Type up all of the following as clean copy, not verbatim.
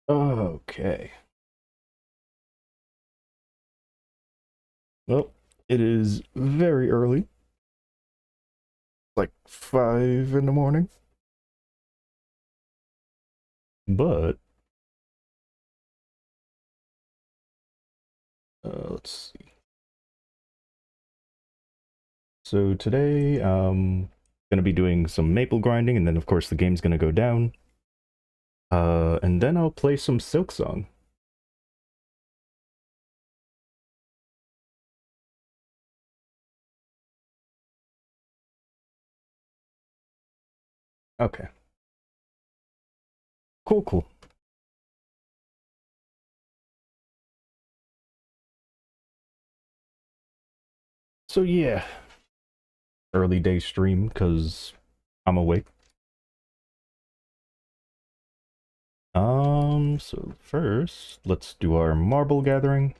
Okay. Well, it is very early, like 5 in the morning, but let's see. So today, gonna be doing some maple grinding, and then of course the game's gonna go down. And then I'll play some Silksong. Okay. Cool, cool. So yeah, early day stream because I'm awake. So first, let's do our marble gathering.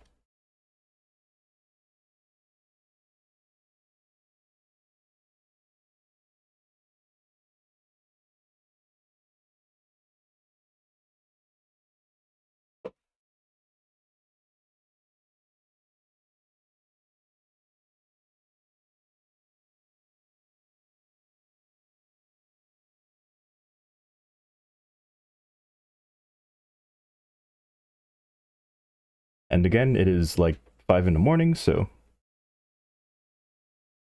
And again, it is like 5 in the morning, so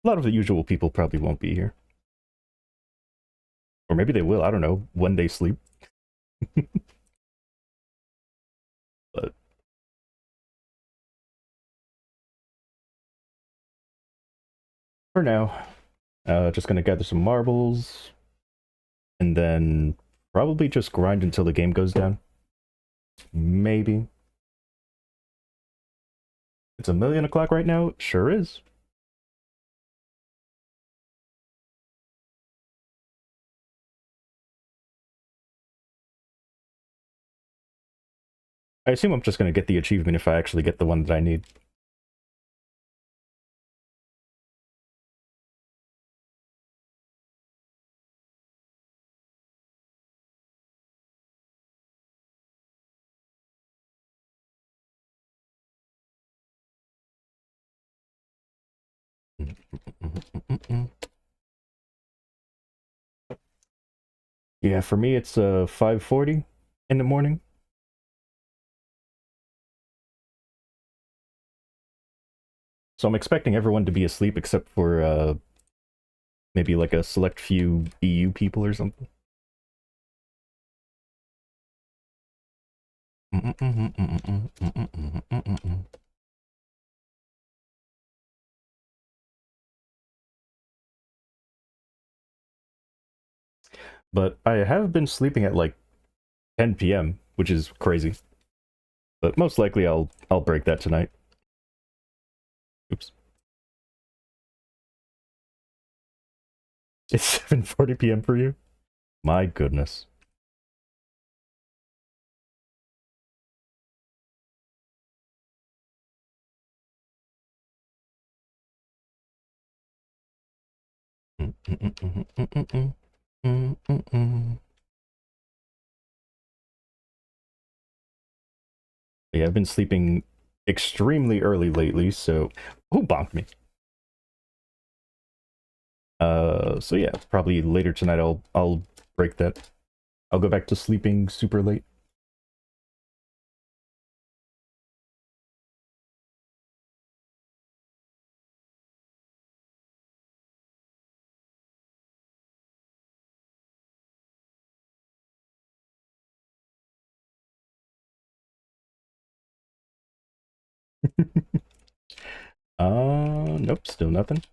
a lot of the usual people probably won't be here. Or maybe they will, I don't know, when they sleep. But for now, just gonna gather some marbles, and then probably just grind until the game goes down. Maybe. It's 1,000,000 o'clock right now? Sure is. I assume I'm just gonna get the achievement if I actually get the one that I need. Yeah, for me it's 5:40 in the morning. So I'm expecting everyone to be asleep except for maybe like a select few EU people or something. But I have been sleeping at like 10 p.m., which is crazy. But most likely I'll break that tonight. Oops. It's 7:40 p.m. for you? My goodness. Yeah, I've been sleeping extremely early lately, so who bonked me? So yeah, probably later tonight I'll break that. I'll go back to sleeping super late. Nope, still nothing.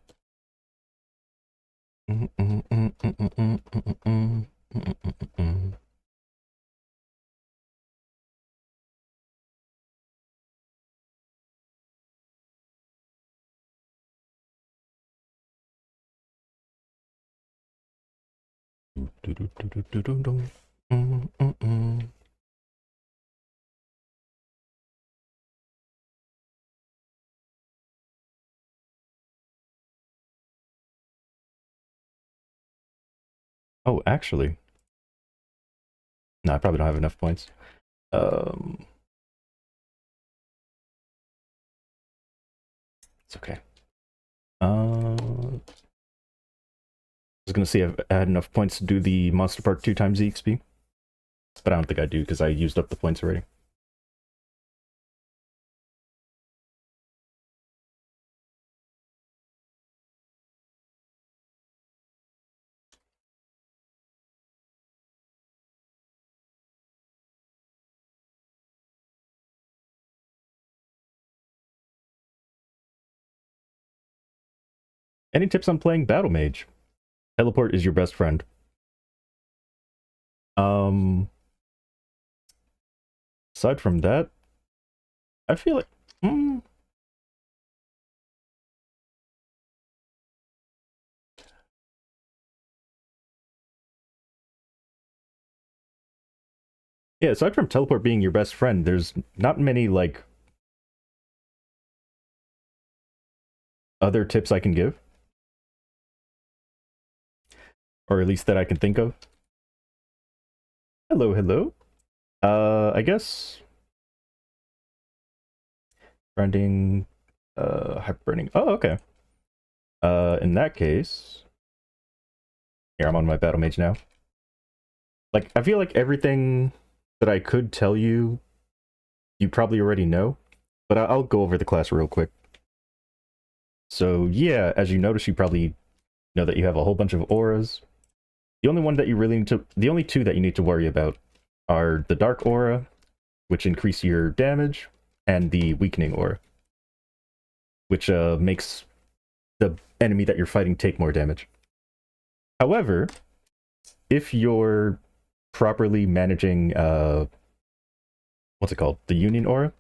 Oh, actually, no, I probably don't have enough points. Um, it's okay. I was gonna see if I had enough points to do the Monster Park 2 times EXP, but I don't think I do because I used up the points already. Any tips on playing Battle Mage? Teleport is your best friend. Um, Aside from that, I feel like, yeah. Aside from teleport being your best friend, there's not many like other tips I can give, or at least that I can think of. Hello, hello. I guess branding, hyper burning. Oh, okay. In that case, here I'm on my battle mage now. Like, I feel like everything that I could tell you, you probably already know, but I'll go over the class real quick. So yeah, as you notice, you probably know that you have a whole bunch of auras. The only one that you really need to, the only two that you need to worry about are the dark aura, which increase your damage, and the weakening aura, which makes the enemy that you're fighting take more damage. However, if you're properly managing, what's it called? The Union Aura?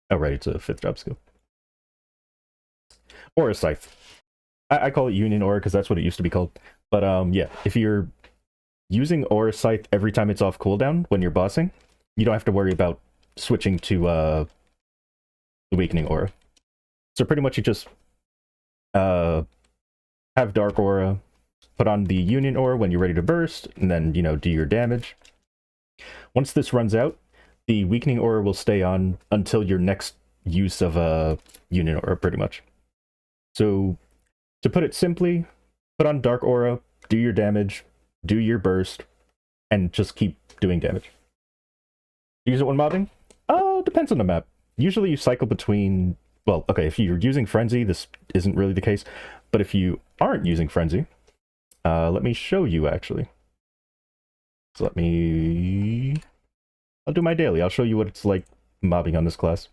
Oh, right, it's a 5th job skill. Aura Scythe. I call it Union Aura because that's what it used to be called. But yeah, if you're using Aura Scythe every time it's off cooldown when you're bossing, you don't have to worry about switching to the Weakening Aura. So pretty much you just have Dark Aura, put on the Union Aura when you're ready to burst, and then, you know, do your damage. Once this runs out, the Weakening Aura will stay on until your next use of a Union Aura, pretty much. So, to put it simply, put on Dark Aura, do your damage, do your burst, and just keep doing damage. Use it when mobbing? Depends on the map. Usually you cycle between... Well, okay, if you're using Frenzy, this isn't really the case. But if you aren't using Frenzy, let me show you, actually. So let me... I'll do my daily. I'll show you what it's like mobbing on this class.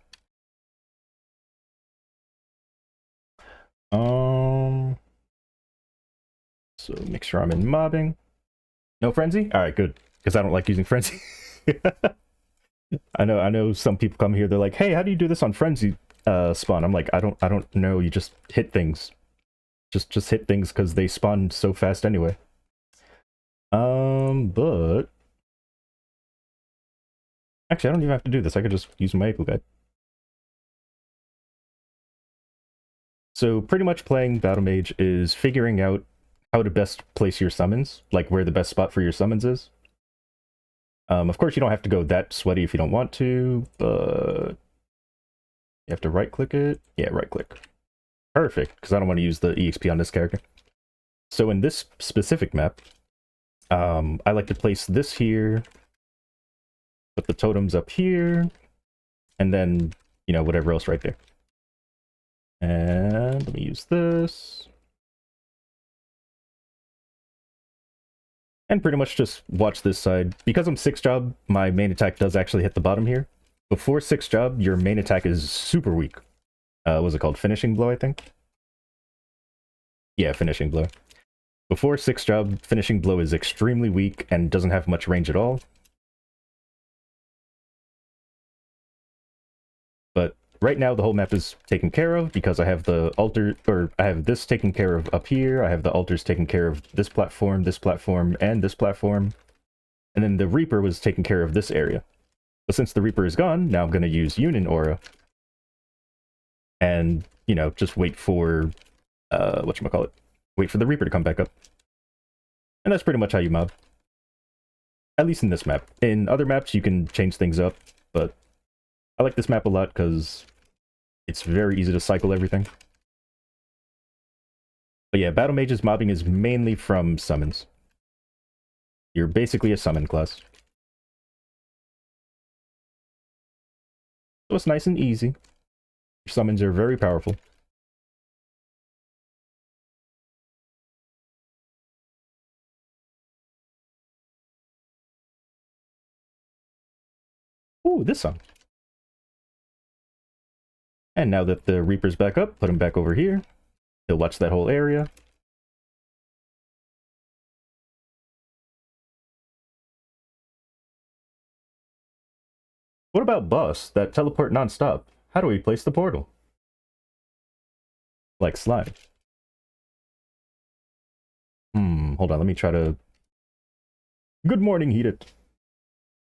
So make sure I'm in mobbing. No Frenzy? Alright, good. Because I don't like using Frenzy. I know some people come here, they're like, hey, how do you do this on Frenzy spawn? I'm like, I don't know, you just hit things. Just hit things because they spawn so fast anyway. But actually I don't even have to do this, I could just use my Echo Guide. So pretty much playing Battle Mage is figuring out how to best place your summons, like where the best spot for your summons is. Of course, you don't have to go that sweaty if you don't want to, but you have to right-click it. Yeah, right-click. Perfect, because I don't want to use the EXP on this character. So in this specific map, I like to place this here, put the totems up here, and then, you know, whatever else right there. And let me use this. And pretty much just watch this side. Because I'm 6th job, my main attack does actually hit the bottom here. Before 6th job, your main attack is super weak. What's it called? Finishing Blow, I think? Yeah, Finishing Blow. Before 6th job, Finishing Blow is extremely weak and doesn't have much range at all. But right now, the whole map is taken care of because I have the altar, or I have this taken care of up here. I have the altars taken care of this platform, and this platform. And then the Reaper was taking care of this area. But since the Reaper is gone, now I'm going to use Union Aura. And, you know, just wait for, whatchamacallit, wait for the Reaper to come back up. And that's pretty much how you mob. At least in this map. In other maps, you can change things up, but I like this map a lot because it's very easy to cycle everything. But yeah, Battle Mage's mobbing is mainly from summons. You're basically a summon class. So it's nice and easy. Your summons are very powerful. Ooh, this song. And now that the Reaper's back up, put him back over here. He'll watch that whole area. What about bus that teleport non-stop? How do we place the portal? Like slime. Hold on, let me try to... Good morning, Heat It.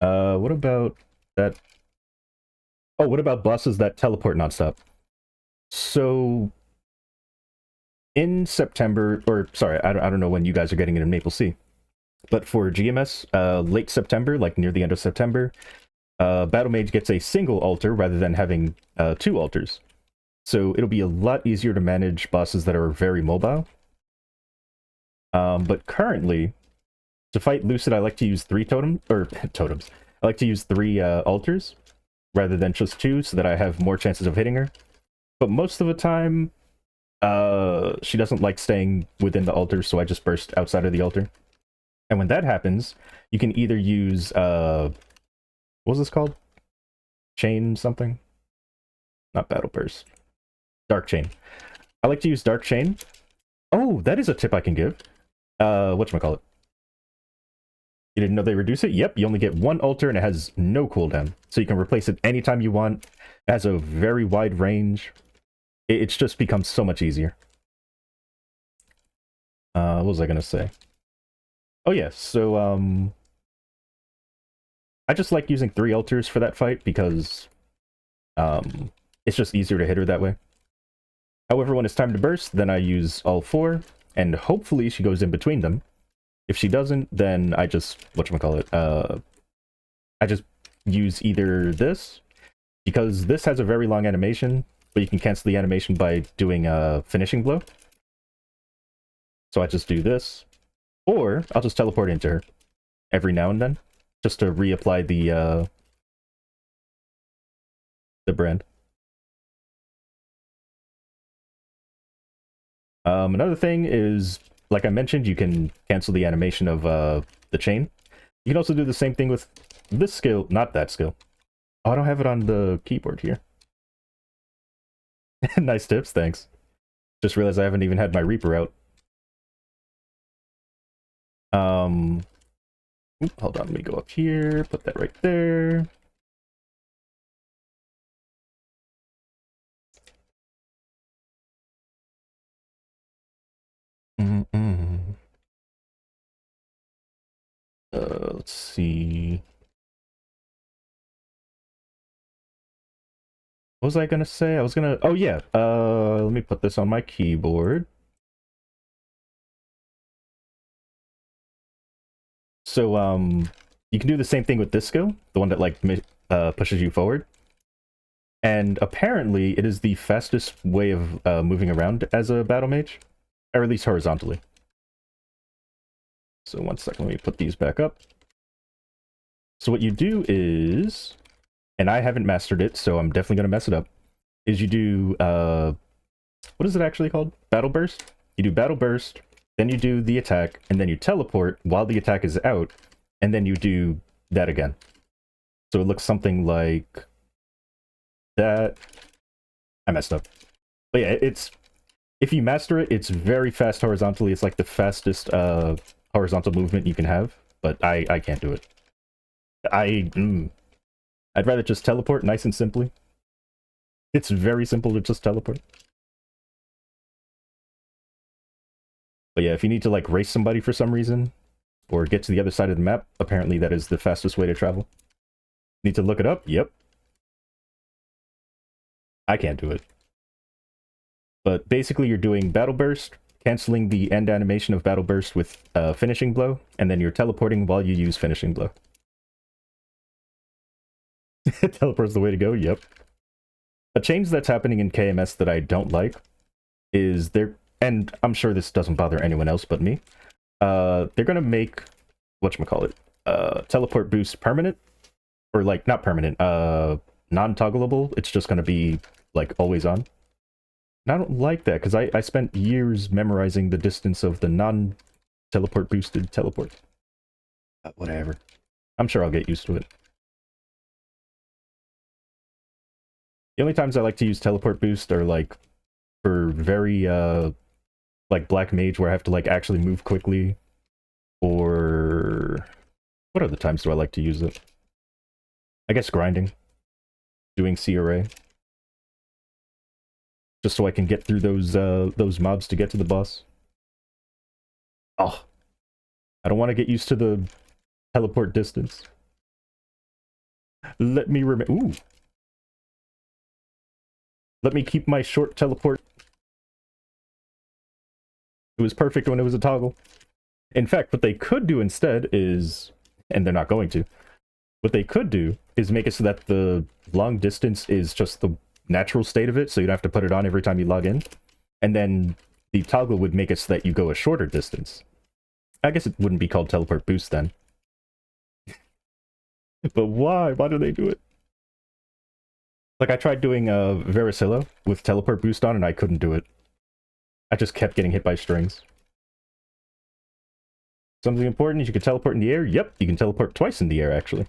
What about that? Oh, what about buses that teleport nonstop? So, in September, or sorry, I don't know when you guys are getting it in Maple Sea, but for GMS, late September, like near the end of September, Battle Mage gets a single altar rather than having 2 altars. So it'll be a lot easier to manage bosses that are very mobile. But currently, to fight Lucid, I like to use 3 totems. I like to use 3 altars rather than just 2, so that I have more chances of hitting her. But most of the time, she doesn't like staying within the altar, so I just burst outside of the altar. And when that happens, you can either use, what was this called? Chain something? Not Battle Burst. Dark Chain. I like to use Dark Chain. Oh, that is a tip I can give. Whatchamacallit? You didn't know they reduce it? Yep, you only get 1 altar and it has no cooldown. So you can replace it anytime you want. It has a very wide range. It's just become so much easier. What was I gonna say? Oh yeah, so I just like using 3 altars for that fight because it's just easier to hit her that way. However, when it's time to burst, then I use all 4, and hopefully she goes in between them. If she doesn't, then I just, I just use either this, because this has a very long animation, but you can cancel the animation by doing a finishing blow. So I just do this, or I'll just teleport into her every now and then, just to reapply the brand. Another thing is, like I mentioned, you can cancel the animation of the chain. You can also do the same thing with this skill, not that skill. Oh, I don't have it on the keyboard here. Nice tips, thanks. Just realized I haven't even had my Reaper out. Hold on, let me go up here, put that right there. Let's see. What was I gonna say? I was gonna... Oh yeah, let me put this on my keyboard. So, you can do the same thing with this skill, the one that, like, pushes you forward. And apparently, it is the fastest way of moving around as a battle mage, or at least horizontally. So 1 second, let me put these back up. So what you do is, and I haven't mastered it, so I'm definitely going to mess it up, is you do, what is it actually called? Battle Burst? You do Battle Burst, then you do the attack, and then you teleport while the attack is out, and then you do that again. So it looks something like that. I messed up. But yeah, it's, if you master it, it's very fast horizontally. It's like the fastest horizontal movement you can have, but I can't do it. I'd rather just teleport nice and simply. It's very simple to just teleport. But yeah, if you need to like race somebody for some reason, or get to the other side of the map, apparently that is the fastest way to travel. Need to look it up? Yep. I can't do it. But basically you're doing Battle Burst, canceling the end animation of Battle Burst with Finishing Blow, and then you're teleporting while you use Finishing Blow. Teleport's the way to go, yep. A change that's happening in KMS that I don't like is and I'm sure this doesn't bother anyone else but me, they're gonna make, whatchamacallit, teleport boost permanent, or like, not permanent, non-toggleable. It's just gonna be like always on. And I don't like that, because I spent years memorizing the distance of the non-teleport boosted teleport. Whatever. I'm sure I'll get used to it. The only times I like to use teleport boost are like for very like Black Mage, where I have to like actually move quickly, or what other times do I like to use it? I guess grinding, doing CRA, just so I can get through those mobs to get to the boss. Oh, I don't want to get used to the teleport distance. Let me ooh. Let me keep my short teleport. It was perfect when it was a toggle. In fact, what they could do instead is, and they're not going to, what they could do is make it so that the long distance is just the natural state of it, so you don't have to put it on every time you log in. And then the toggle would make it so that you go a shorter distance. I guess it wouldn't be called teleport boost then. But why? Why do they do it? Like, I tried doing Vericillo with teleport boost on, and I couldn't do it. I just kept getting hit by strings. Something important is you can teleport in the air. Yep, you can teleport twice in the air, actually.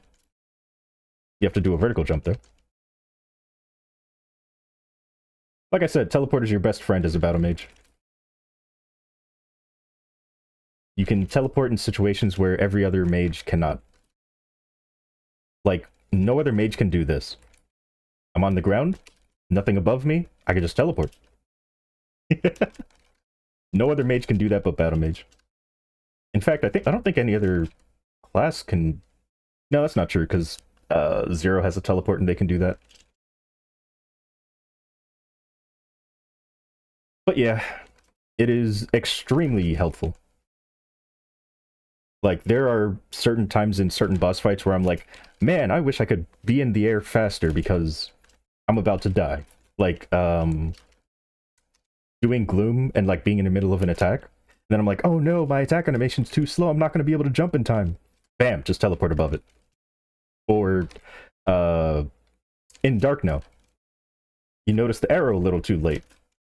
You have to do a vertical jump, though. Like I said, teleport is your best friend as a battle mage. You can teleport in situations where every other mage cannot. Like, no other mage can do this. I'm on the ground, nothing above me, I can just teleport. No other mage can do that but battle mage. In fact, I don't think any other class can. No, that's not true, because Zero has a teleport and they can do that. But yeah, it is extremely helpful. Like, there are certain times in certain boss fights where I'm like, man, I wish I could be in the air faster because I'm about to die. Like, doing Gloom and like being in the middle of an attack. And then I'm like, oh no, my attack animation's too slow. I'm not going to be able to jump in time. Bam, just teleport above it. Or, in Dark Now, you notice the arrow a little too late.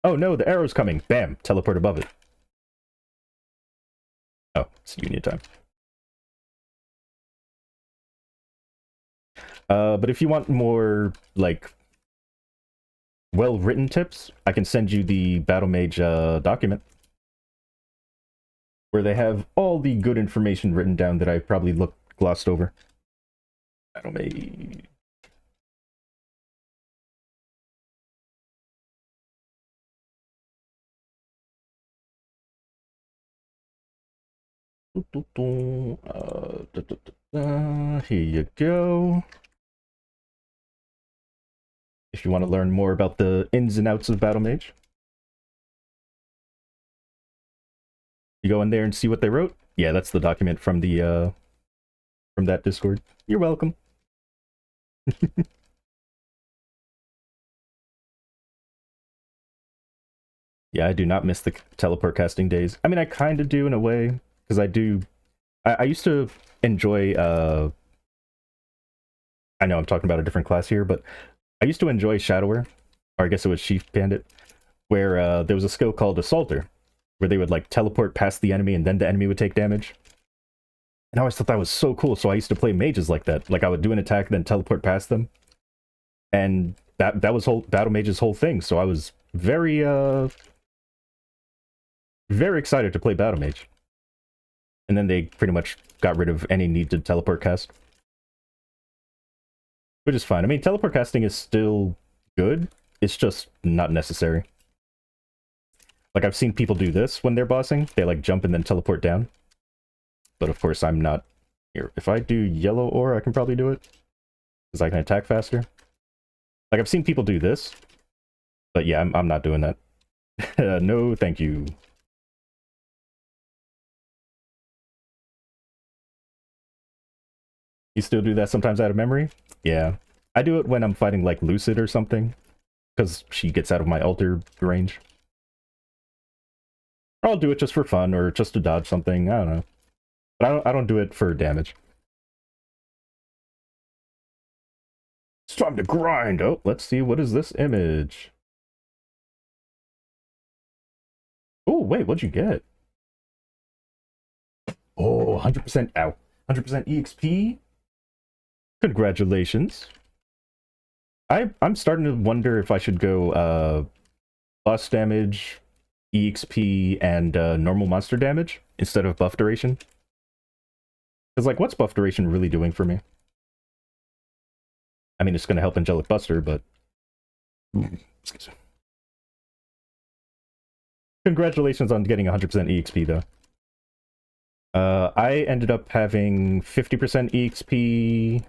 Oh no, the arrow's coming. Bam, teleport above it. Oh, it's Union time. But if you want more, like, well-written tips, I can send you the Battle Mage document, where they have all the good information written down that I probably glossed over. Battle Mage. Here you go. If you want to learn more about the ins and outs of Battle Mage, you go in there and see what they wrote. Yeah, that's the document from the from that Discord. You're welcome. Yeah, I do not miss the teleport casting days. I mean, I kind of do in a way, because I used to enjoy, I know I'm talking about a different class here, but I used to enjoy Shadower, or I guess it was Chief Bandit, where there was a skill called Assaulter, where they would like teleport past the enemy and then the enemy would take damage. And I always thought that was so cool, so I used to play mages like that. Like, I would do an attack, then teleport past them. And that was Battle Mage's whole thing, so I was very excited to play Battle Mage. And then they pretty much got rid of any need to teleport cast. Which is fine. I mean, teleport casting is still good, it's just not necessary. Like, I've seen people do this when they're bossing. They, like, jump and then teleport down. But, of course, I'm not. Here, if I do yellow ore, I can probably do it. Because I can attack faster. Like, I've seen people do this. But, yeah, I'm not doing that. No, thank you. You still do that sometimes out of memory? Yeah. I do it when I'm fighting like Lucid or something, because she gets out of my alter range. Or I'll do it just for fun or just to dodge something. I don't know. But I don't do it for damage. It's time to grind. Oh, let's see. What is this image? Oh, wait, what'd you get? Oh, 100%. Ow. 100% EXP? Congratulations. I'm starting to wonder if I should go boss damage, EXP, and normal monster damage instead of buff duration. Because, like, what's buff duration really doing for me? I mean, it's going to help Angelic Buster, but... Congratulations on getting 100% EXP, though. I ended up having 50% EXP,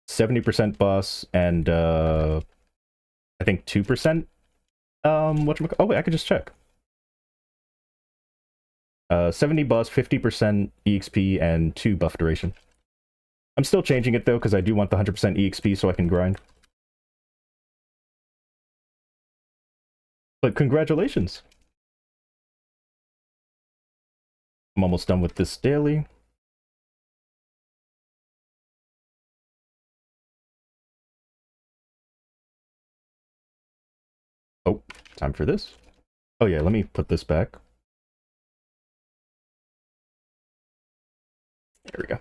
70% boss, and I think 2%. Whatchamacallit? Oh wait, I could just check. 70 boss, 50% EXP, and 2 buff duration. I'm still changing it though, because I do want the 100% EXP so I can grind. But congratulations! I'm almost done with this daily. Oh, time for this. Oh yeah, let me put this back. There we go.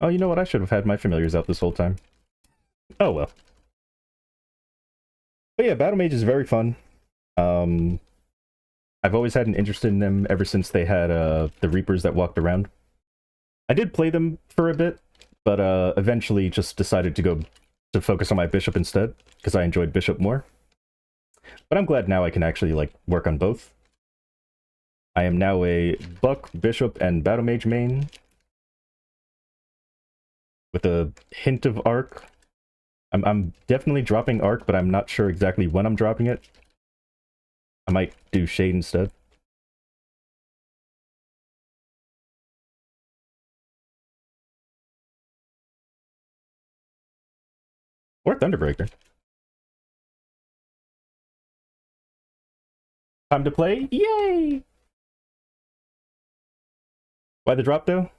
Oh, you know what? I should have had my familiars out this whole time. Oh well. But yeah, Battle Mage is very fun. I've always had an interest in them ever since they had the Reapers that walked around. I did play them for a bit, but eventually just decided to go to focus on my Bishop instead, because I enjoyed Bishop more. But I'm glad now I can actually like work on both. I am now a Buck, Bishop, and Battle Mage main, with a hint of Arc. I'm definitely dropping Arc, but I'm not sure exactly when I'm dropping it. I might do Shade instead. Or Thunderbreaker. Time to play? Yay! Why the drop though?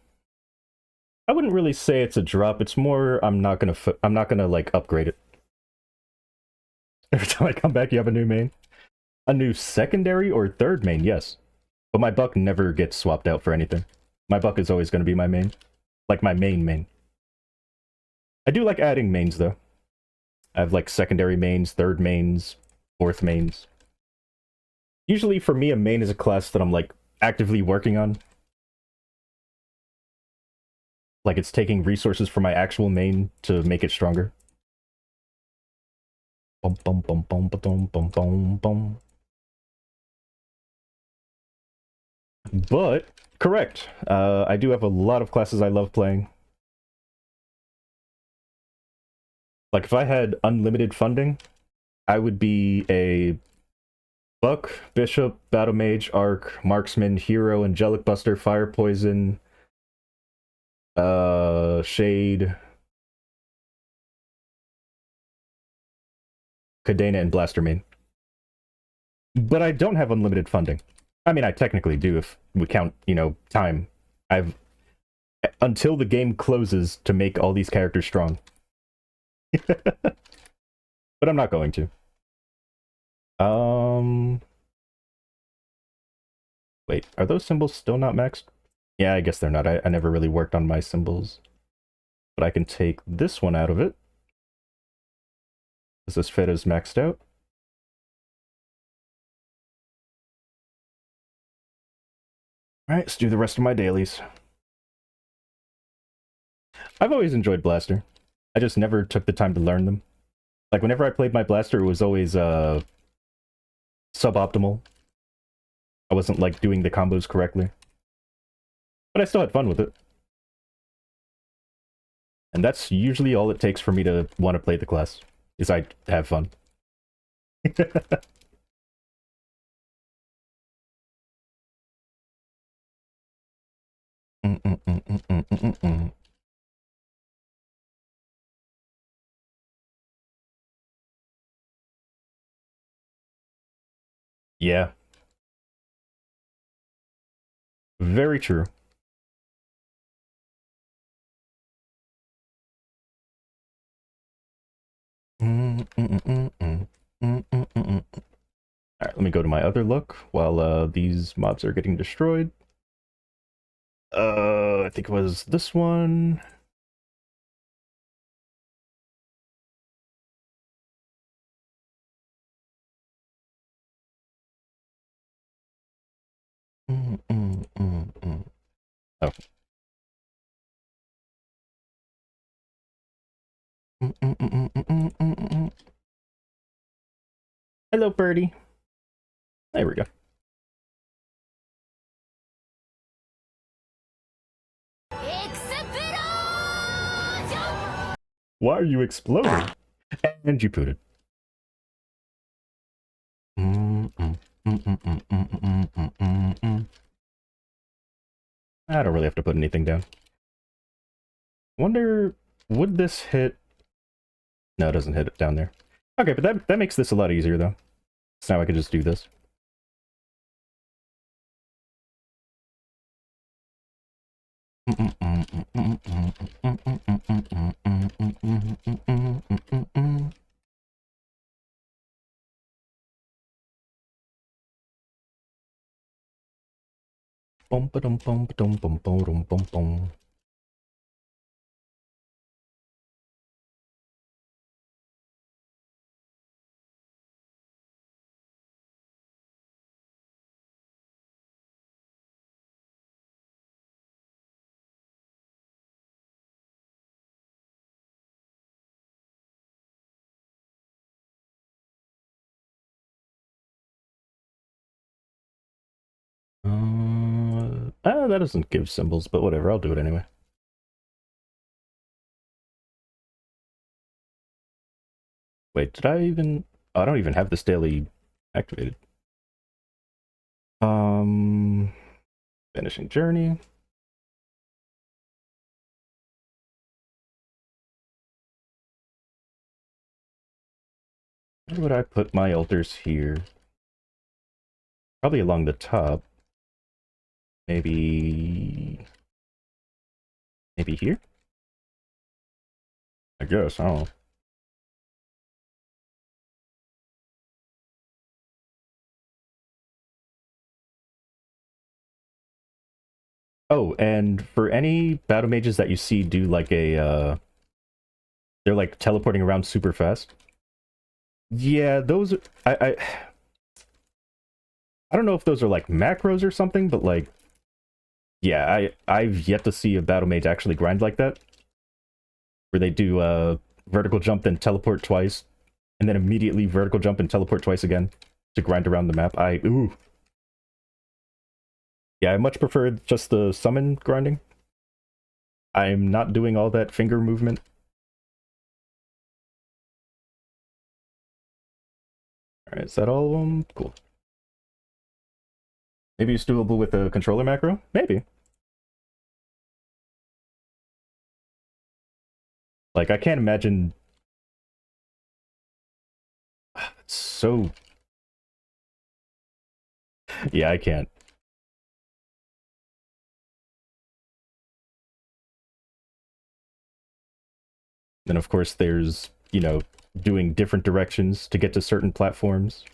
I wouldn't really say it's a drop. It's more I'm not gonna like upgrade it. Every time I come back, you have a new main. A new secondary or third main, yes. But my Buck never gets swapped out for anything. My Buck is always going to be my main. Like my main. I do like adding mains, though. I have like secondary mains, third mains, fourth mains. Usually for me, a main is a class that I'm like actively working on. Like it's taking resources from my actual main to make it stronger. Bum bum bum bum bum bum bum bum. But correct. I do have a lot of classes I love playing. Like if I had unlimited funding, I would be a Buck, Bishop, Battle Mage, Arc, Marksman, Hero, Angelic Buster, Fire Poison, Shade, Cadena, and Blaster main. But I don't have unlimited funding. I mean, I technically do if we count, time. I've until the game closes to make all these characters strong. But I'm not going to. Wait, are those symbols still not maxed? Yeah, I guess they're not. I never really worked on my symbols. But I can take this one out of it. Because this fit is maxed out. Alright, let's do the rest of my dailies. I've always enjoyed Blaster. I just never took the time to learn them. Like, whenever I played my Blaster, it was always, suboptimal. I wasn't, like, doing the combos correctly. But I still had fun with it. And that's usually all it takes for me to want to play the class, is I have fun. Mm-mm. Yeah, very true. Mm-mm-mm-mm. Mm-mm-mm-mm. All right, let me go to my other look while these mobs are getting destroyed. I think it was this one. Mm-mm-mm-mm. Oh. Mm-mm-mm-mm-mm-mm-mm. Hello, birdie. There we go. Why are you exploding? And you pooted. I don't really have to put anything down. Wonder, would this hit? No, it doesn't hit it down there. Okay, but that makes this a lot easier though. So now I can just do this. Bum ba dum bum ba dum bum bum bum bum. That doesn't give symbols, but whatever, I'll do it anyway. Wait, did I even... Oh, I don't even have this daily activated. Um, Finishing journey. Where would I put my altars here? Probably along the top. Maybe... Maybe here? I guess, I don't know. Oh, and for any battle mages that you see do like a, they're like teleporting around super fast. Yeah, those, I, I don't know if those are like macros or something, but like, yeah, I've yet to see a battle mage actually grind like that, where they do vertical jump then teleport twice, and then immediately vertical jump and teleport twice again to grind around the map. Ooh, yeah, I much prefer just the summon grinding. I'm not doing all that finger movement. All right, is that all of them? Cool. Maybe it's doable with a controller macro. Maybe. Like I can't imagine. It's so yeah, I can't. Then of course there's, doing different directions to get to certain platforms.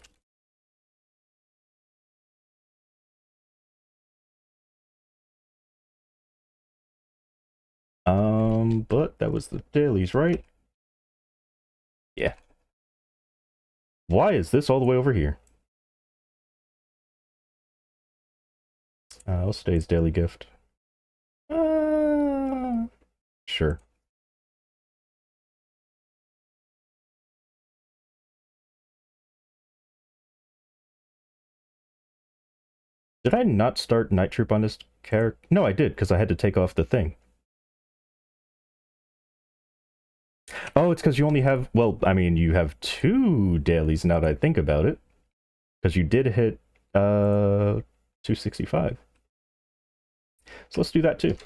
But that was the dailies, right? Yeah. Why is this all the way over here? I'll stay as daily gift. Sure. Did I not start Night Troop on this character? No, I did, because I had to take off the thing. Oh, it's because you only have, well, I mean, you have two dailies now that I think about it. Because you did hit 265. So let's do that too.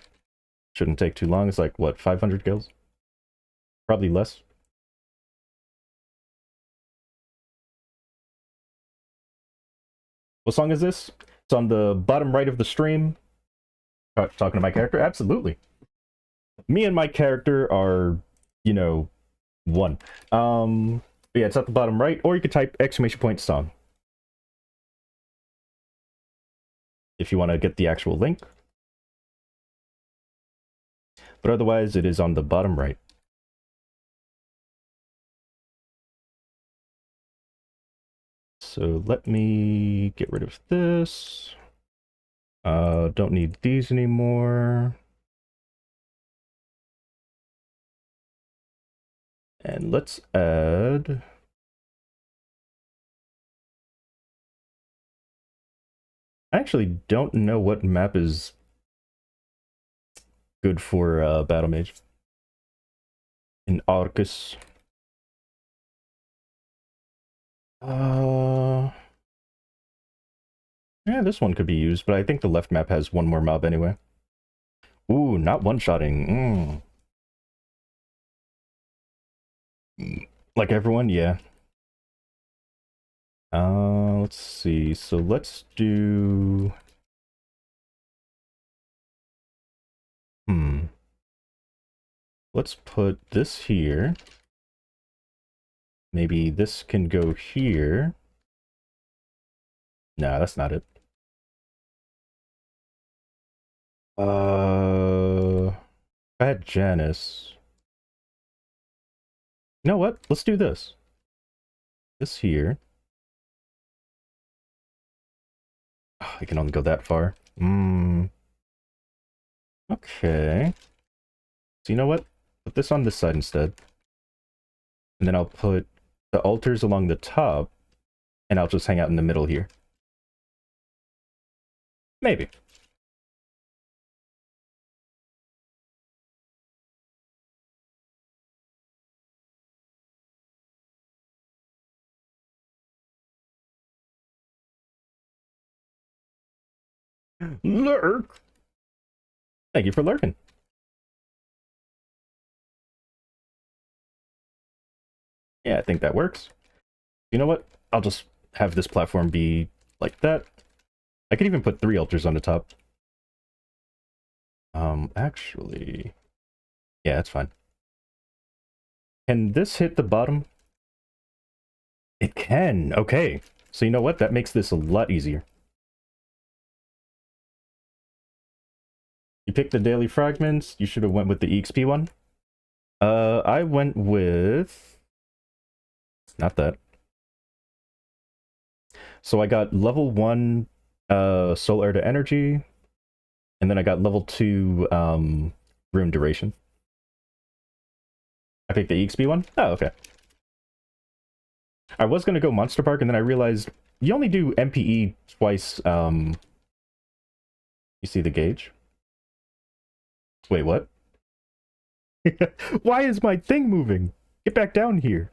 Shouldn't take too long. It's like, what, 500 gills? Probably less. What song is this? It's on the bottom right of the stream. Talking to my character? Absolutely. Me and my character are, you know, one. Yeah, it's at the bottom right, or you could type exclamation point song if you want to get the actual link. But otherwise, it is on the bottom right. So let me get rid of this. Don't need these anymore. And let's add... I actually don't know what map is good for Battle Mage. In Arcus. Yeah, this one could be used, but I think the left map has one more mob anyway. Ooh, not one-shotting. Like everyone, yeah. Let's see. So let's do... Let's put this here. Maybe this can go here. Nah, that's not it. I had Janice. You know what? Let's do this. This here. Oh, I can only go that far. Okay. So you know what? Put this on this side instead. And then I'll put the altars along the top, and I'll just hang out in the middle here. Maybe. Lurk! Thank you for lurking. Yeah, I think that works. You know what? I'll just have this platform be like that. I could even put 3 altars on the top. Actually... Yeah, that's fine. Can this hit the bottom? It can! Okay. So you know what? That makes this a lot easier. You picked the daily fragments. You should have went with the EXP one. I went with... Not that. So I got level 1 Soul Air to Energy, and then I got level 2 Rune Duration. I picked the EXP one? Oh, okay. I was gonna go Monster Park, and then I realized you only do MPE twice, you see the gauge? Wait, what? Why is my thing moving? Get back down here.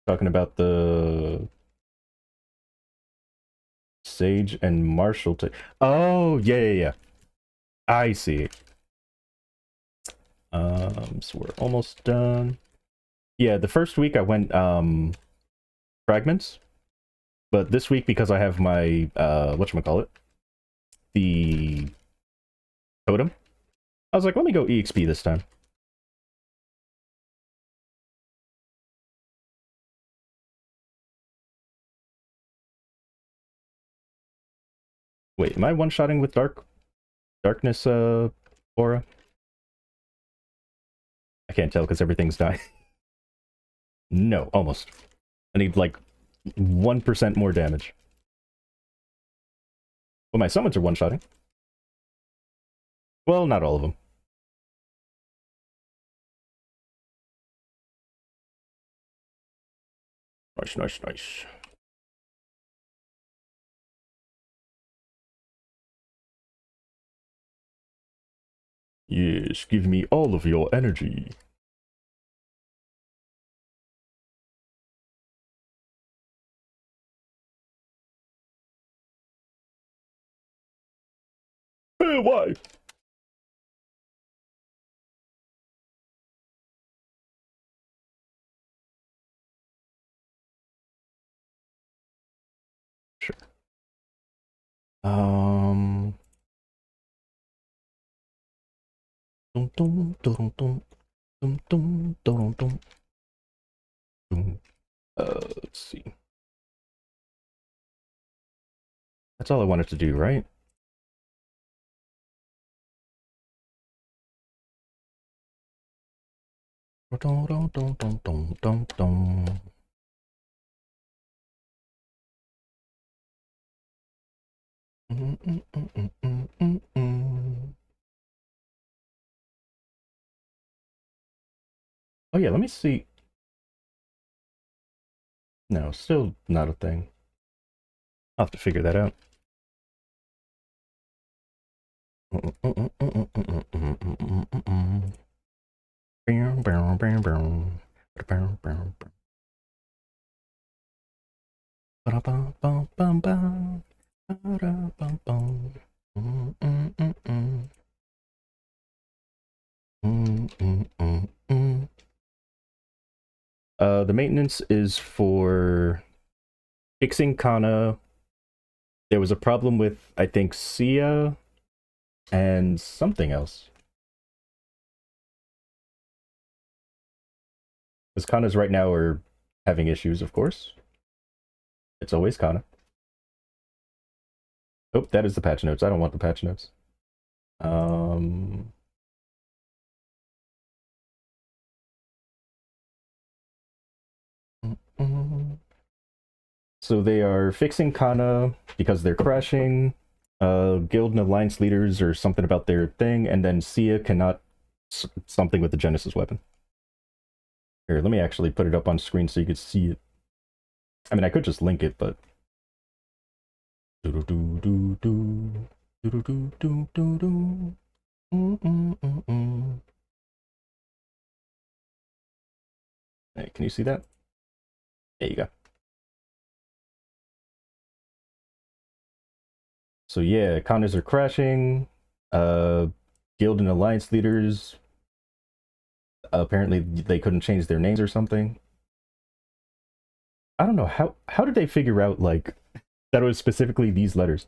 Talking about the Sage and Marshall. Oh, yeah. I see. So we're almost done. Yeah, the first week I went fragments, but this week because I have my whatchamacallit, the totem, I was like, let me go EXP this time. Wait, am I one-shotting with darkness aura? I can't tell because everything's dying. No, almost. I need like 1% more damage. Well, my summons are one-shotting. Well, not all of them. Nice. Yes, give me all of your energy. Why? Sure. Dum, dum, dum, dum, dum, dum, dum, dum, dum. Let's see. That's all I wanted to do, right? Dum, dum, dum, dum, dum, dum, dum. Mm, mm, mm, mm, mm, mm, mm. Oh yeah, let me see. No, still not a thing. I'll have to figure that out. The maintenance is for fixing Kana. There was a problem with, I think, Sia and something else. Because Kanas right now are having issues, of course. It's always Kana. Oh, that is the patch notes. I don't want the patch notes. Um, so they are fixing Kana because they're crashing. Guild and Alliance leaders or something about their thing, and then Sia cannot something with the Genesis weapon. Here, let me actually put it up on screen so you could see it. I mean, I could just link it, but. Hey, can you see that? There you go. So yeah, counters are crashing. Uh, Guild and Alliance leaders apparently they couldn't change their names or something. I don't know how did they figure out like that it was specifically these letters.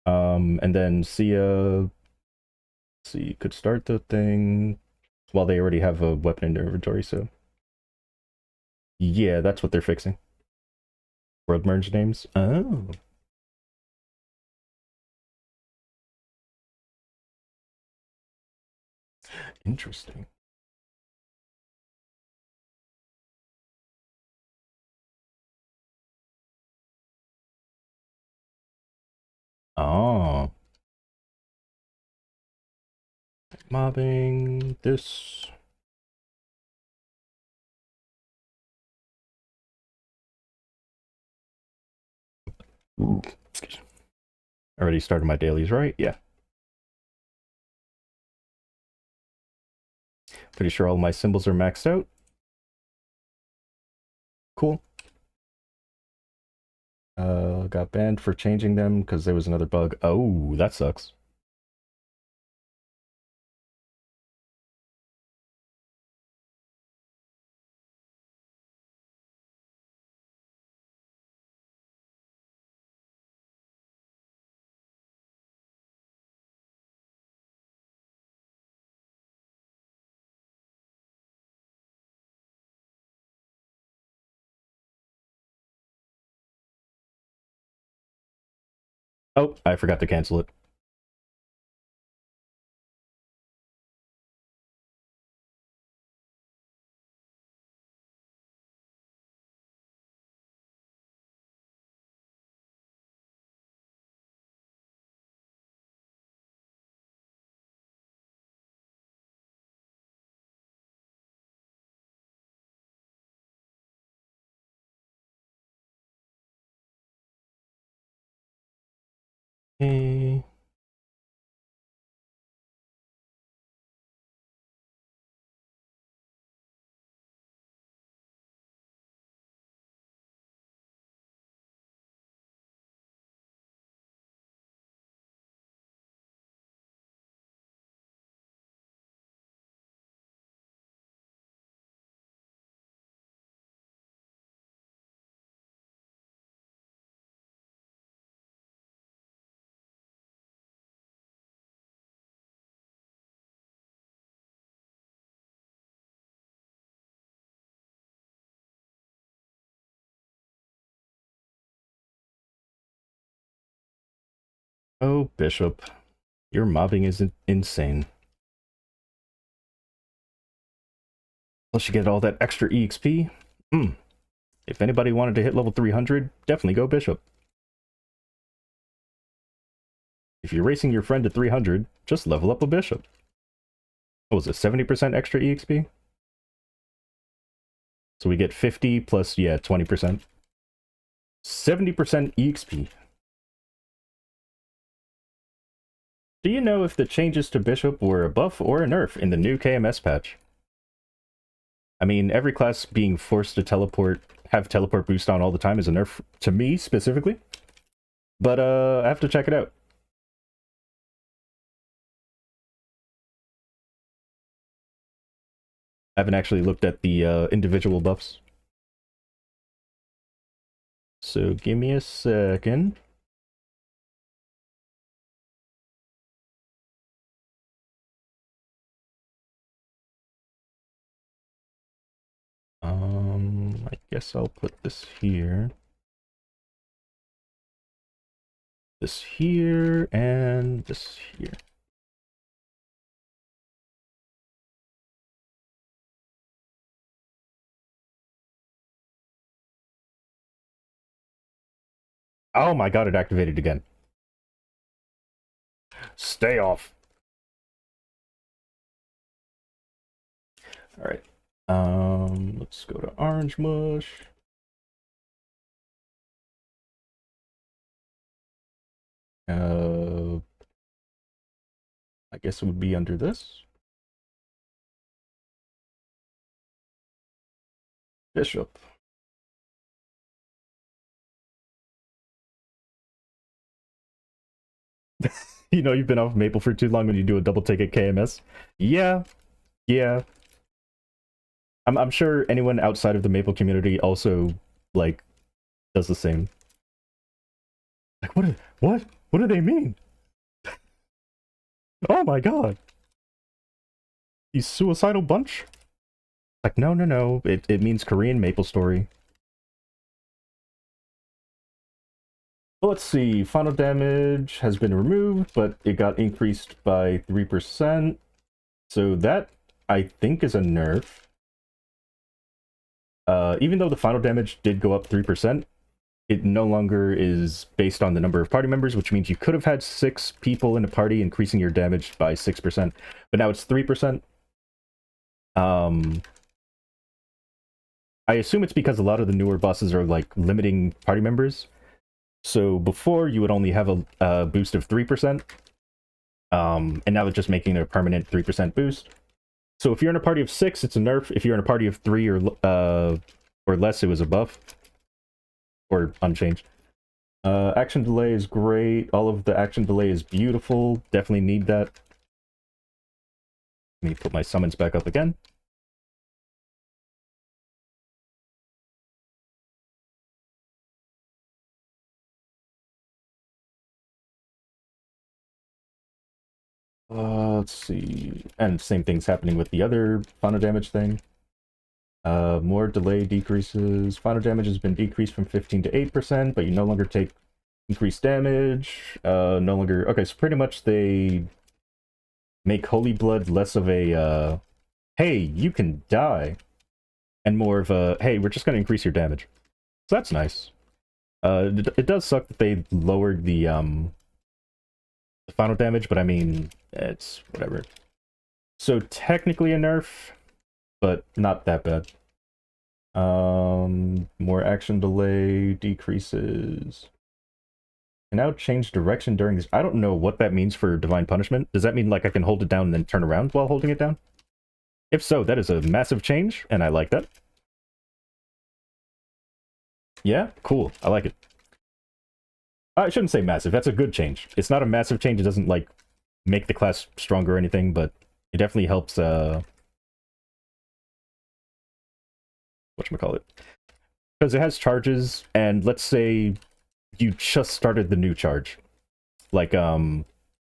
And then Sia, see, could start the thing while they already have a weapon in their inventory. So yeah, that's what they're fixing. World merge names. Oh, interesting. Oh, mobbing this. Ooh, excuse me. Already started my dailies, right? Yeah. Pretty sure all my symbols are maxed out. Cool. Got banned for changing them because there was another bug. Oh, that sucks. Oh, I forgot to cancel it. Hey. Oh, Bishop. Your mobbing is insane. Plus you get all that extra EXP. Hmm. If anybody wanted to hit level 300, definitely go Bishop. If you're racing your friend to 300, just level up a Bishop. What was it, 70% extra EXP? So we get 50 plus, yeah, 20%. 70% EXP. Do you know if the changes to Bishop were a buff or a nerf in the new KMS patch? I mean, every class being forced to have teleport boost on all the time is a nerf to me specifically. But I have to check it out. I haven't actually looked at the individual buffs. So give me a second. I guess I'll put this here. This here, and this here. Oh my god, it activated again. Stay off. Alright. Let's go to Orange Mush. I guess it would be under this. Bishop. You know you've been off Maple for too long when you do a double ticket KMS. Yeah, yeah. I'm sure anyone outside of the Maple community also like does the same. Like what do they mean? Oh my god. You suicidal bunch? Like no. It means Korean Maple Story. Well, let's see. Final damage has been removed, but it got increased by 3%. So that I think is a nerf. Even though the final damage did go up 3%, it no longer is based on the number of party members, which means you could have had 6 people in a party, increasing your damage by 6%, but now it's 3%. I assume it's because a lot of the newer bosses are like limiting party members. So before you would only have a boost of 3%, and now they're just making it a permanent 3% boost. So if you're in a party of 6, it's a nerf. If you're in a party of 3 or less, it was a buff. Or unchanged. Action delay is great. All of the action delay is beautiful. Definitely need that. Let me put my summons back up again. Let's see. And same thing's happening with the other final damage thing. More delay decreases. Final damage has been decreased from 15 to 8%, but you no longer take increased damage. No longer... Okay, so pretty much they make Holy Blood less of a, hey, you can die, and more of a, hey, we're just going to increase your damage. So that's nice. It does suck that they lowered the final damage, but I mean, it's whatever. So technically a nerf, but not that bad. More action delay decreases. Can now change direction during this. I don't know what that means for Divine Punishment. Does that mean like I can hold it down and then turn around while holding it down? If so, that is a massive change, and I like that. Yeah, cool. I like it. I shouldn't say massive. That's a good change. It's not a massive change. It doesn't like make the class stronger or anything, but it definitely helps. Whatchamacallit? Because it has charges, and let's say you just started the new charge. Like, the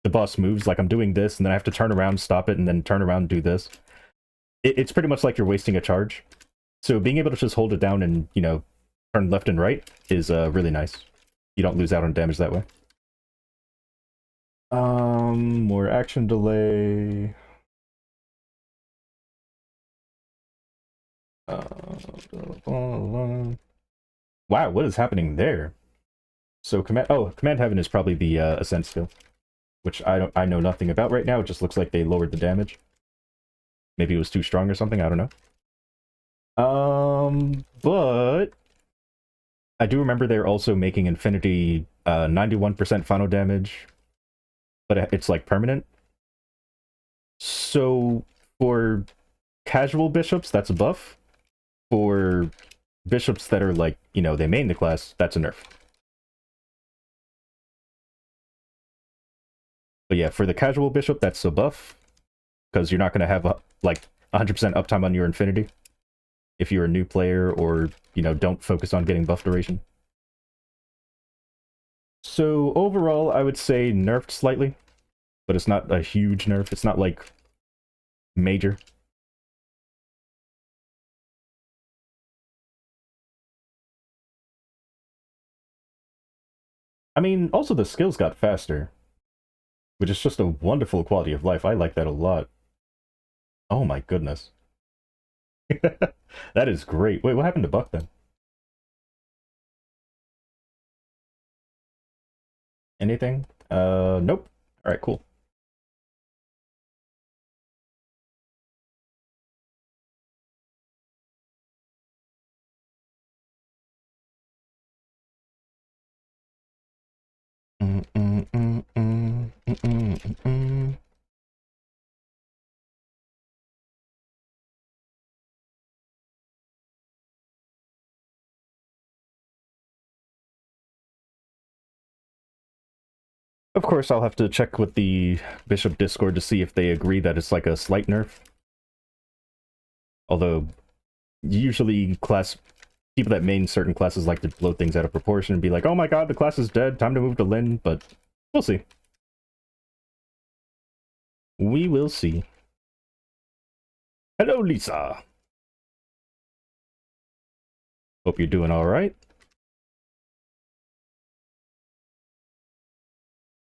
boss moves, like I'm doing this, and then I have to turn around, stop it, and then turn around and do this. It's pretty much like you're wasting a charge. So being able to just hold it down and, you know, turn left and right is really nice. You don't lose out on damage that way. More action delay. Wow, what is happening there? So command heaven is probably the ascent skill, which I know nothing about right now. It just looks like they lowered the damage. Maybe it was too strong or something. I don't know. But I do remember they're also making Infinity 91% final damage, but it's like permanent. So for casual bishops, that's a buff. For bishops that are like, they main the class, that's a nerf. But yeah, for the casual bishop, that's a buff, because you're not going to have like 100% uptime on your Infinity if you're a new player or, don't focus on getting buff duration. So overall, I would say nerfed slightly, but it's not a huge nerf. It's not like major. I mean, also the skills got faster, which is just a wonderful quality of life. I like that a lot. Oh my goodness. That is great. Wait, what happened to Buck then? Anything? Nope. Alright, cool. Of course, I'll have to check with the Bishop Discord to see if they agree that it's like a slight nerf. Although, usually people that main certain classes like to blow things out of proportion and be like, oh my god, the class is dead, time to move to Lin, but we'll see. We will see. Hello, Lisa. Hope you're doing alright.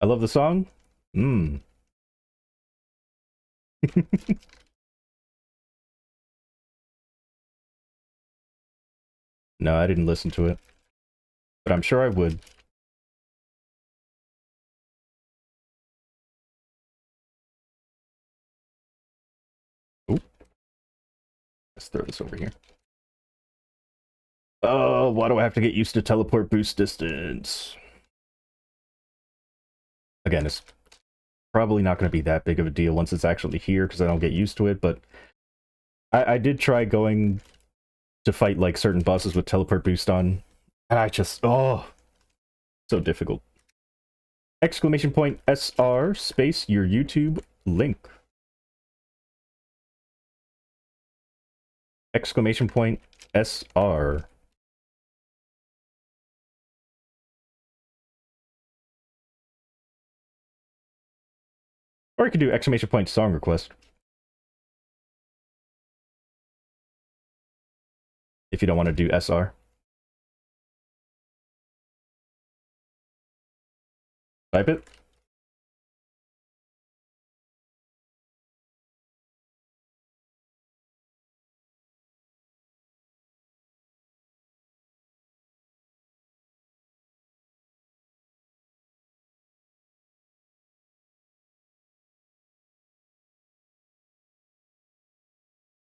I love the song. Mmm. No, I didn't listen to it, but I'm sure I would. Ooh, let's throw this over here. Oh, why do I have to get used to teleport boost distance? Again, it's probably not going to be that big of a deal once it's actually here, because I don't get used to it, but I did try going to fight like certain bosses with teleport boost on, and so difficult. Exclamation point SR space your YouTube link. Exclamation point SR. Or you could do exclamation point song request if you don't want to do SR. Type it.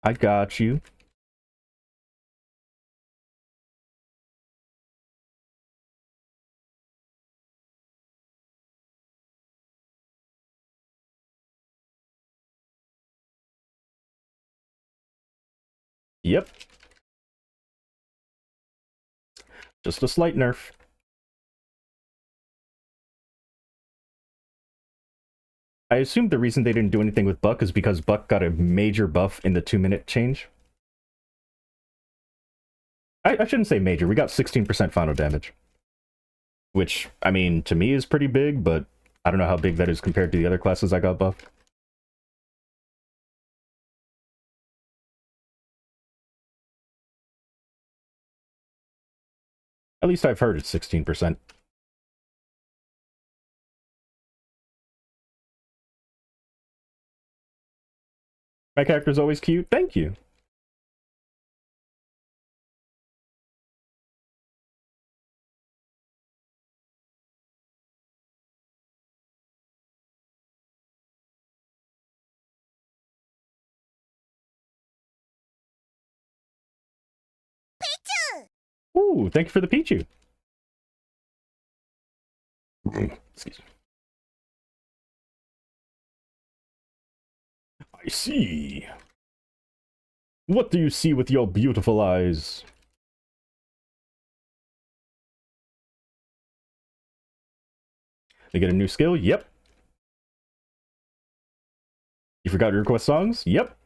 I got you. Yep. Just a slight nerf. I assume the reason they didn't do anything with Buck is because Buck got a major buff in the 2-minute change. I shouldn't say major. We got 16% final damage. Which, I mean, to me is pretty big, but I don't know how big that is compared to the other classes I got buffed. At least I've heard it's 16%. My character's always cute. Thank you. Ooh, thank you for the Pichu. Excuse me. I see. What do you see with your beautiful eyes? They get a new skill? Yep. You forgot to request songs? Yep.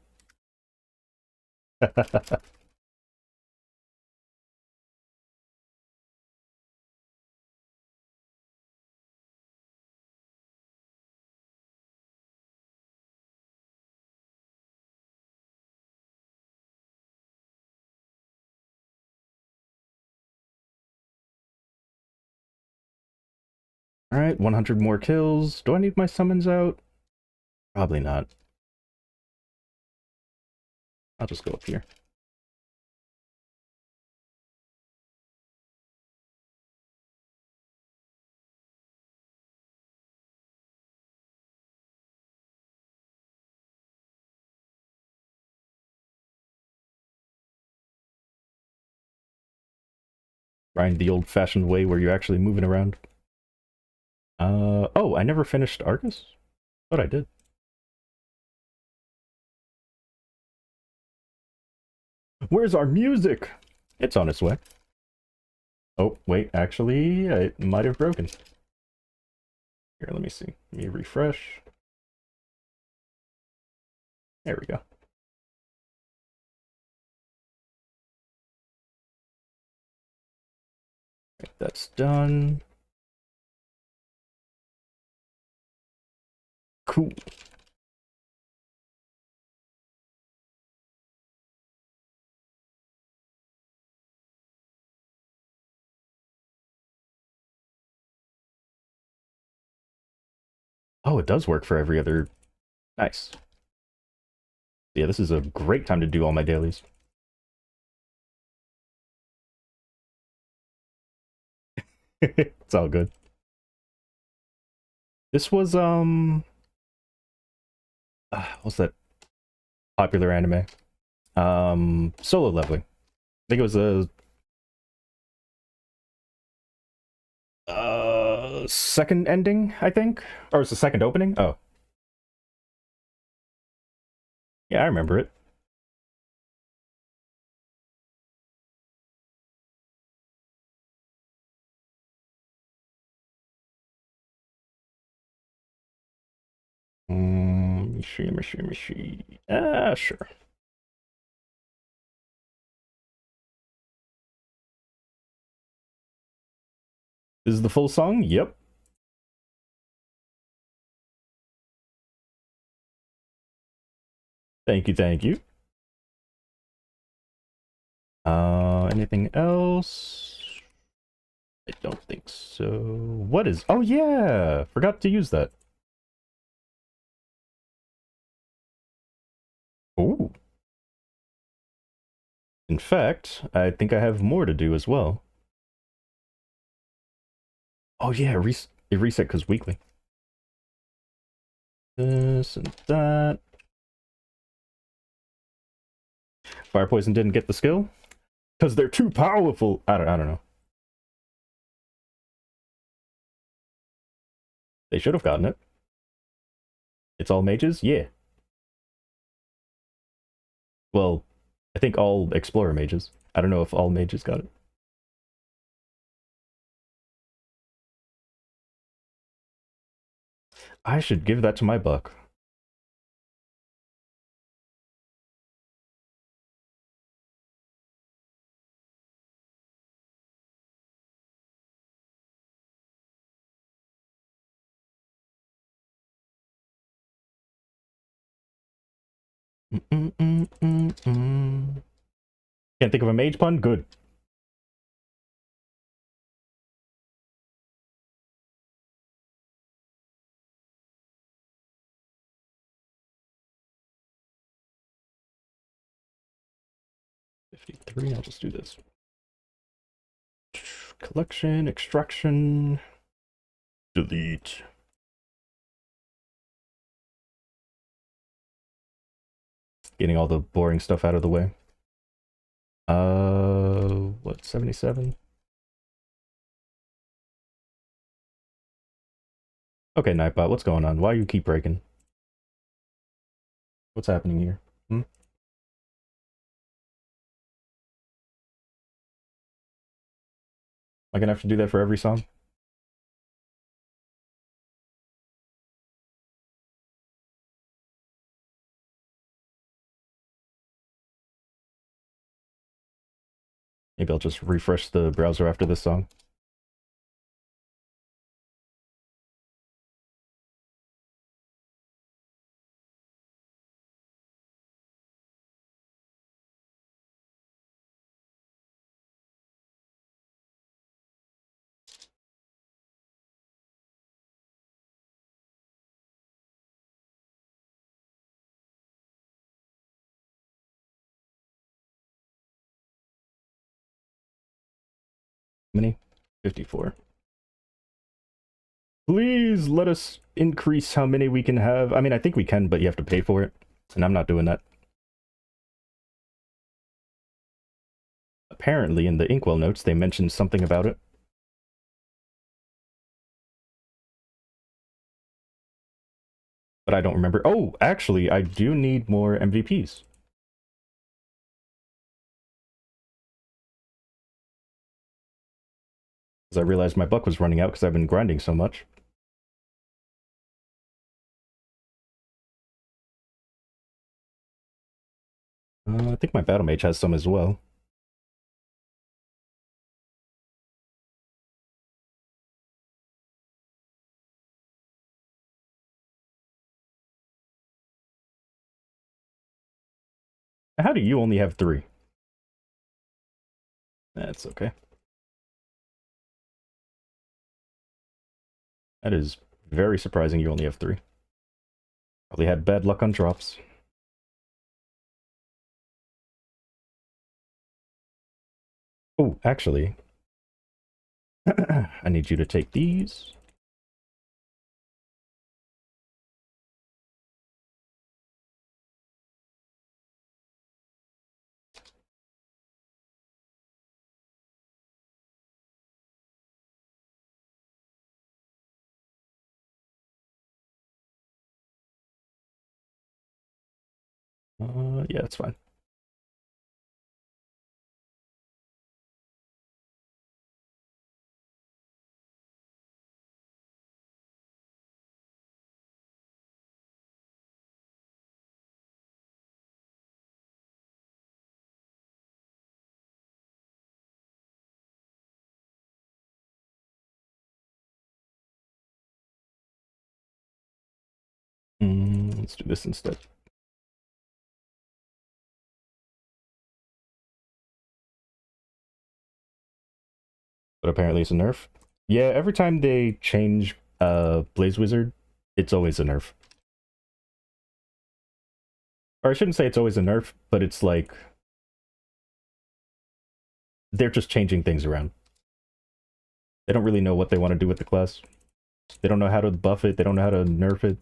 Alright, 100 more kills. Do I need my summons out? Probably not. I'll just go up here. Grind the old-fashioned way where you're actually moving around. Oh, I never finished Arcus? Thought I did. Where's our music? It's on its way. Oh, wait, actually, it might have broken. Here, let me see. Let me refresh. There we go. Right, that's done. Cool. Oh, it does work for every other... Nice. Yeah, this is a great time to do all my dailies. It's all good. This was, what's that popular anime? Solo Leveling. I think it was a second ending, I think? Or it's the second opening? Oh. Yeah, I remember it. Sure. This is the full song? Yep. Thank you, thank you. Anything else? I don't think so. What is... Oh, yeah! Forgot to use that. Ooh. In fact, I think I have more to do as well. Oh, yeah, it reset because weekly. This and that. Fire Poison didn't get the skill? Because they're too powerful! I don't know. They should have gotten it. It's all mages? Yeah. Well, I think all Explorer mages. I don't know if all mages got it. I should give that to my buck. Can't think of a mage pun? Good. 53, I'll just do this. Collection, extraction, delete. Getting all the boring stuff out of the way. What, 77? Okay, Nightbot, what's going on? Why you keep breaking? What's happening here? Hmm? Am I gonna have to do that for every song? Maybe I'll just refresh the browser after this song. How many? 54. Please let us increase how many we can have. I mean, I think we can, but you have to pay for it. And I'm not doing that. Apparently, in the Inkwell notes, they mentioned something about it. But I don't remember. Oh, actually, I do need more MVPs. Because I realized my buck was running out because I've been grinding so much. I think my battle mage has some as well. How do you only have 3? That's okay. That is very surprising you only have 3. Probably had bad luck on drops. Oh, actually, I need you to take these. Yeah, that's fine. Let's do this instead. But apparently it's a nerf. Yeah, every time they change Blaze Wizard, it's always a nerf. Or I shouldn't say it's always a nerf, but it's like they're just changing things around. They don't really know what they want to do with the class. They don't know how to buff it, they don't know how to nerf it.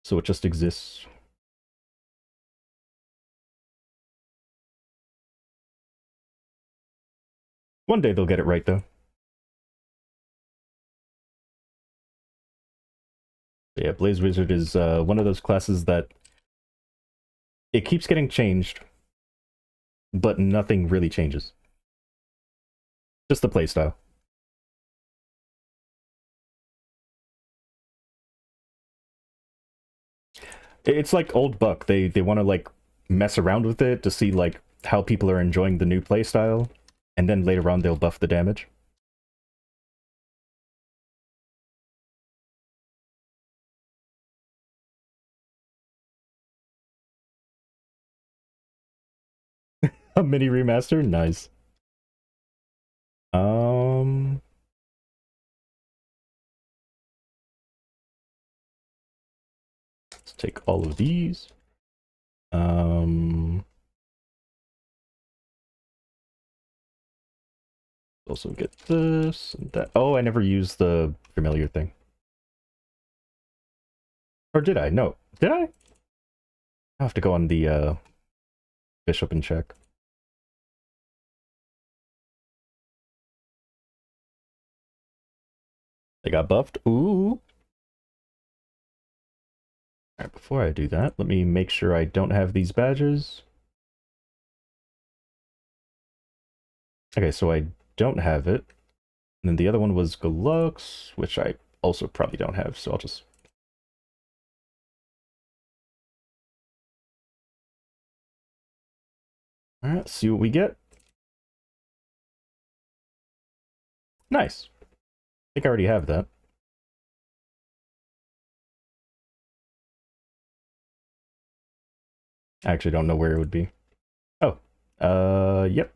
So it just exists. One day they'll get it right, though. But yeah, Blaze Wizard is one of those classes that it keeps getting changed, but nothing really changes. Just the playstyle. It's like old Buck. They want to like mess around with it to see like how people are enjoying the new playstyle, and then later on they'll buff the damage. A mini remaster, nice. Um, let's take all of these. Um, Also get this and that. Oh, I never used the familiar thing. Or did I? No. Did I? I have to go on the bishop and check. They got buffed. Ooh. Alright, before I do that, let me make sure I don't have these badges. Okay, so I don't have it. And then the other one was Galux, which I also probably don't have, so I'll just... Alright, see what we get. Nice. I think I already have that. I actually don't know where it would be. Oh, yep.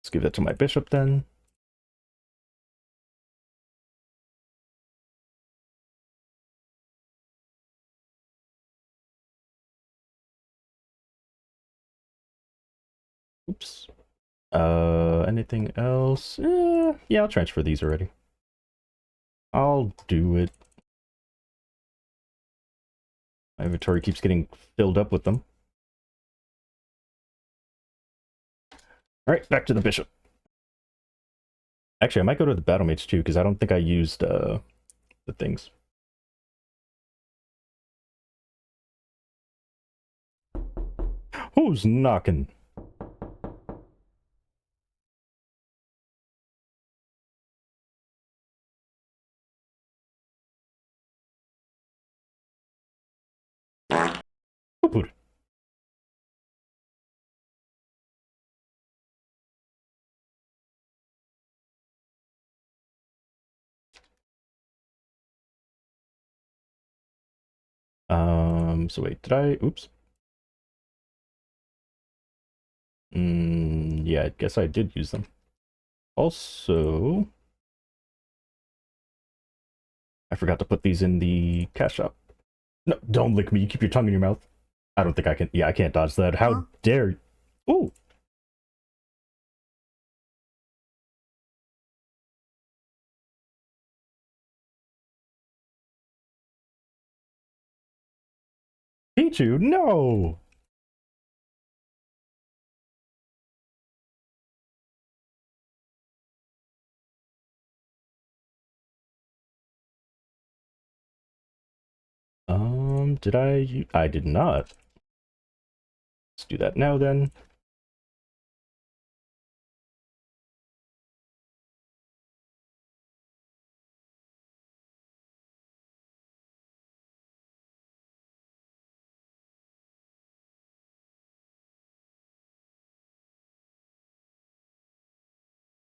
Let's give that to my bishop then. Oops. Anything else? Yeah, I'll transfer these already. I'll do it. My inventory keeps getting filled up with them. Alright, back to the bishop. Actually, I might go to the battle mage too, because I don't think I used the things. Who's knocking? Poop. So wait, did I? Oops. Yeah, I guess I did use them. Also, I forgot to put these in the cash shop. No, don't lick me. You keep your tongue in your mouth. I don't think I can. Yeah, I can't dodge that. How dare you? Ooh. Pichu, no! Did I? I did not. Let's do that now then.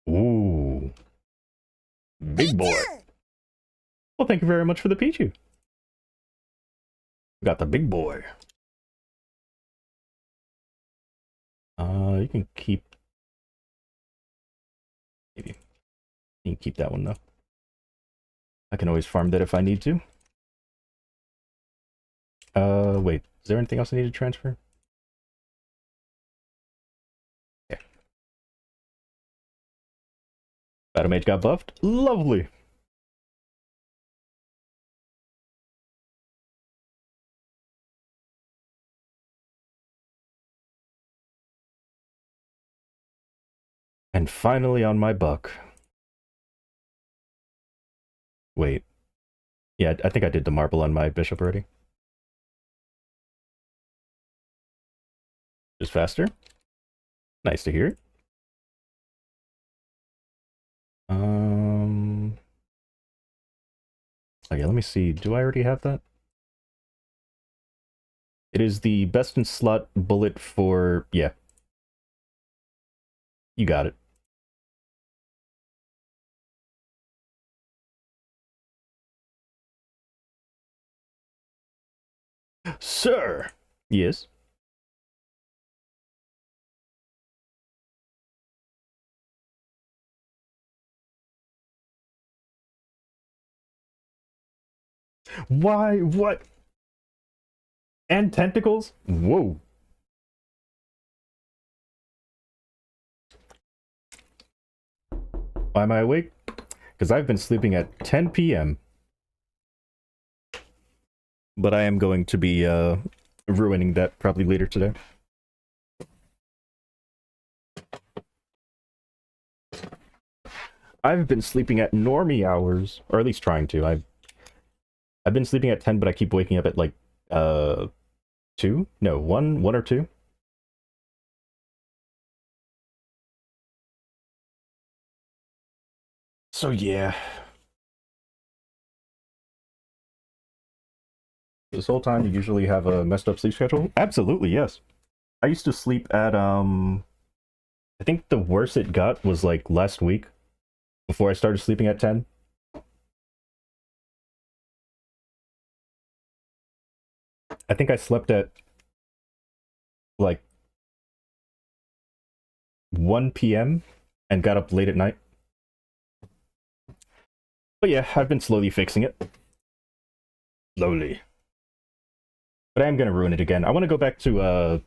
Ooh. Big boy. Well, thank you very much for the Pichu. We got the big boy. You can keep... Maybe. You can keep that one, though. I can always farm that if I need to. Wait. Is there anything else I need to transfer? Yeah. Battle Mage got buffed. Lovely. And finally on my buck. Wait. Yeah, I think I did the marble on my bishop already. Just faster. Nice to hear. Okay, let me see. Do I already have that? It is the best in slot bullet for... Yeah. You got it. Sir! Yes? Why? What? And tentacles? Whoa. Why am I awake? Because I've been sleeping at 10 p.m. But I am going to be ruining that probably later today. I've been sleeping at normie hours, or at least trying to. I've been sleeping at 10, but I keep waking up at like 2? No, 1 or 2. So yeah, this whole time you usually have a messed up sleep schedule? Absolutely, yes. I used to sleep at I think the worst it got was like last week before I started sleeping at 10. I think I slept at like 1 p.m. and got up late at night. But yeah, I've been slowly fixing it. Slowly. But I am gonna ruin it again. I want to go back to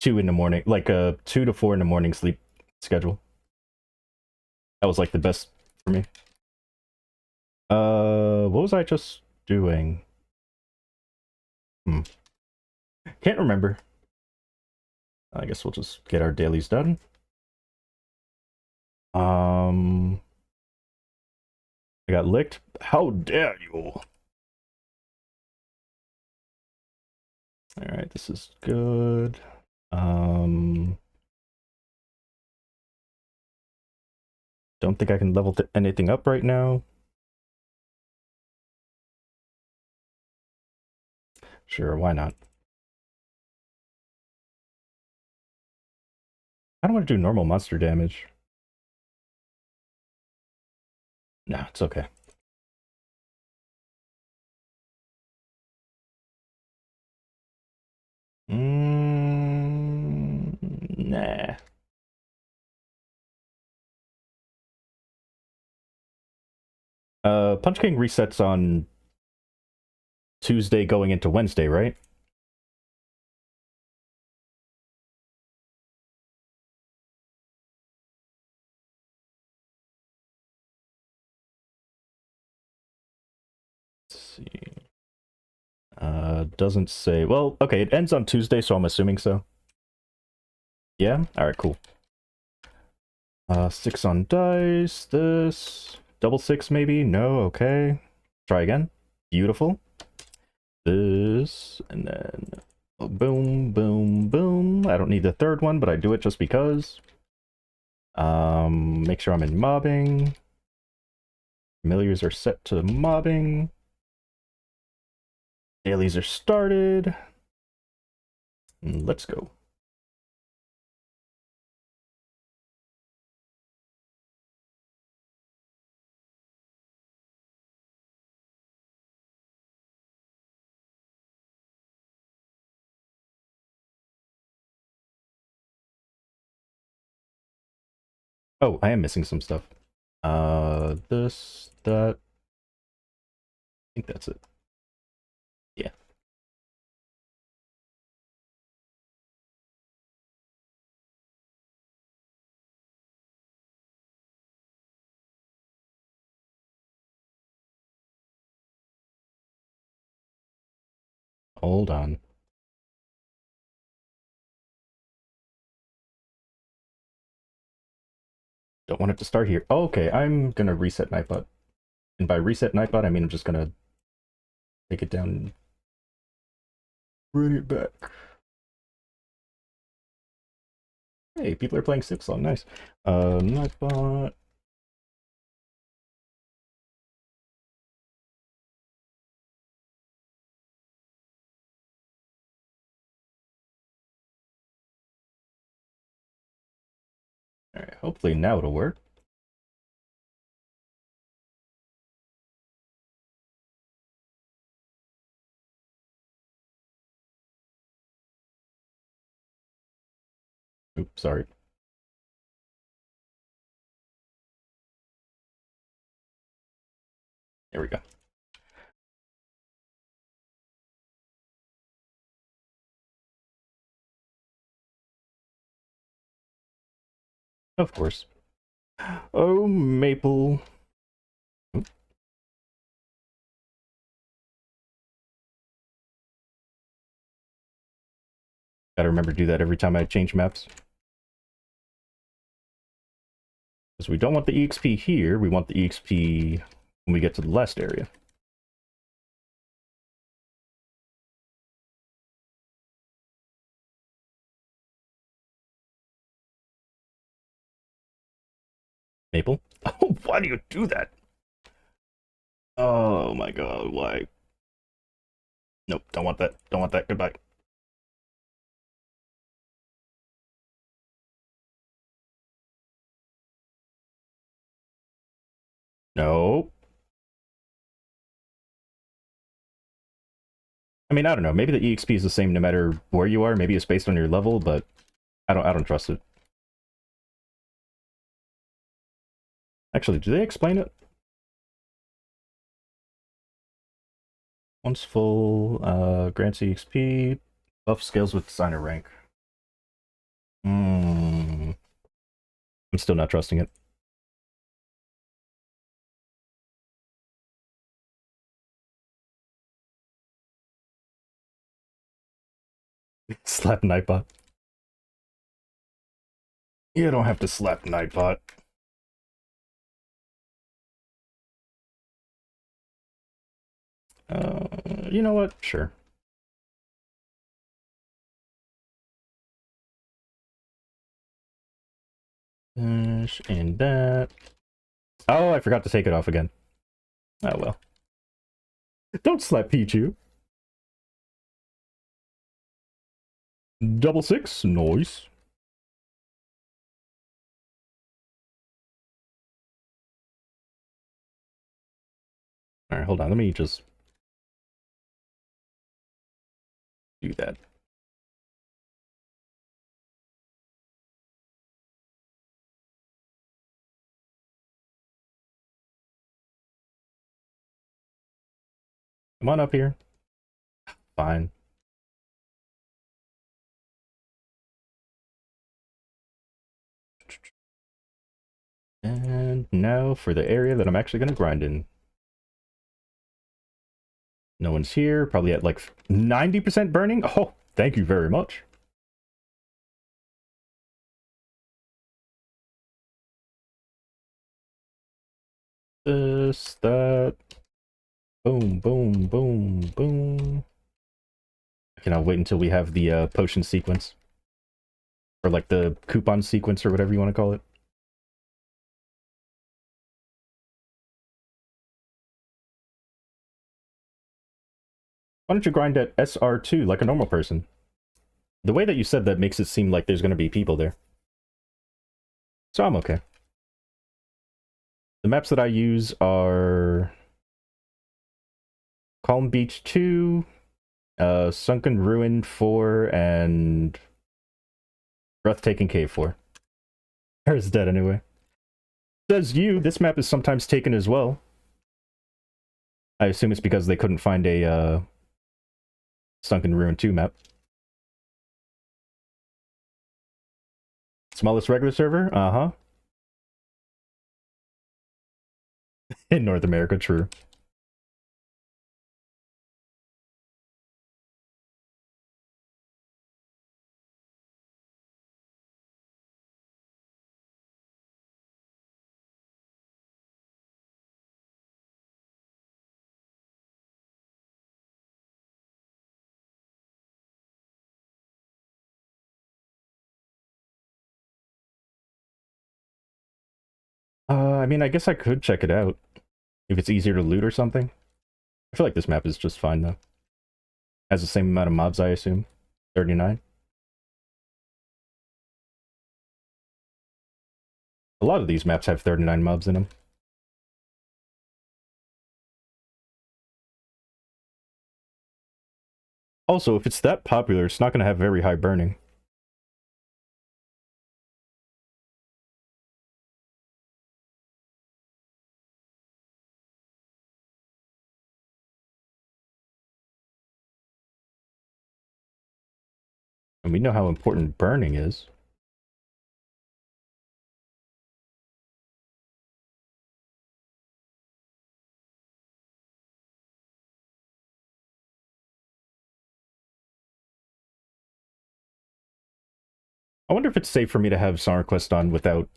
2 in the morning, like 2 to 4 in the morning sleep schedule. That was like the best for me. What was I just doing? Can't remember. I guess we'll just get our dailies done. I got licked. How dare you? All right, this is good. Don't think I can level anything up right now. Sure, why not? I don't want to do normal monster damage. Nah, it's okay. Nah. Punch King resets on Tuesday going into Wednesday, right? Let's see. Doesn't say. Well, okay, it ends on Tuesday, so I'm assuming so. Yeah? Alright, cool. 6 on dice. This. Double 6, maybe? No, okay. Try again. Beautiful. This. And then. Boom, boom, boom. I don't need the third one, but I do it just because. Make sure I'm in mobbing. Familiars are set to mobbing. Dailies are started. Let's go. Oh, I am missing some stuff. This, that. I think that's it. Yeah. Hold on. Don't want it to start here. Oh, okay, I'm gonna reset Nightbot. And by reset Nightbot, I mean I'm just gonna take it down and bring it back. Hey, people are playing Silksong, nice. Nightbot. Alright, hopefully now it'll work. Oops, sorry. There we go. Of course. Oh, maple. Gotta remember to do that every time I change maps. Because we don't want the EXP here, we want the EXP when we get to the last area. Maple? Oh, why do you do that? Oh my god, why? Nope, don't want that. Don't want that. Goodbye. No. I mean, I don't know. Maybe the EXP is the same no matter where you are. Maybe it's based on your level, but I don't trust it. Actually, do they explain it? Once full, grants EXP, buff scales with designer rank. Hmm. I'm still not trusting it. Slap Nightbot. You don't have to slap Nightbot. You know what? Sure. And that. Oh, I forgot to take it off again. Oh well. Don't slap Pichu. Double six, noise. Alright, hold on. Let me just do that. Come on up here. Fine. And now for the area that I'm actually going to grind in. No one's here. Probably at like 90% burning. Oh, thank you very much. This, that. Boom, boom, boom, boom. I cannot wait until we have the potion sequence. Or like the coupon sequence or whatever you want to call it. Why don't you grind at SR2 like a normal person? The way that you said that makes it seem like there's going to be people there. So I'm okay. The maps that I use are Calm Beach 2, Sunken Ruin 4, and Breathtaking Cave 4. There's dead anyway. Says you, this map is sometimes taken as well. I assume it's because they couldn't find a Sunken Ruin 2 map. Smallest regular server? Uh-huh. In North America, true. I mean, I guess I could check it out. If it's easier to loot or something. I feel like this map is just fine, though. Has the same amount of mobs, I assume. 39. A lot of these maps have 39 mobs in them. Also, if it's that popular, it's not going to have very high burning. And we know how important burning is. I wonder if it's safe for me to have Song Request on without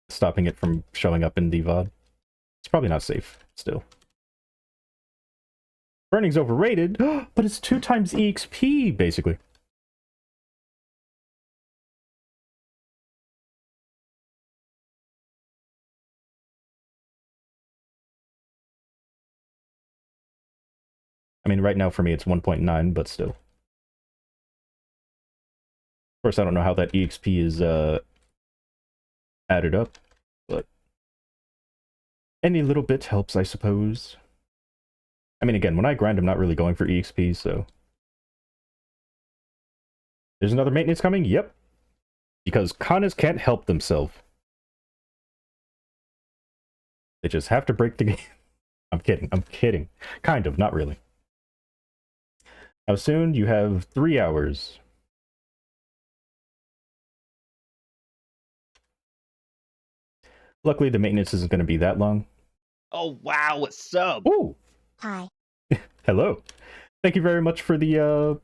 stopping it from showing up in the VOD. It's probably not safe, still. Burning's overrated, but it's 2 times EXP, basically. I mean, right now for me it's 1.9, but still. Of course, I don't know how that EXP is added up, but any little bit helps, I suppose. I mean, again, when I grind, I'm not really going for EXP, so... There's another maintenance coming? Yep. Because Kanas can't help themselves. They just have to break the game. I'm kidding. Kind of, not really. How soon? You have 3 hours. Luckily, the maintenance isn't going to be that long. Oh, wow, what's up? Ooh! Hi. Hello. Thank you very much for the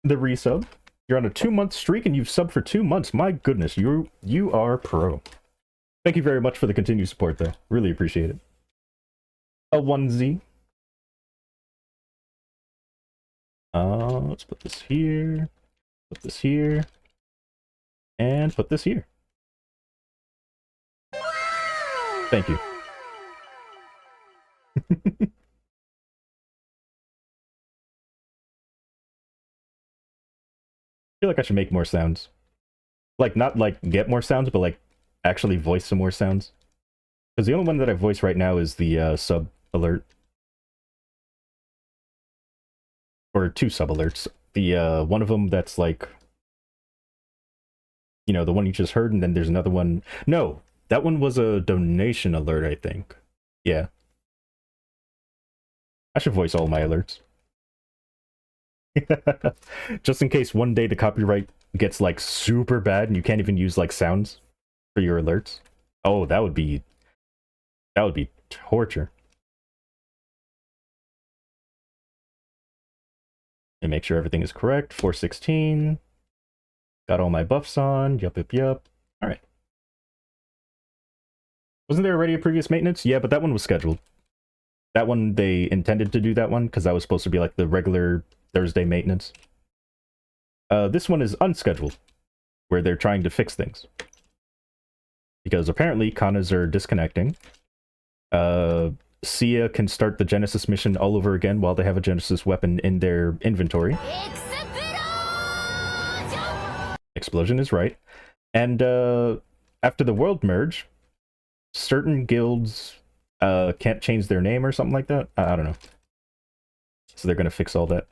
resub. You're on a 2-month streak and you've subbed for 2 months. My goodness, you are pro. Thank you very much for the continued support, though. Really appreciate it. A 1Z. Let's put this here. Put this here. And put this here. Thank you. I feel like I should make more sounds. Like, not like get more sounds, but like actually voice some more sounds. Because the only one that I voice right now is the sub alert. Or 2 sub alerts. The one of them that's like, you know, the one you just heard, and then there's another one. No, that one was a donation alert, I think. Yeah. I should voice all my alerts. Just in case one day the copyright gets like super bad and you can't even use like sounds for your alerts. Oh, that would be torture. And make sure everything is correct. 416. Got all my buffs on. Yup. Alright. Wasn't there already a previous maintenance? Yeah, but that one was scheduled. That one, they intended to do that one, because that was supposed to be like the regular Thursday maintenance. This one is unscheduled, where they're trying to fix things. Because apparently, Kanas are disconnecting. Sia can start the Genesis mission all over again while they have a Genesis weapon in their inventory. Explosion is right. And after the world merge, certain guilds can't change their name or something like that. I don't know. So they're going to fix all that.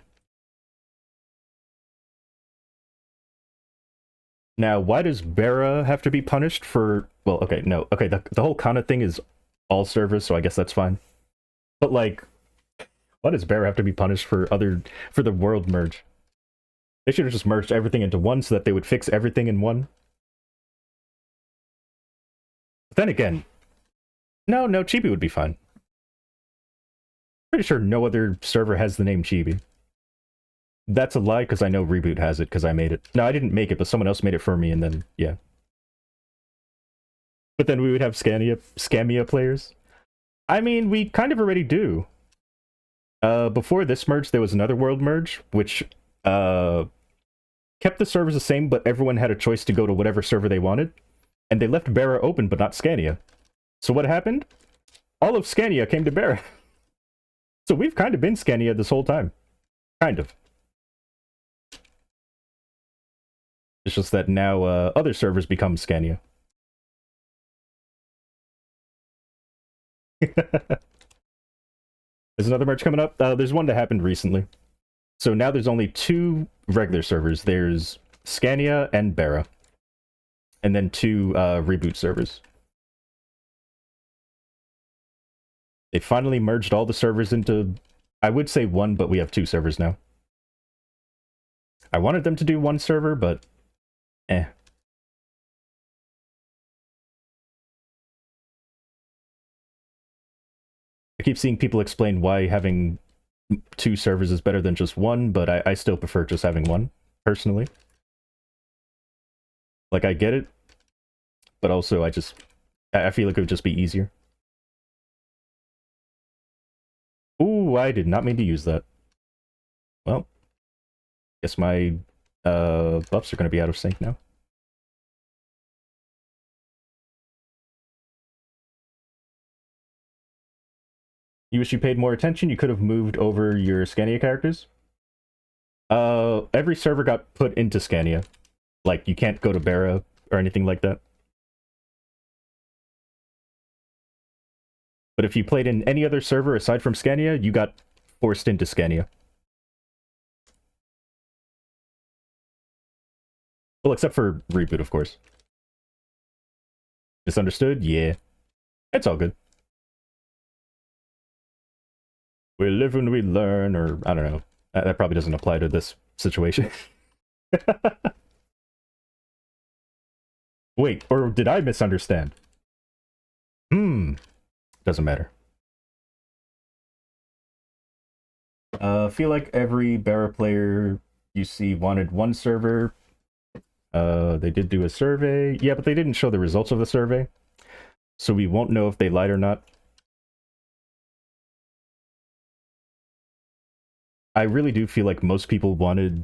Now, why does Bera have to be punished for... Well, okay, no. Okay, the whole Kana thing is all servers, so I guess that's fine. But, like, why does Bera have to be punished for the world merge? They should have just merged everything into one so that they would fix everything in one. But then again, no, Chibi would be fine. Pretty sure no other server has the name Chibi. That's a lie, because I know Reboot has it, because I made it. No, I didn't make it, but someone else made it for me, and then, yeah. But then we would have Scamia players. I mean, we kind of already do. Before this merge, there was another world merge, which kept the servers the same, but everyone had a choice to go to whatever server they wanted. And they left Bera open, but not Scania. So what happened? All of Scania came to Bera. So we've kind of been Scania this whole time. Kind of. It's just that now other servers become Scania. There's another merge coming up. There's one that happened recently. So now there's only 2 regular servers. There's Scania and Bera. And then 2 reboot servers. They finally merged all the servers into, I would say 1, but we have 2 servers now. I wanted them to do 1 server, but eh. I keep seeing people explain why having 2 servers is better than just 1, but I still prefer just having 1, personally. Like, I get it, but also I feel like it would just be easier. Ooh, I did not mean to use that. Well, guess my buffs are going to be out of sync now. You wish you paid more attention? You could have moved over your Scania characters. Every server got put into Scania. Like, you can't go to Bera or anything like that. But if you played in any other server aside from Scania, you got forced into Scania. Well, except for Reboot, of course. Misunderstood? Yeah. It's all good. We live and we learn, or I don't know. That probably doesn't apply to this situation. Wait, or did I misunderstand? Doesn't matter. Feel like every Bera player you see wanted one server. They did do a survey. Yeah, but they didn't show the results of the survey. So we won't know if they lied or not. I really do feel like most people wanted,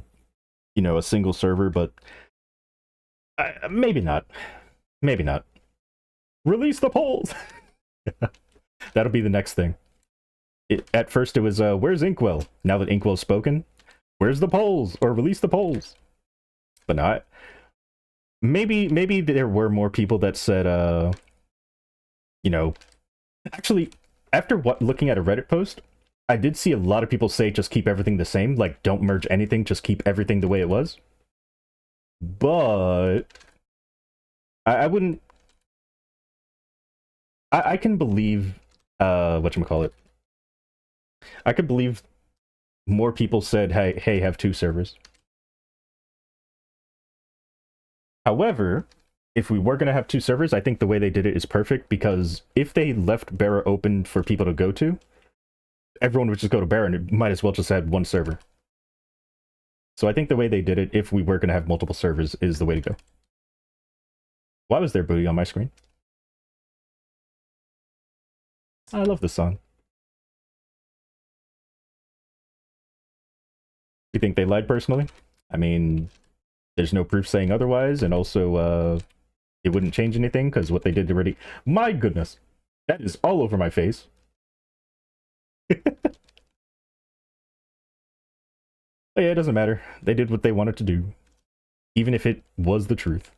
a single server, but maybe not. Maybe not. Release the polls! That'll be the next thing. At first it was, where's Inkwell? Now that Inkwell's spoken, where's the polls? Or release the polls. But not. Maybe there were more people that said, actually, after looking at a Reddit post, I did see a lot of people say just keep everything the same, like don't merge anything, just keep everything the way it was. But I wouldn't. I can believe whatchamacallit. I could believe more people said, hey, have two servers. However, if we were going to have two servers, I think the way they did it is perfect, because if they left Bera open for people to go to, everyone would just go to Bera, and it might as well just have one server. So I think the way they did it, if we were going to have multiple servers, is the way to go. Why was there booty on my screen? I love this song. You think they lied personally? I mean, there's no proof saying otherwise, and also, it wouldn't change anything, because what they did already... My goodness! That is all over my face. But yeah, it doesn't matter. They did what they wanted to do. Even if it was the truth.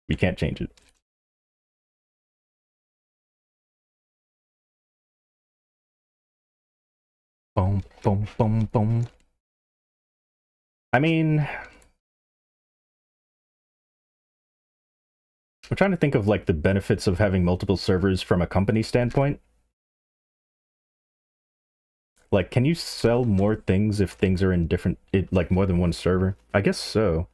We can't change it. Boom, boom, boom, boom. I mean... I'm trying to think of, like, the benefits of having multiple servers from a company standpoint. Like, can you sell more things if things are in like, more than one server? I guess so.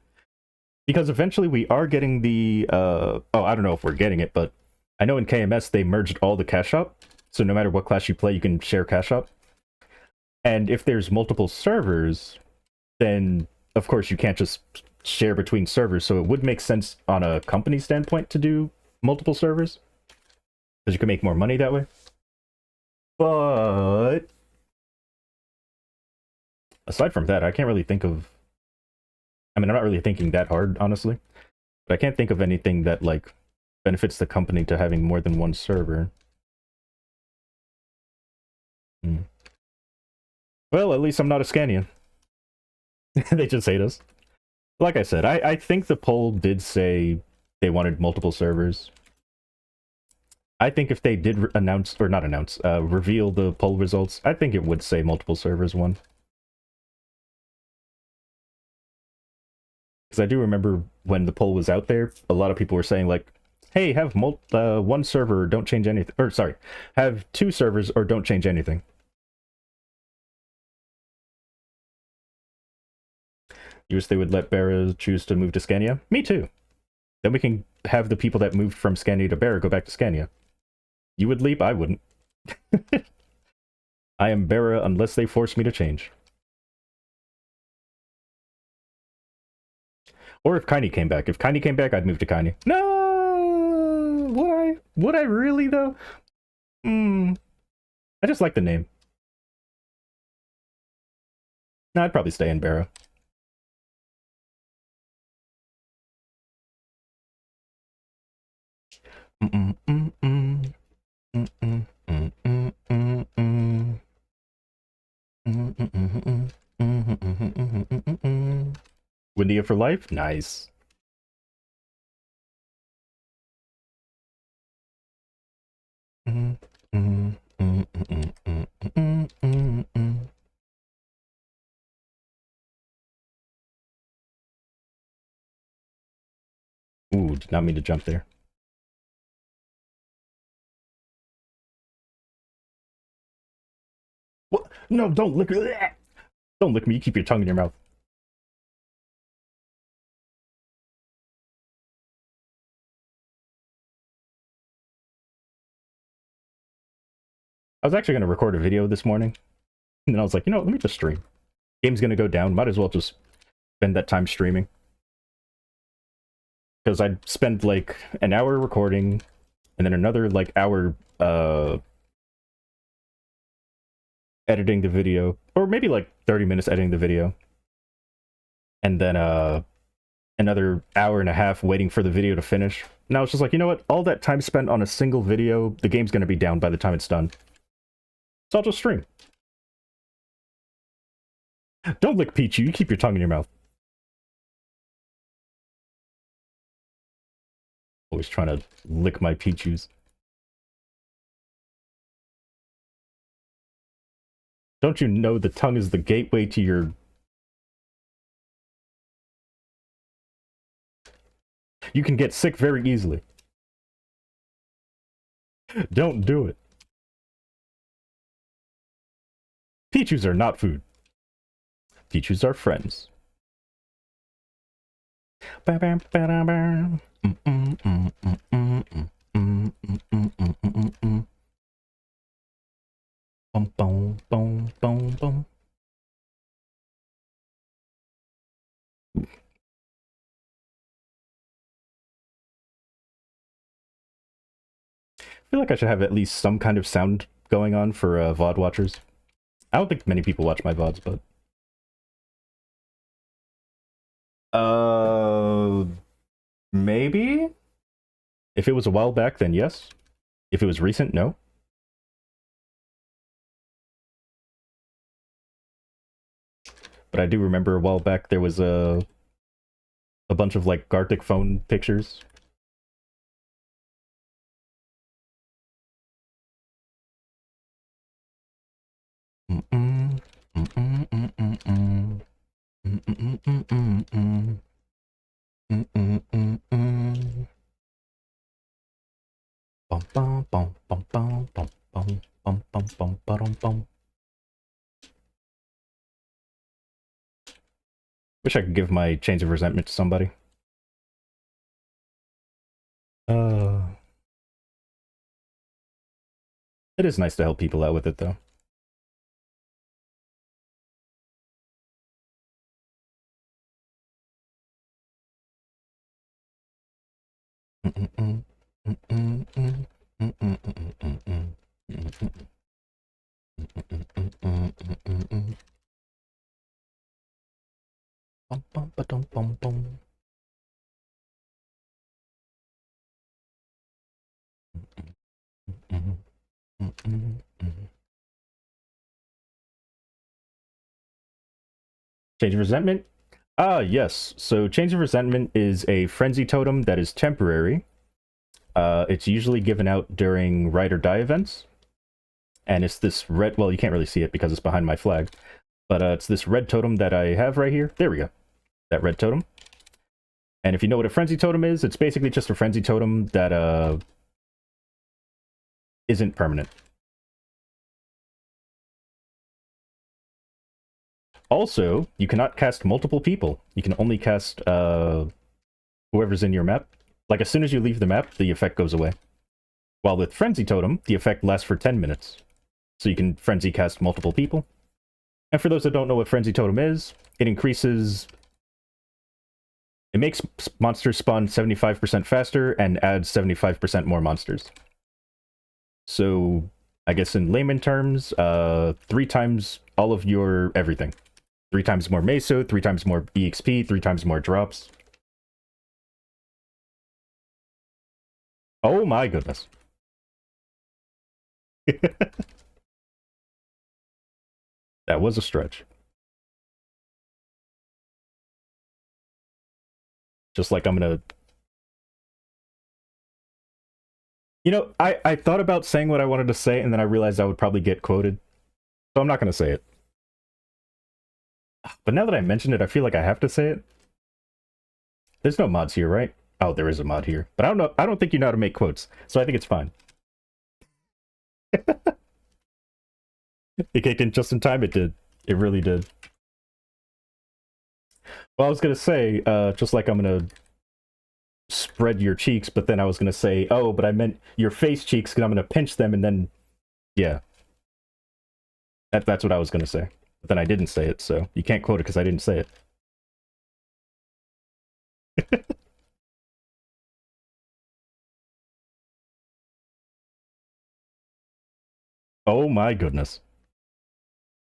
Because eventually we are getting the, I don't know if we're getting it, but I know in KMS they merged all the cash shop. So no matter what class you play, you can share cash shop. And if there's multiple servers, then of course you can't just share between servers. So it would make sense on a company standpoint to do multiple servers, because you can make more money that way. But aside from that, I can't really think of... I mean, I'm not really thinking that hard, honestly. But I can't think of anything that, like, benefits the company to having more than one server. Well, at least I'm not a Scanian. They just hate us. Like I said, I think the poll did say they wanted multiple servers. I think if they did announce, or not announce, reveal the poll results, I think it would say multiple servers one. Because I do remember when the poll was out there, a lot of people were saying, like, hey, have one server or don't change anything. Or, sorry, have two servers or don't change anything. You wish they would let Bera choose to move to Scania? Me too. Then we can have the people that moved from Scania to Bera go back to Scania. You would leap, I wouldn't. I am Bera unless they force me to change. Or if Kaini came back. If Kaini came back, I'd move to Kaini. No! Would I? Would I really, though? I just like the name. No, I'd probably stay in Bera. Windia for life? Nice. Ooh, did not mean to jump there. What? No, don't lick me. Don't lick me. You keep your tongue in your mouth. I was actually going to record a video this morning. And then I was like, you know what, let me just stream. Game's going to go down. Might as well just spend that time streaming. Because I'd spend like an hour recording and then another like hour editing the video. Or maybe like 30 minutes editing the video. And then another hour and a half waiting for the video to finish. And I was just like, you know what? All that time spent on a single video, the game's going to be down by the time it's done. So I'll just stream. Don't lick Pichu. You keep your tongue in your mouth. Always trying to lick my Pichus. Don't you know the tongue is the gateway to your... You can get sick very easily. Don't do it. Pichus are not food. Pichus are friends. Boom, boom, boom, boom, boom. I feel like I should have at least some kind of sound going on for VOD watchers. I don't think many people watch my VODs, but... Maybe? If it was a while back, then yes. If it was recent, no. But I do remember a while back there was a bunch of like Gartic phone pictures. Wish I could give my Chains of Resentment to somebody. It is nice to help people out with it, though. Change of Resentment? Ah, yes. So Change of Resentment is a frenzy totem that is temporary. It's usually given out during Ride or Die events. And it's this red... Well, you can't really see it because it's behind my flag. But it's this red totem that I have right here. There we go. That red totem. And if you know what a frenzy totem is, it's basically just a frenzy totem that isn't permanent. Also, you cannot cast multiple people. You can only cast whoever's in your map. Like, as soon as you leave the map, the effect goes away. While with Frenzy Totem, the effect lasts for 10 minutes. So you can Frenzy cast multiple people. And for those that don't know what Frenzy Totem is, it increases It makes monsters spawn 75% faster and adds 75% more monsters. So, I guess in layman terms, 3 times all of your everything. 3 times more meso, 3 times more EXP, 3 times more drops. Oh my goodness. That was a stretch. Just like I'm gonna... You know, I thought about saying what I wanted to say, and then I realized I would probably get quoted. So I'm not gonna say it. But now that I mentioned it, I feel like I have to say it. There's no mods here, right? Oh, there is a mod here. But I don't know. I don't think you know how to make quotes, so I think it's fine. It kicked in just in time. It did. It really did. Well, I was gonna say, just like I'm gonna spread your cheeks, but then I was gonna say, oh, but I meant your face cheeks, because I'm gonna pinch them, and then, yeah, that's what I was gonna say. But then I didn't say it, so you can't quote it because I didn't say it. Oh my goodness.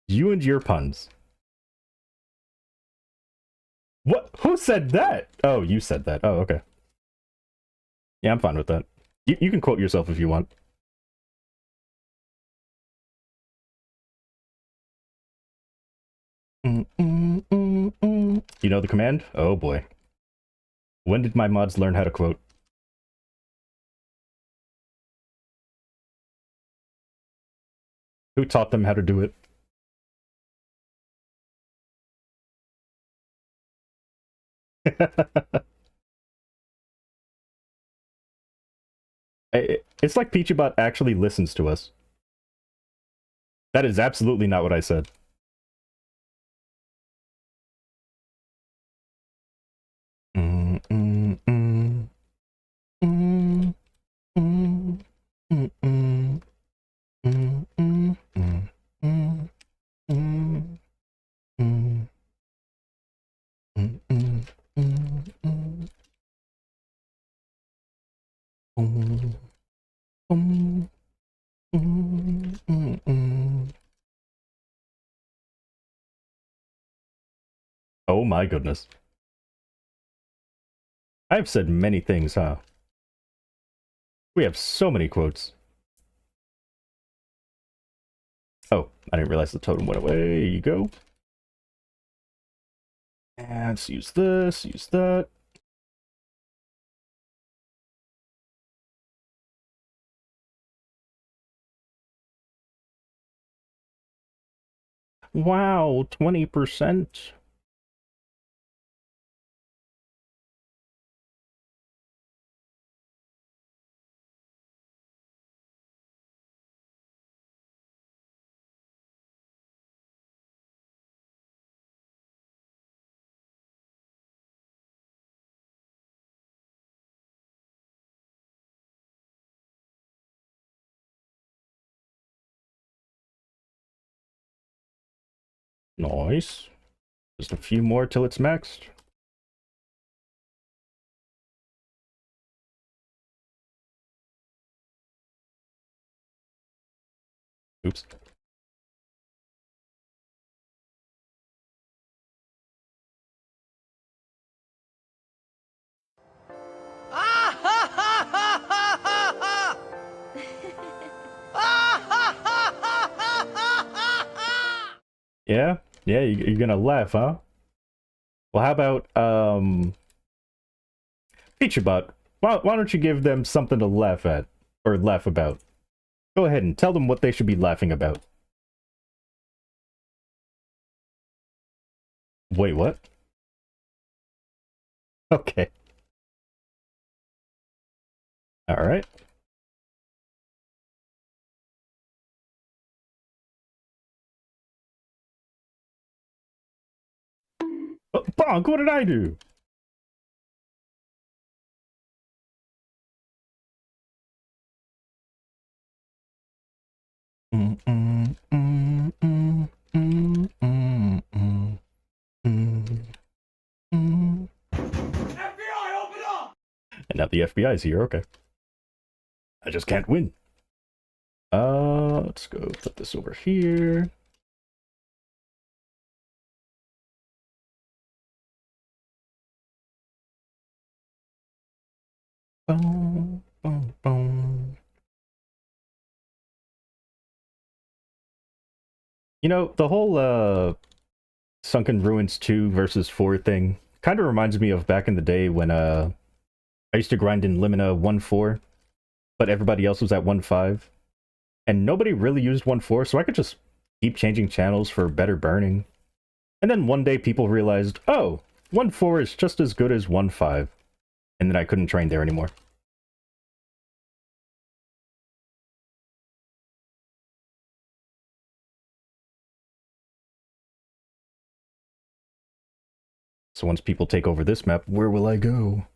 You and your puns. What? Who said that? Oh, you said that. Oh, okay. Yeah, I'm fine with that. You can quote yourself if you want. You know the command? Oh boy. When did my mods learn how to quote? Who taught them how to do it? It's like Peachybot actually listens to us. That is absolutely not what I said. Oh my goodness. I've said many things, huh? We have so many quotes. Oh, I didn't realize the totem went away. There you go. And let's use this, use that. Wow, 20%. Nice. Just a few more till it's maxed. Oops. Yeah? Yeah, you're gonna laugh, huh? Well, how about, FeatureBot, why don't you give them something to laugh at? Or laugh about? Go ahead and tell them what they should be laughing about. Wait, what? Okay. Alright. Oh, bonk, what did I do? And now the FBI is here, okay. I just can't win. Let's go put this over here. Boom, boom, boom. You know, the whole Sunken Ruins 2 versus 4 thing kind of reminds me of back in the day when I used to grind in Limina 1-4, but everybody else was at 1-5. And nobody really used 1-4, so I could just keep changing channels for better burning. And then one day people realized, oh, 1-4 is just as good as 1-5. And then I couldn't train there anymore. So once people take over this map, where will I go?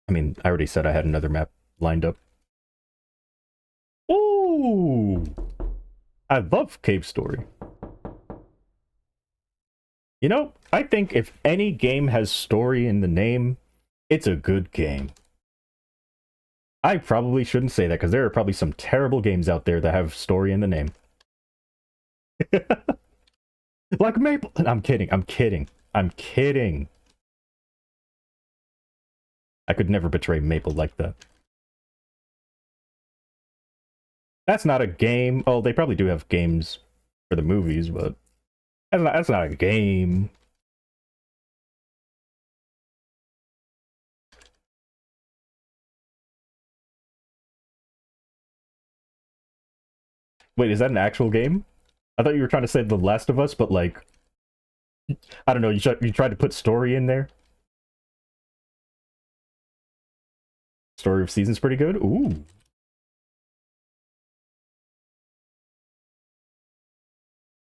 I mean, I already said I had another map lined up. Ooh! I love Cave Story. You know, I think if any game has story in the name, it's a good game. I probably shouldn't say that, because there are probably some terrible games out there that have story in the name. Like Maple... I'm kidding, I'm kidding. I'm kidding. I could never betray Maple like that. That's not a game. Oh, they probably do have games for the movies, but that's not a game. Wait, is that an actual game? I thought you were trying to say The Last of Us, but like, I don't know, you tried to put story in there? Story of Season's pretty good? Ooh.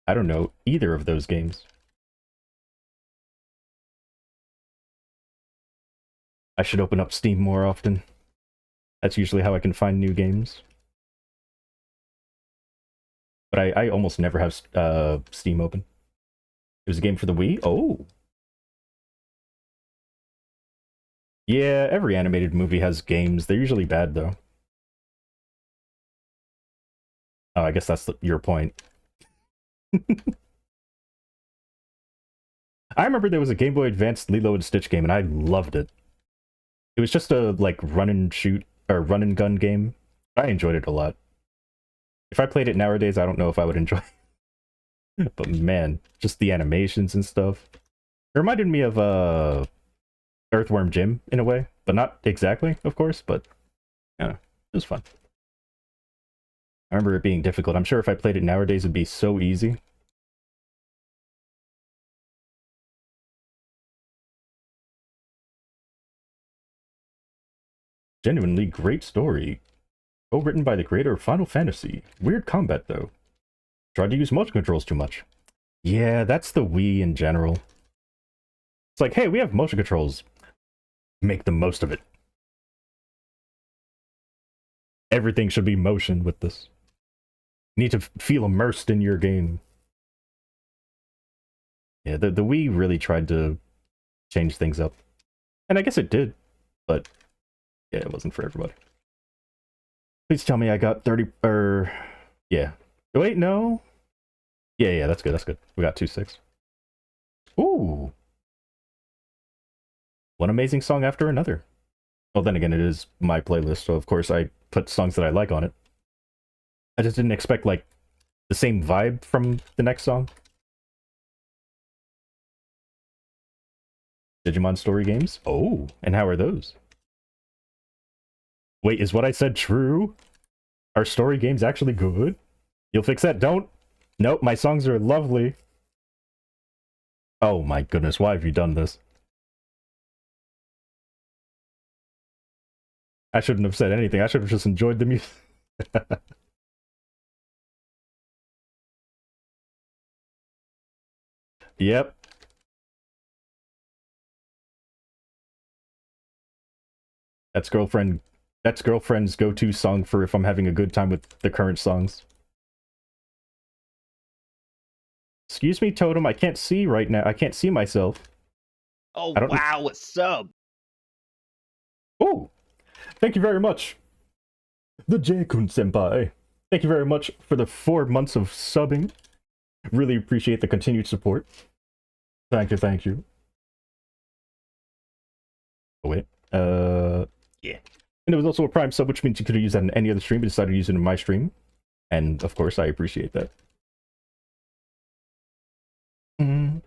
I don't know either of those games. I should open up Steam more often. That's usually how I can find new games. But I almost never have Steam open. There's a game for the Wii? Oh. Yeah, every animated movie has games. They're usually bad, though. Oh, I guess that's your point. I remember there was a Game Boy Advance Lilo and Stitch game, and I loved it. It was just a, like, run and shoot, or run and gun game. I enjoyed it a lot. If I played it nowadays, I don't know if I would enjoy it. But man, just the animations and stuff. It reminded me of, Earthworm Jim, in a way. But not exactly, of course, but, yeah, it was fun. I remember it being difficult. I'm sure if I played it nowadays, it'd be so easy. Genuinely great story. Co-written by the creator of Final Fantasy. Weird combat, though. Tried to use motion controls too much. Yeah, that's the Wii in general. It's like, hey, we have motion controls. Make the most of it. Everything should be motion with this. You need to feel immersed in your game. Yeah, the Wii really tried to change things up. And I guess it did, but yeah, it wasn't for everybody. Please tell me I got 30, yeah. Wait, no? Yeah, that's good, that's good. We got 2-6. Ooh. One amazing song after another. Well, then again, it is my playlist, so of course I put songs that I like on it. I just didn't expect, like, the same vibe from the next song. Digimon story games? Oh, and how are those? Wait, is what I said true? Are story games actually good? You'll fix that, don't? Nope, my songs are lovely. Oh my goodness, why have you done this? I shouldn't have said anything, I should have just enjoyed the music. Yep. That's girlfriend's go-to song for if I'm having a good time with the current songs. Excuse me, Totem, I can't see right now. I can't see myself. Oh, I don't... wow, what's up? Oh, thank you very much. The J-kun senpai. Thank you very much for the 4 months of subbing. Really appreciate the continued support. Thank you, thank you. Oh, wait. Yeah. And it was also a Prime sub, which means you could have used that in any other stream, but decided to use it in my stream. And, of course, I appreciate that. I'm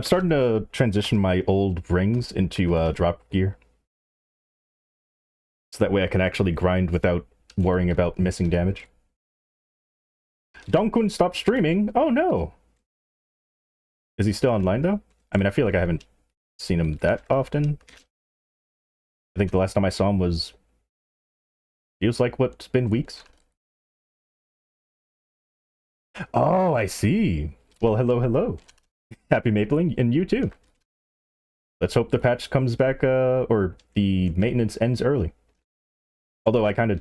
starting to transition my old rings into drop gear. So that way I can actually grind without worrying about missing damage. Donkun stopped streaming? Oh no! Is he still online though? I mean, I feel like I haven't seen him that often. I think the last time I saw him was... feels like what's been weeks? Oh, I see. Well, hello, hello. Happy mapling, and you too. Let's hope the patch comes back, or the maintenance ends early. Although I kind of,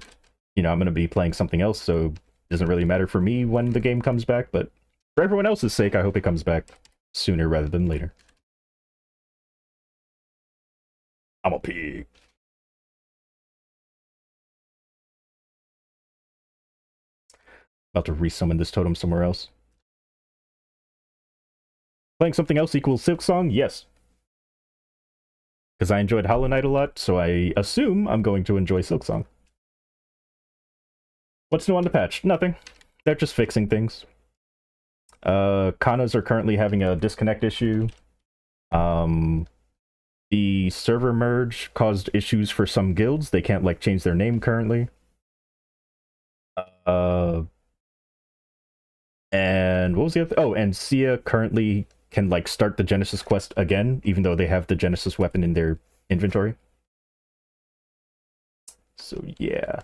I'm going to be playing something else, so it doesn't really matter for me when the game comes back, but for everyone else's sake, I hope it comes back sooner rather than later. I'm a pig. About to resummon this totem somewhere else. Playing something else equals Silksong? Yes. Because I enjoyed Hollow Knight a lot, so I assume I'm going to enjoy Silksong. What's new on the patch? Nothing. They're just fixing things. Kanas are currently having a disconnect issue. The server merge caused issues for some guilds. They can't, change their name currently. And what was the other? Oh, and Sia currently can, start the Genesis quest again, even though they have the Genesis weapon in their inventory. So, yeah.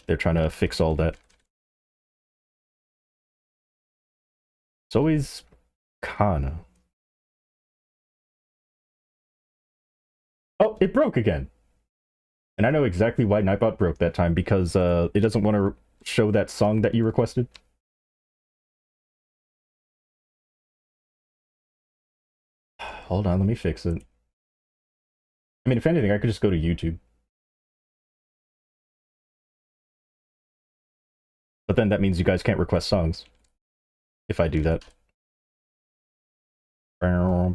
They're trying to fix all that. It's always Kana. Oh, it broke again. And I know exactly why Nightbot broke that time, because it doesn't want to show that song that you requested. Hold on, let me fix it. I mean, if anything, I could just go to YouTube. But then that means you guys can't request songs. If I do that. Bruh.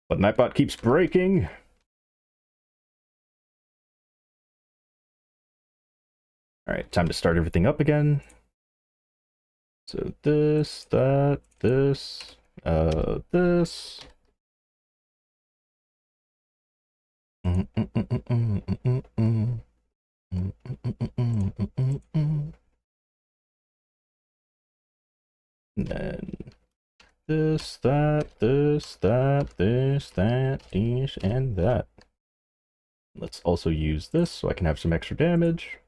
But Nightbot keeps breaking. Alright, time to start everything up again. So this, that, this, this. And then this, that, this, that, this, that, this, and that. Let's also use this so I can have some extra damage.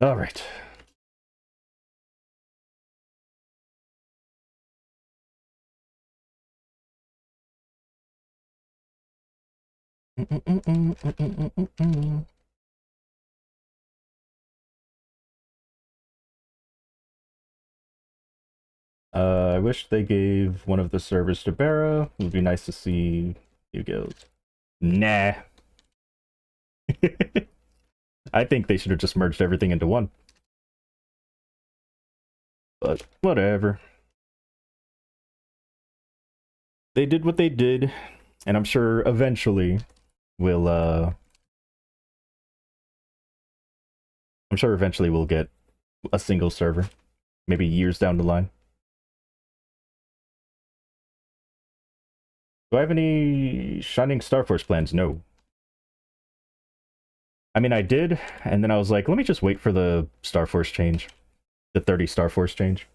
Alright. I wish they gave one of the servers to Bera. It would be nice to see you guilds. Nah. I think they should have just merged everything into one. But whatever. They did what they did, and I'm sure eventually we'll get a single server. Maybe years down the line. Do I have any Shining Star Force plans? No. I mean, I did, and then I was like, let me just wait for the Star Force change. The 30 Star Force change.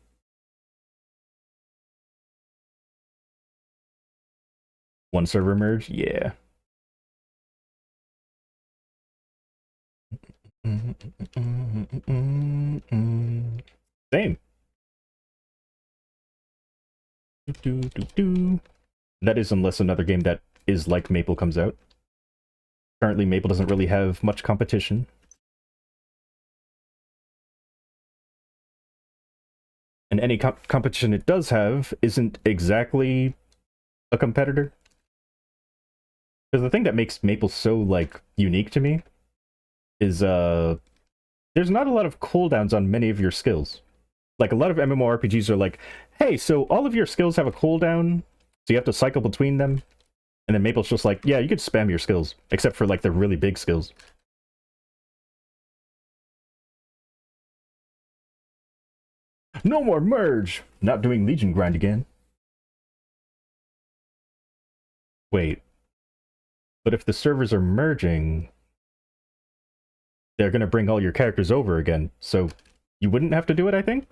One server merge? Yeah. Same. That is unless another game that is like Maple comes out. Currently, Maple doesn't really have much competition. And any competition it does have isn't exactly a competitor. Because the thing that makes Maple so, like, unique to me is, there's not a lot of cooldowns on many of your skills. Like, a lot of MMORPGs are like, hey, so all of your skills have a cooldown, so you have to cycle between them. And then Maple's just like, yeah, you could spam your skills, except for, like, the really big skills. No more merge! Not doing Legion grind again. Wait. But if the servers are merging, they're gonna bring all your characters over again, so you wouldn't have to do it, I think?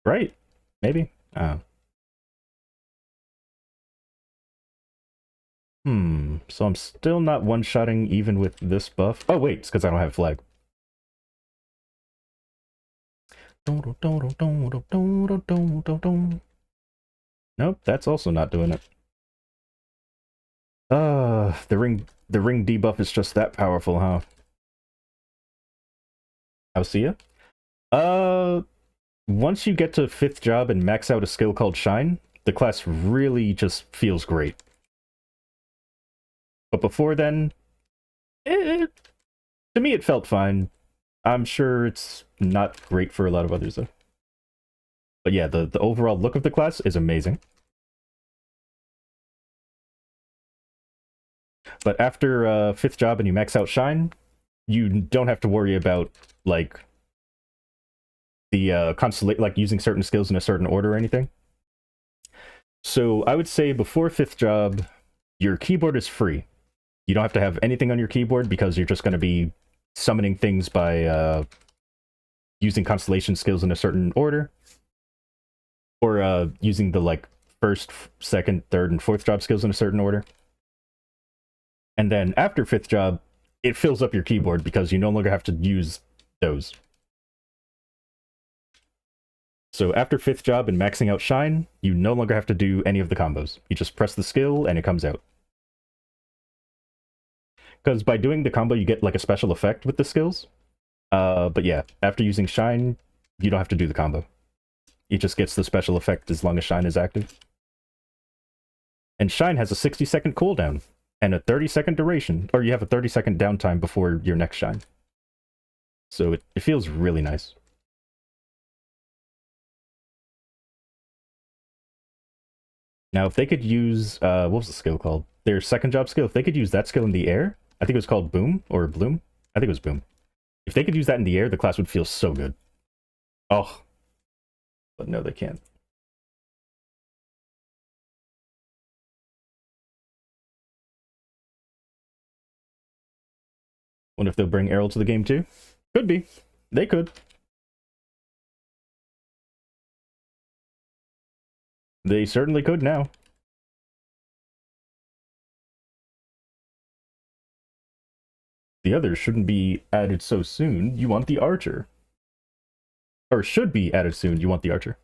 Right? Maybe? So I'm still not one-shotting even with this buff. Oh wait, it's because I don't have flag. Nope, that's also not doing it. The ring debuff is just that powerful, huh? I'll see ya. Once you get to 5th job and max out a skill called Shine, the class really just feels great. But before then, to me it felt fine. I'm sure it's not great for a lot of others though. But yeah, the overall look of the class is amazing. But after 5th job and you max out Shine, you don't have to worry about, like, the constellation, like using certain skills in a certain order or anything. So I would say before 5th job, your keyboard is free. You don't have to have anything on your keyboard because you're just going to be summoning things by using constellation skills in a certain order. Or using the, like, 1st, 2nd, 3rd, and 4th job skills in a certain order. And then after 5th job, it fills up your keyboard because you no longer have to use those. So after 5th job and maxing out Shine, you no longer have to do any of the combos. You just press the skill and it comes out. Because by doing the combo, you get, like, a special effect with the skills. But yeah, after using Shine, you don't have to do the combo. It just gets the special effect as long as Shine is active. And Shine has a 60-second cooldown and a 30-second duration, or you have a 30-second downtime before your next Shine. So it feels really nice. Now, if they could use, what was the skill called? Their 2nd job skill, if they could use that skill in the air, I think it was called Boom, or Bloom? I think it was Boom. If they could use that in the air, the class would feel so good. Oh. But no, they can't. Wonder if they'll bring Errol to the game too? Could be. They could. They certainly could now. The others shouldn't be added so soon. You want the Archer. Or should be added soon. You want the Archer.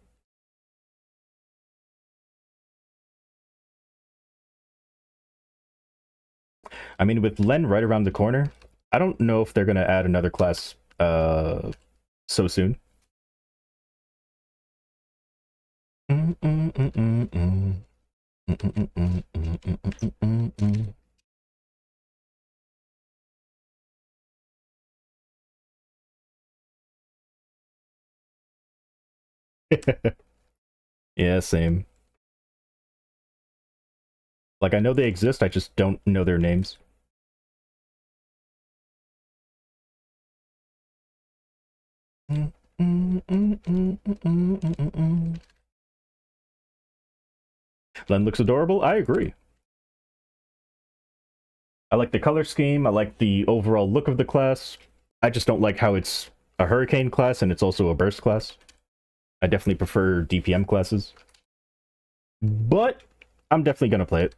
I mean, with Len right around the corner, I don't know if they're going to add another class so soon. Yeah, same. Like, I know they exist, I just don't know their names. Len looks adorable. I agree. I like the color scheme. I like the overall look of the class. I just don't like how it's a Hurricane class and it's also a Burst class. I definitely prefer DPM classes. But I'm definitely going to play it.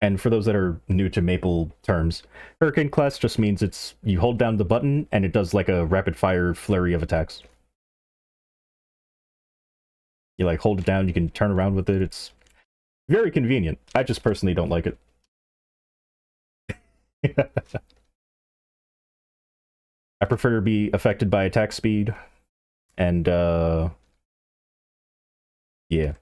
And for those that are new to Maple terms, Hurricane class just means it's you hold down the button and it does like a rapid fire flurry of attacks. You like hold it down, you can turn around with it. It's very convenient. I just personally don't like it. I prefer to be affected by attack speed, and yeah.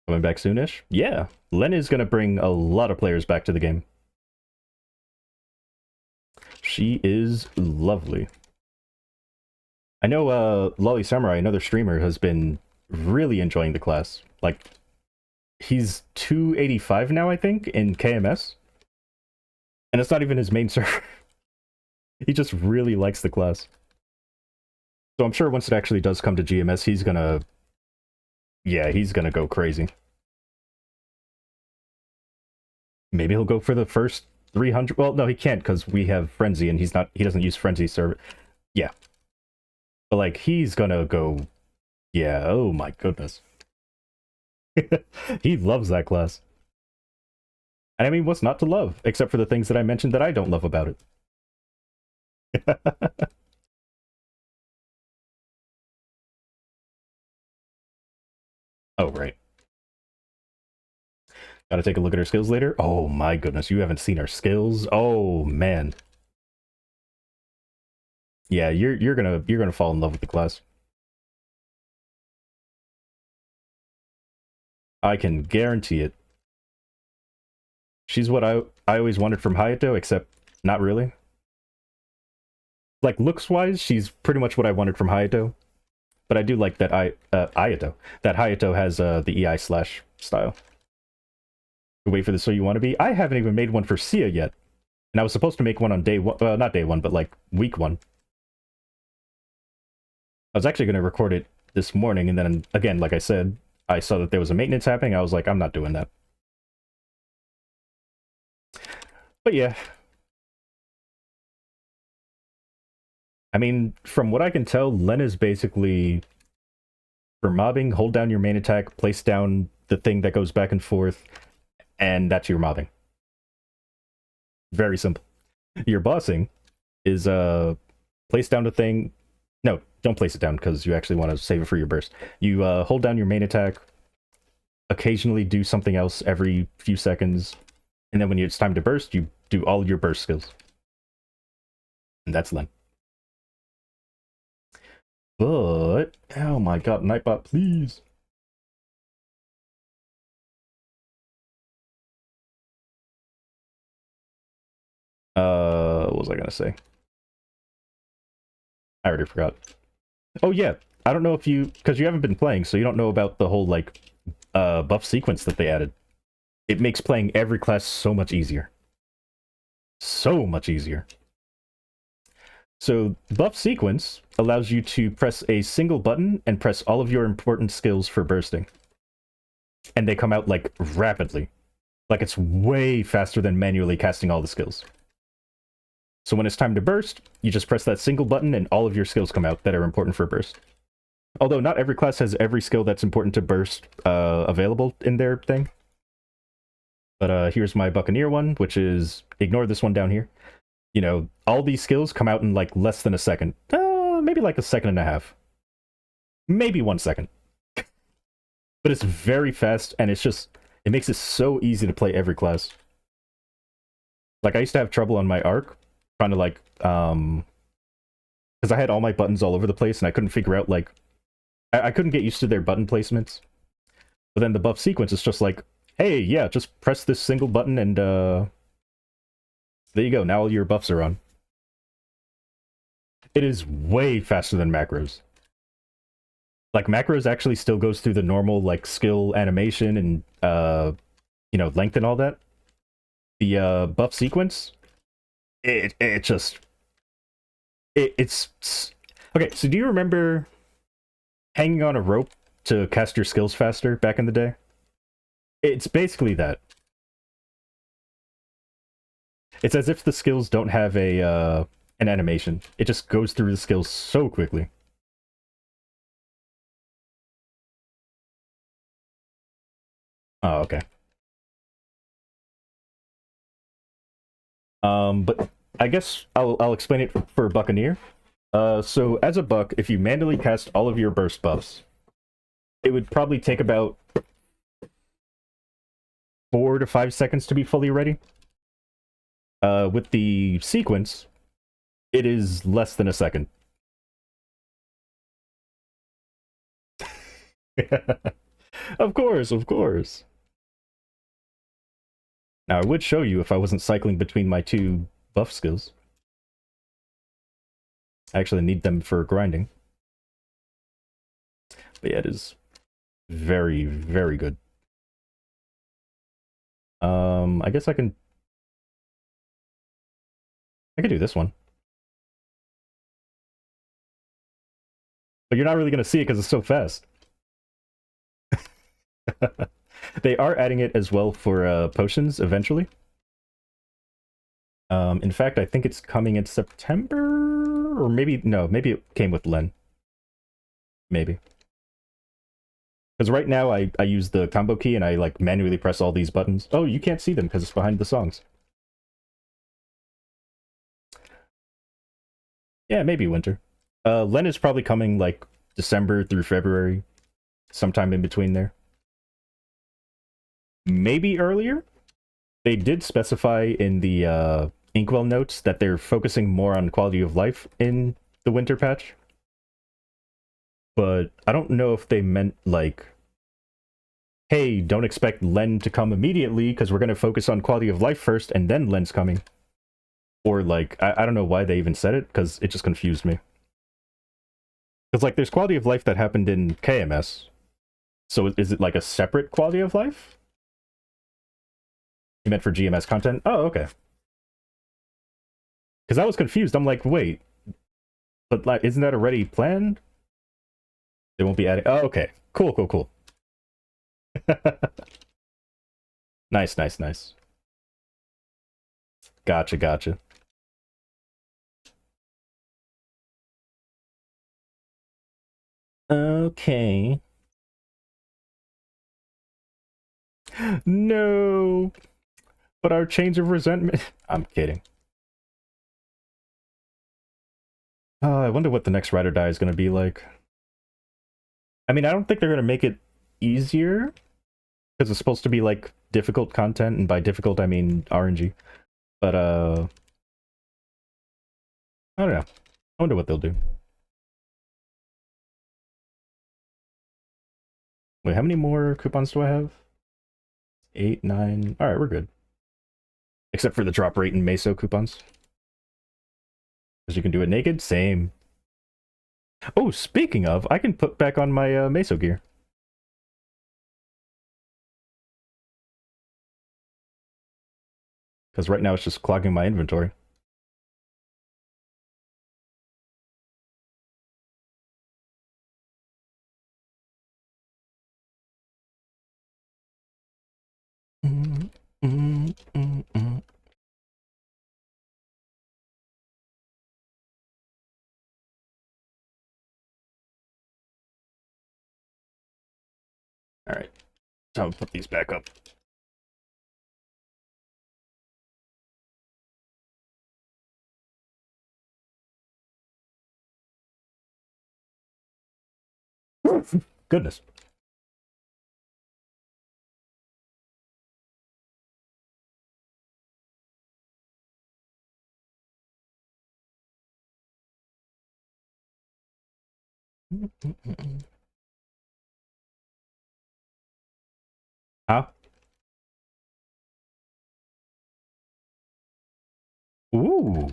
Coming back soonish? Yeah. Len is gonna bring a lot of players back to the game. She is lovely. I know Lolly Samurai, another streamer, has been really enjoying the class. Like, he's 285 now, I think, in KMS. And it's not even his main server. He just really likes the class. So I'm sure once it actually does come to GMS, he's gonna... Yeah, he's gonna go crazy. Maybe he'll go for the first 300... Well, no, he can't, because we have Frenzy, and he doesn't use Frenzy server. Yeah. But, like, he's gonna go... Yeah, oh my goodness. He loves that class. And I mean, what's not to love? Except for the things that I mentioned that I don't love about it. Oh, right. Gotta take a look at her skills later. Oh my goodness, you haven't seen her skills? Oh man. Yeah, you're gonna fall in love with the class. I can guarantee it. She's what I always wanted from Hayato, except not really. Like looks wise, she's pretty much what I wanted from Hayato. But I do like that Hayato has the EI slash style. Wait for the So You Want to Be. I haven't even made one for Sia yet. And I was supposed to make one on day one, not day one, but like week one. I was actually going to record it this morning, and then again, like I said, I saw that there was a maintenance happening. I was like, I'm not doing that. But yeah. I mean, from what I can tell, Len is basically, for mobbing, hold down your main attack, place down the thing that goes back and forth, and that's your mobbing. Very simple. Your bossing is place down the thing. No, don't place it down because you actually want to save it for your burst. You hold down your main attack, occasionally do something else every few seconds, and then when it's time to burst, you do all your burst skills. And that's Len. But, oh my god, Nightbot, please. What was I gonna say? I already forgot. Oh yeah, I don't know if you, because you haven't been playing, so you don't know about the whole, like, buff sequence that they added. It makes playing every class so much easier. So much easier. So, buff sequence allows you to press a single button and press all of your important skills for bursting. And they come out, like, rapidly. Like, it's way faster than manually casting all the skills. So when it's time to burst, you just press that single button and all of your skills come out that are important for burst. Although not every class has every skill that's important to burst available in their thing. But here's my Buccaneer one, which is, ignore this one down here. You know, all these skills come out in like less than a second. Maybe like a second and a half. Maybe 1 second. But it's very fast, and it's just, it makes it so easy to play every class. Like, I used to have trouble on my arc, trying to like, because I had all my buttons all over the place, and I couldn't figure out, like, I couldn't get used to their button placements. But then the buff sequence is just like, hey, yeah, just press this single button, and there you go, now all your buffs are on. It is way faster than macros. Like, macros actually still goes through the normal, like, skill animation and, you know, length and all that. The buff sequence, it just... It's... Okay, so do you remember hanging on a rope to cast your skills faster back in the day? It's basically that. It's as if the skills don't have a an animation. It just goes through the skills so quickly. Oh, okay. But I guess I'll explain it for Buccaneer. So as a buck, if you manually cast all of your burst buffs, it would probably take about 4 to 5 seconds to be fully ready. With the sequence, it is less than a second. Of course, of course. Now, I would show you if I wasn't cycling between my two buff skills. I actually need them for grinding. But yeah, it is very, very good. I guess I can do this one. But you're not really going to see it because it's so fast. They are adding it as well for potions eventually. In fact, I think it's coming in September, or maybe maybe it came with Len. Maybe. Because right now I use the combo key and I like manually press all these buttons. Oh, you can't see them because it's behind the songs. Yeah, maybe winter. Len is probably coming like December through February, sometime in between there. Maybe earlier. They did specify in the Inkwell notes that they're focusing more on quality of life in the winter patch. But I don't know if they meant like, hey, don't expect Len to come immediately because we're going to focus on quality of life first and then Len's coming. Or like, I don't know why they even said it because it just confused me. Because like there's quality of life that happened in KMS. So is it like a separate quality of life? You meant for GMS content? Oh, okay. Because I was confused. I'm like, wait, but like, isn't that already planned? They won't be adding. Oh, okay. Cool, cool, cool. Nice, nice, nice. Gotcha, gotcha. Okay. No, but our chains of resentment. I'm kidding. I wonder what the next Ride or Die is going to be like. I mean, I don't think they're going to make it easier because it's supposed to be like difficult content, and by difficult I mean RNG. But I don't know. I wonder what they'll do. Wait, how many more coupons do I have? 8, 9. All right, we're good. Except for the drop rate and Meso coupons. Because you can do it naked? Same. Oh, speaking of, I can put back on my Meso gear. Because right now it's just clogging my inventory. Alright, so I'll put these back up. Goodness. Huh? Ooh.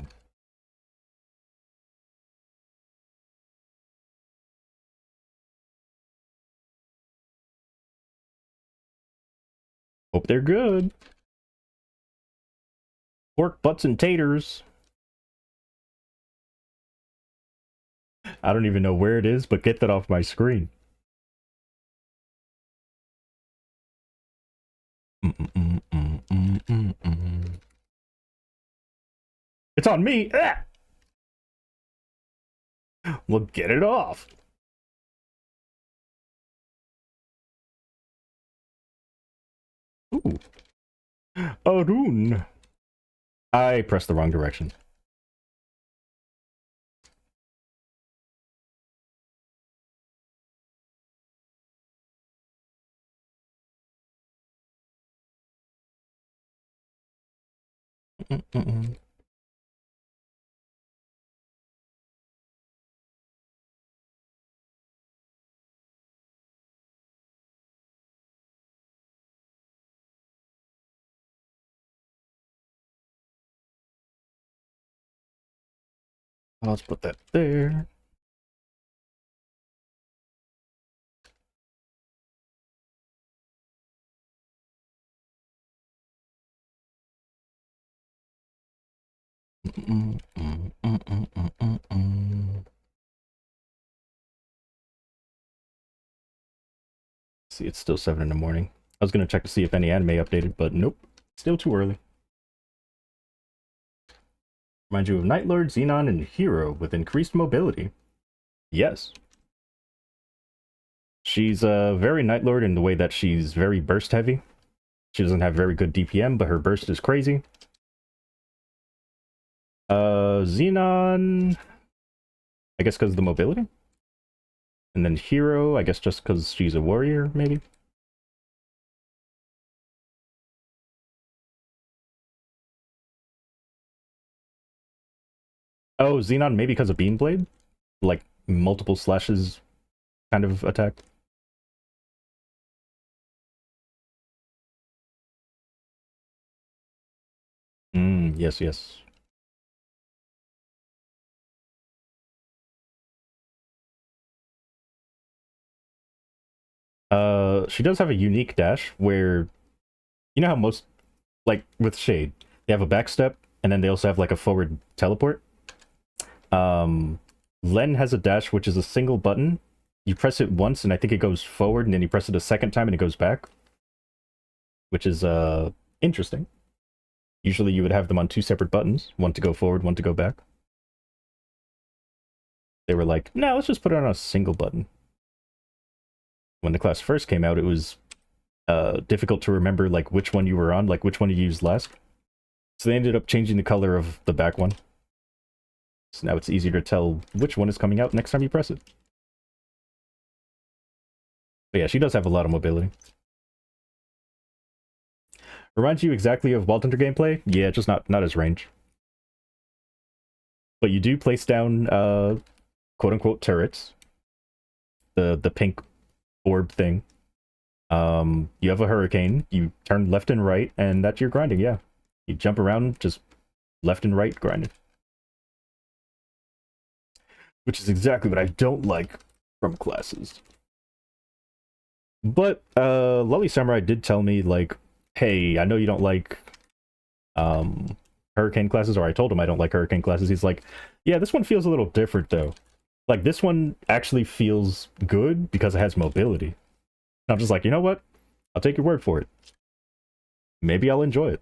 Hope they're good. Pork butts and taters. I don't even know where it is, but get that off my screen. It's on me. Ah! Well, get it off. Ooh. Arun. I pressed the wrong direction. Mm-mm-mm. Let's put that there. See, it's still 7 in the morning. I was gonna check to see if any anime updated, but nope. Still too early. Remind you of Night Lord, Xenon, and Hero with increased mobility. Yes. She's very Night Lord in the way that she's very burst heavy. She doesn't have very good DPM, but her burst is crazy. Xenon, I guess because of the mobility. And then Hero, I guess just because she's a warrior, maybe. Oh, Xenon, maybe because of Beam Blade? Like, multiple slashes kind of attack. Yes, yes. She does have a unique dash where, you know how most, like, with Shade, they have a backstep, and then they also have, like, a forward teleport? Um, Len has a dash which is a single button. You press it once, and I think it goes forward, and then you press it a second time, and it goes back. Which is, interesting. Usually you would have them on two separate buttons, one to go forward, one to go back. They were like, no, let's just put it on a single button. When the class first came out, it was difficult to remember like which one you were on, like which one you used last. So they ended up changing the color of the back one. So now it's easier to tell which one is coming out next time you press it. But yeah, she does have a lot of mobility. Reminds you exactly of Wild Hunter gameplay? Yeah, just not as range. But you do place down quote-unquote turrets. The pink orb thing. You have a hurricane, you turn left and right, and that's your grinding, yeah. You jump around, just left and right grinding. Which is exactly what I don't like from classes. But Lully Samurai did tell me, like, hey, I know you don't like hurricane classes, or I told him I don't like hurricane classes. He's like, yeah, this one feels a little different though. Like, this one actually feels good because it has mobility. And I'm just like, you know what? I'll take your word for it. Maybe I'll enjoy it.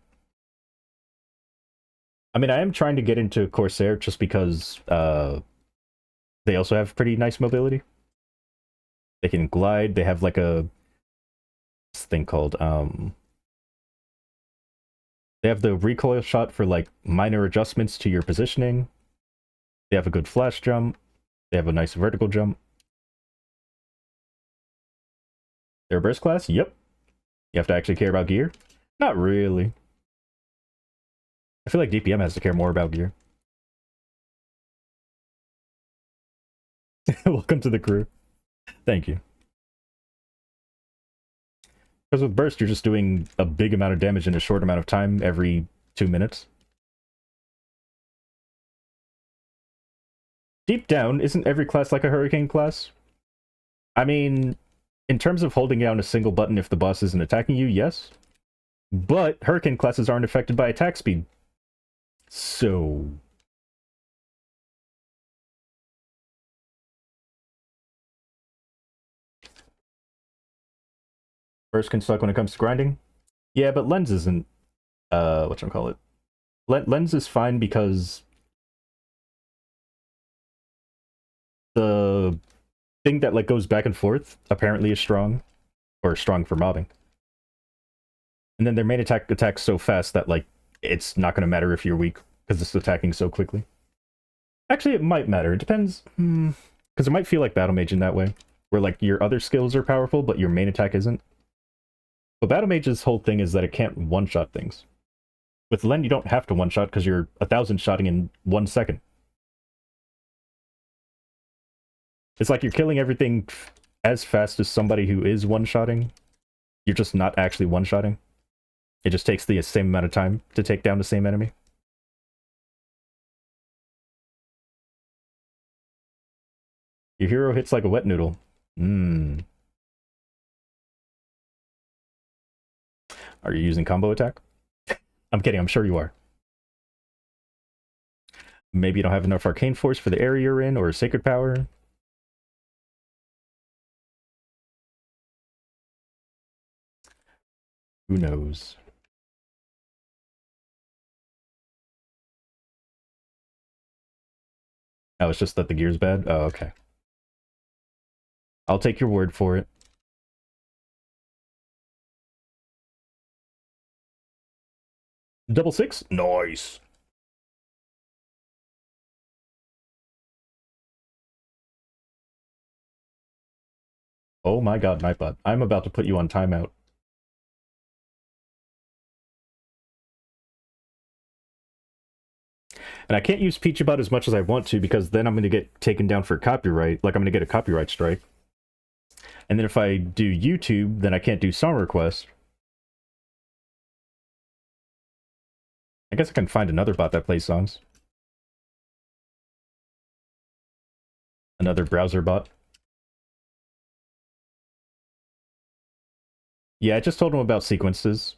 I mean, I am trying to get into Corsair just because they also have pretty nice mobility. They can glide. They have like a thing called they have the recoil shot for like minor adjustments to your positioning. They have a good flash jump. They have a nice vertical jump. They're a burst class? Yep. You have to actually care about gear? Not really. I feel like DPM has to care more about gear. Welcome to the crew. Thank you. Because with burst, you're just doing a big amount of damage in a short amount of time every 2 minutes. Deep down, isn't every class like a hurricane class? I mean, in terms of holding down a single button if the boss isn't attacking you, yes. But hurricane classes aren't affected by attack speed. So... burst can suck when it comes to grinding. Yeah, but Lens isn't, whatchamacallit. Lens is fine because the thing that like goes back and forth apparently is strong, or strong for mobbing. And then their main attack attacks so fast that like it's not going to matter if you're weak because it's attacking so quickly. Actually, it might matter. It depends, because it might feel like Battle Mage in that way, where like your other skills are powerful but your main attack isn't. But Battle Mage's whole thing is that it can't one-shot things, With Len, you don't have to one-shot because you're 1,000-shotting in 1 second. It's like you're killing everything as fast as somebody who is one-shotting. You're just not actually one-shotting. It just takes the same amount of time to take down the same enemy. Your hero hits like a wet noodle. Mmm. Are you using combo attack? I'm kidding, I'm sure you are. Maybe you don't have enough arcane force for the area you're in, or sacred power. Who knows? Oh, it's just that the gear's bad? Oh, okay. I'll take your word for it. Double six? Nice! Oh my god, Nightbot. I'm about to put you on timeout. And I can't use Peachabot as much as I want to because then I'm going to get taken down for copyright. Like, I'm going to get a copyright strike. And then if I do YouTube, then I can't do song requests. I guess I can find another bot that plays songs. Another browser bot. Yeah, I just told him about sequences.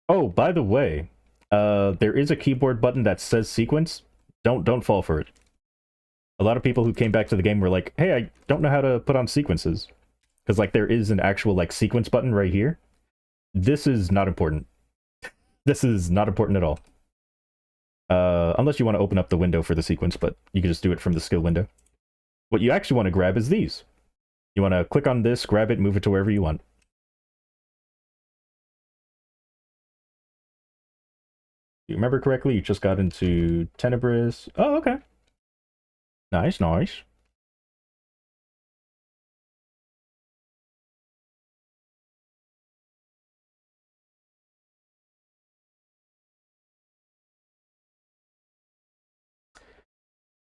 Oh, by the way, there is a keyboard button that says sequence. Don't fall for it. A lot of people who came back to the game were like, hey, I don't know how to put on sequences. Because, like, there is an actual, like, sequence button right here. This is not important. This is not important at all. Unless you want to open up the window for the sequence, but you can just do it from the skill window. What you actually want to grab is these. You want to click on this, grab it, move it to wherever you want. You remember correctly, you just got into Tenebris. Oh, okay. Nice, nice.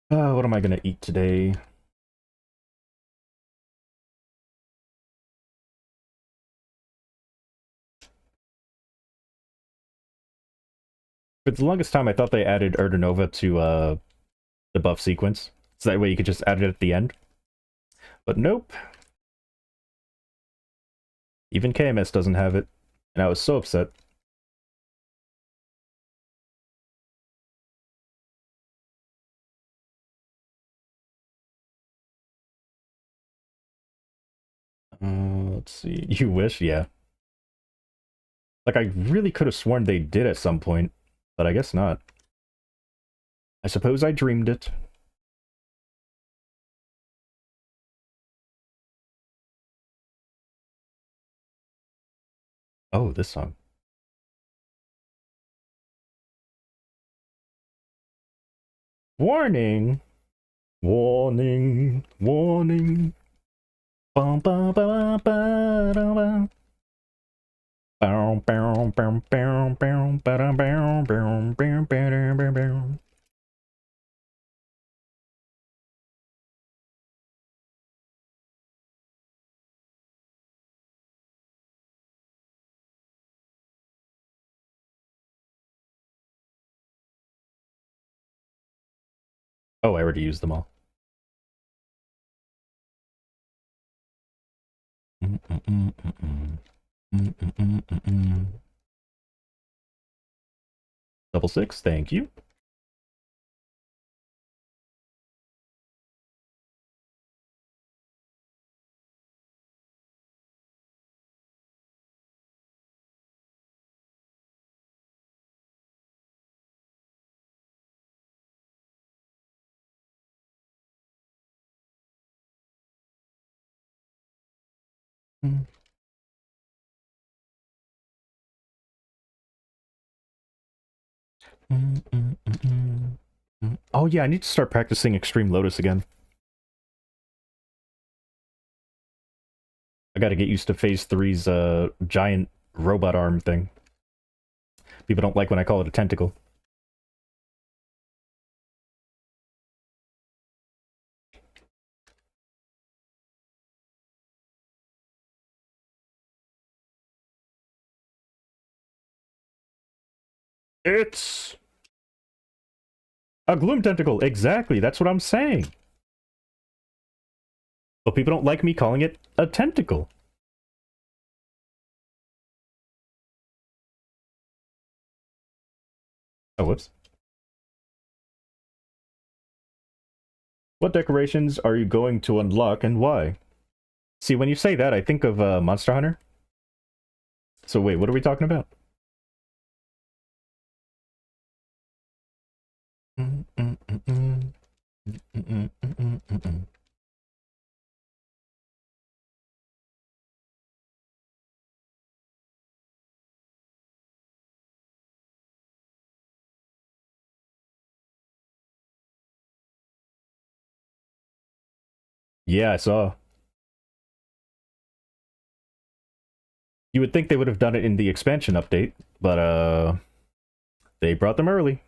What am I going to eat today? For the longest time, I thought they added Erdonova to the buff sequence. So that way you could just add it at the end. But nope. Even KMS doesn't have it. And I was so upset. Let's see. You wish? Yeah. Like, I really could have sworn they did at some point. But I guess not. I suppose I dreamed it. Oh, this song. Warning! Warning! Warning! Bum, bum, ba, ba, da, ba. Bow, bow, bow, bow, bow, ba, da, bow, bow, bow, ba, da, bow, bow. Oh, I already used them all. Double six, thank you. Oh yeah, I need to start practicing Extreme Lotus again. I gotta get used to Phase Three's giant robot arm thing. People don't like when I call it a tentacle. It's a gloom tentacle. Exactly, that's what I'm saying. But people don't like me calling it a tentacle. Oh, whoops. What decorations are you going to unlock and why? See, when you say that, I think of Monster Hunter. So wait, what are we talking about? Yeah, I saw. You would think they would have done it in the expansion update, but they brought them early.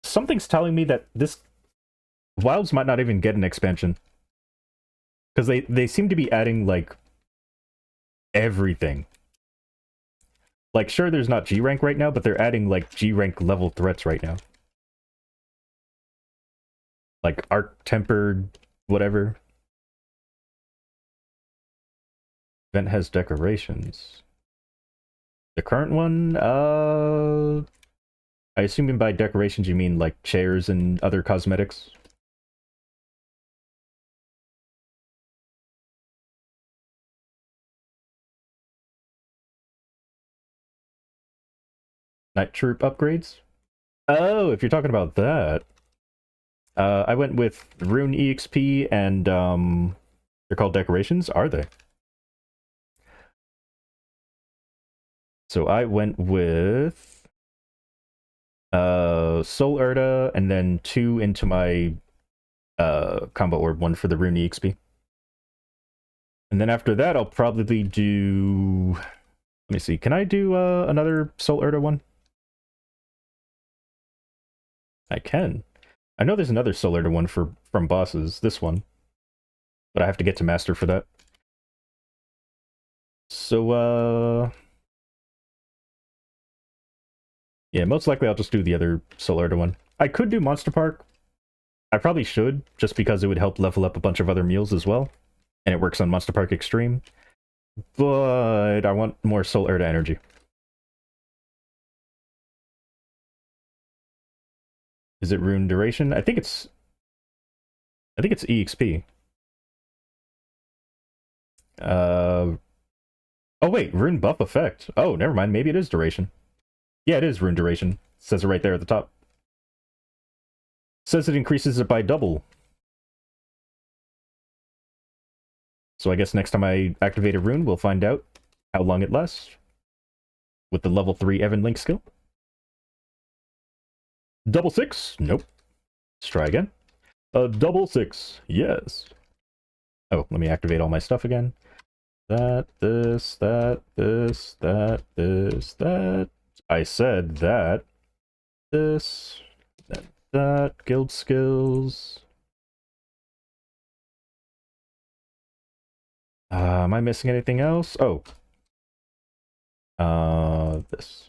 Something's telling me that this Wilds might not even get an expansion. Because they seem to be adding, like, everything. Like, sure, there's not G rank right now, but they're adding, like, G rank level threats right now. Like, arc tempered, whatever. Event has decorations. The current one, I assume by decorations you mean, like, chairs and other cosmetics. Night Troop upgrades? Oh, if you're talking about that. I went with Rune EXP and, they're called decorations? Are they? So I went with Soul Erta and then 2 into my combo orb, 1 for the Rune EXP. And then after that I'll probably do, let me see, can I do another Soul Erta one? I can. I know there's another Soul Erta one from bosses, this one. But I have to get to master for that. So yeah, most likely I'll just do the other Soul Erta one. I could do Monster Park. I probably should, just because it would help level up a bunch of other meals as well. And it works on Monster Park Extreme. But I want more Soul Erta energy. Is it Rune Duration? I think it's EXP. Uh oh wait, Rune Buff Effect. Oh, never mind, maybe it is Duration. Yeah, it is Rune Duration. It says it right there at the top. It says it increases it by double. So I guess next time I activate a rune, we'll find out how long it lasts. With the level 3 Evan Link skill. Double 6? Nope. Let's try again. A double 6. Yes. Oh, let me activate all my stuff again. That, this, that, this, that, this, that. I said that. This, that, guild skills. Am I missing anything else? Oh. This.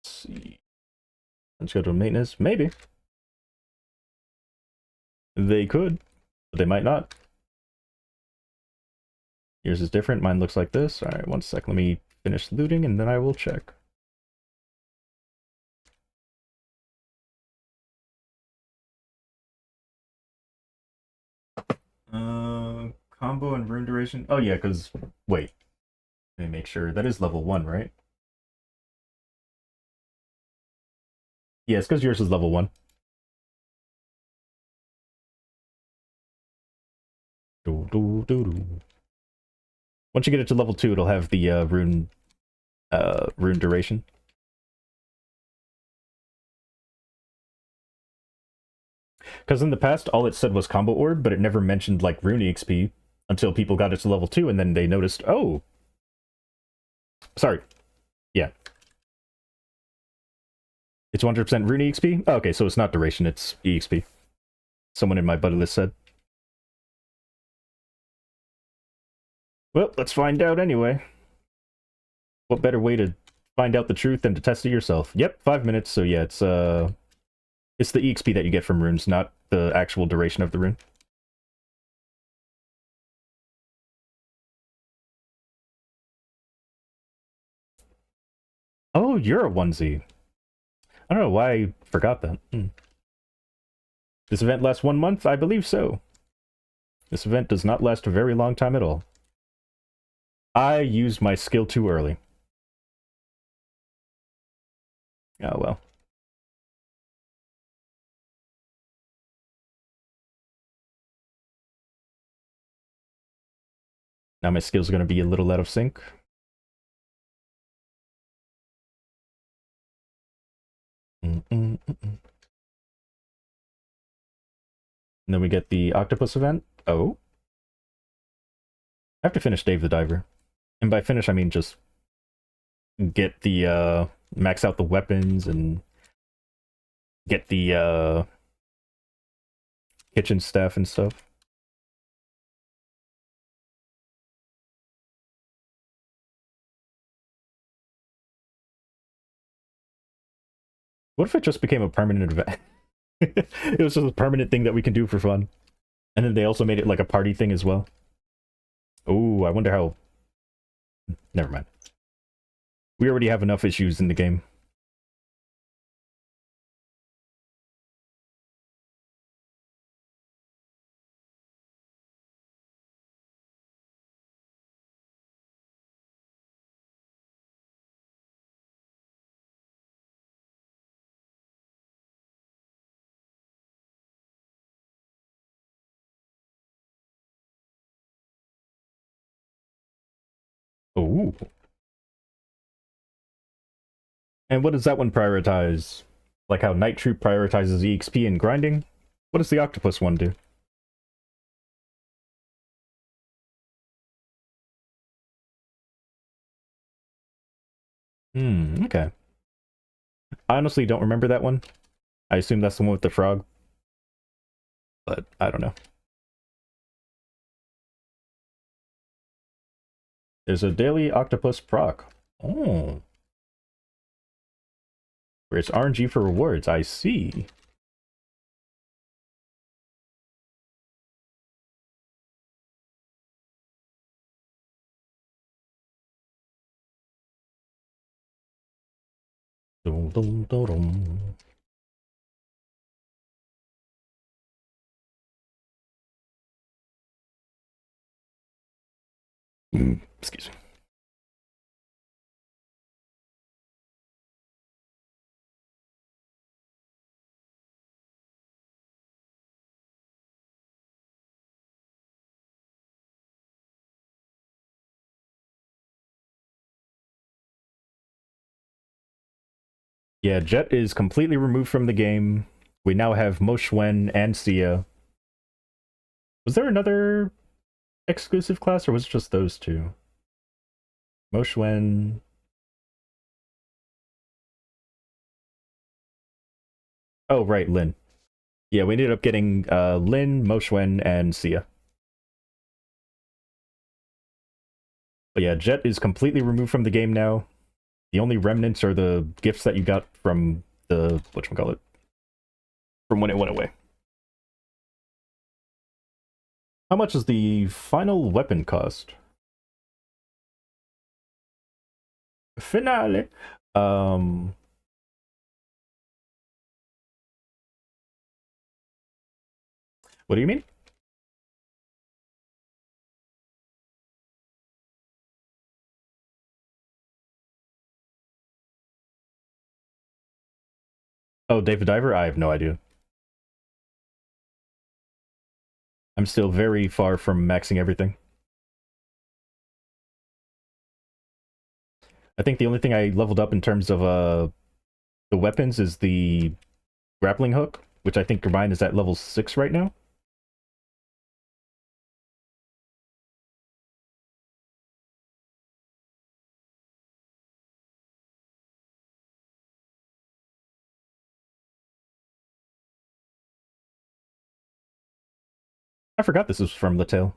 Let's see. Unscheduled maintenance? Maybe. They could, but they might not. Yours is different. Mine looks like this. Alright, one sec. Let me finish looting and then I will check. Combo and rune duration. Oh yeah, because wait. Let me make sure. That is level 1, right? Yeah, it's because yours is level 1. Once you get it to level 2, it'll have the rune duration. Because in the past, all it said was combo orb, but it never mentioned like rune EXP until people got it to level 2, and then they noticed, oh, sorry, yeah, it's 100% rune EXP. Oh, okay, so it's not duration, it's EXP. Someone in my buddy list said. Well, let's find out anyway. What better way to find out the truth than to test it yourself? Yep, 5 minutes. So yeah, it's the EXP that you get from runes, not the actual duration of the rune. Oh, you're a onesie. I don't know why I forgot that. This event lasts 1 month? I believe so. This event does not last a very long time at all. I used my skill too early. Oh well. Now my skills are going to be a little out of sync. And then we get the octopus event. Oh. I have to finish Dave the Diver. And by finish, I mean just get the, max out the weapons and get the, kitchen staff and stuff. What if it just became a permanent event? It was just a permanent thing that we can do for fun. And then they also made it like a party thing as well. Oh, I wonder how... Never mind. We already have enough issues in the game. Oh. And what does that one prioritize? Like how Night Troop prioritizes EXP and grinding? What does the octopus one do? Okay. I honestly don't remember that one. I assume that's the one with the frog. But I don't know. There's a daily octopus proc. Oh. Where it's RNG for rewards. I see. Dum, dum, dum, dum. Excuse me. Yeah, Jet is completely removed from the game. We now have Mo Shuen and Sia. Was there another exclusive class, or was it just those two? Mo Shuen. Oh, right, Lin. Yeah, we ended up getting Lin, Mo Shuen, and Sia. But yeah, Jet is completely removed from the game now. The only remnants are the gifts that you got from the whatchamacallit, from when it went away. How much is the final weapon cost? Finale. Um, what do you mean? Oh, David Diver? I have no idea. I'm still very far from maxing everything. I think the only thing I leveled up in terms of the weapons is the grappling hook, which I think combined is at level 6 right now. I forgot this was from the tail.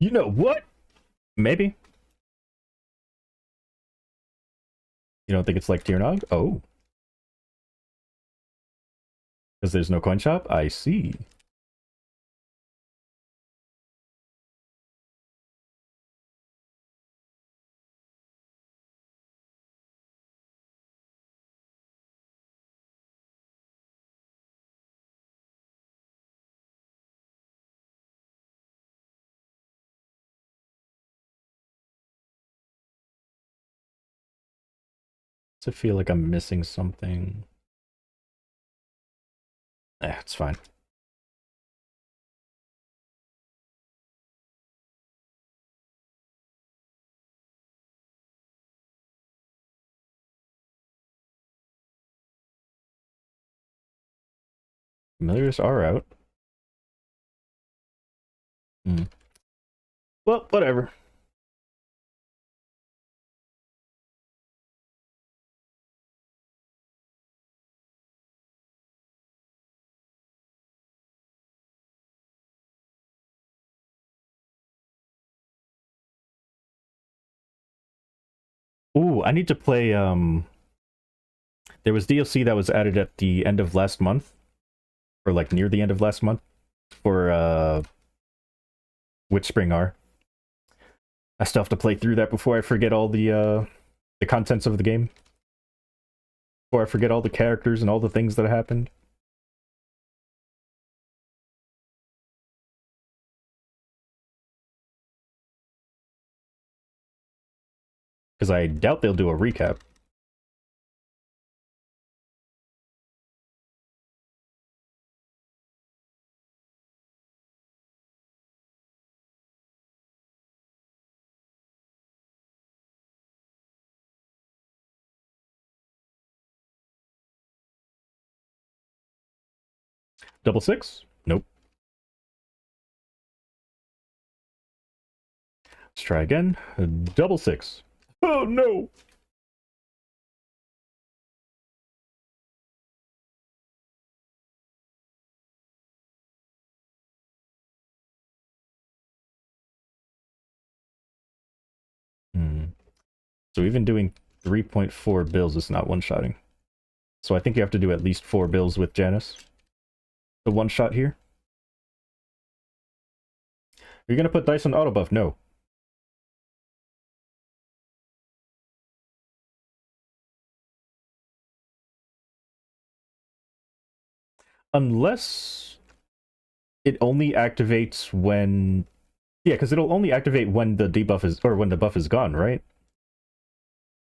You know what? Maybe. You don't think it's like Tiernog? Oh. Because there's no coin shop? I see. Does it feel like I'm missing something? It's fine. Familiars are out. Hmm. Well, whatever. Ooh, I need to play, there was DLC that was added at the end of last month, or like near the end of last month, for, Witch Spring R. I still have to play through that before I forget all the contents of the game. Before I forget all the characters and all the things that happened. Because I doubt they'll do a recap. Double six? Nope. Let's try again. Double six. Oh no! Hmm. So even doing 3.4 bills is not one-shotting. So I think you have to do at least 4 bills with Janice. The one-shot here. You're gonna put dice on auto buff? No. Unless it only activates when... Yeah, because it'll only activate when the debuff is... or when the buff is gone, right?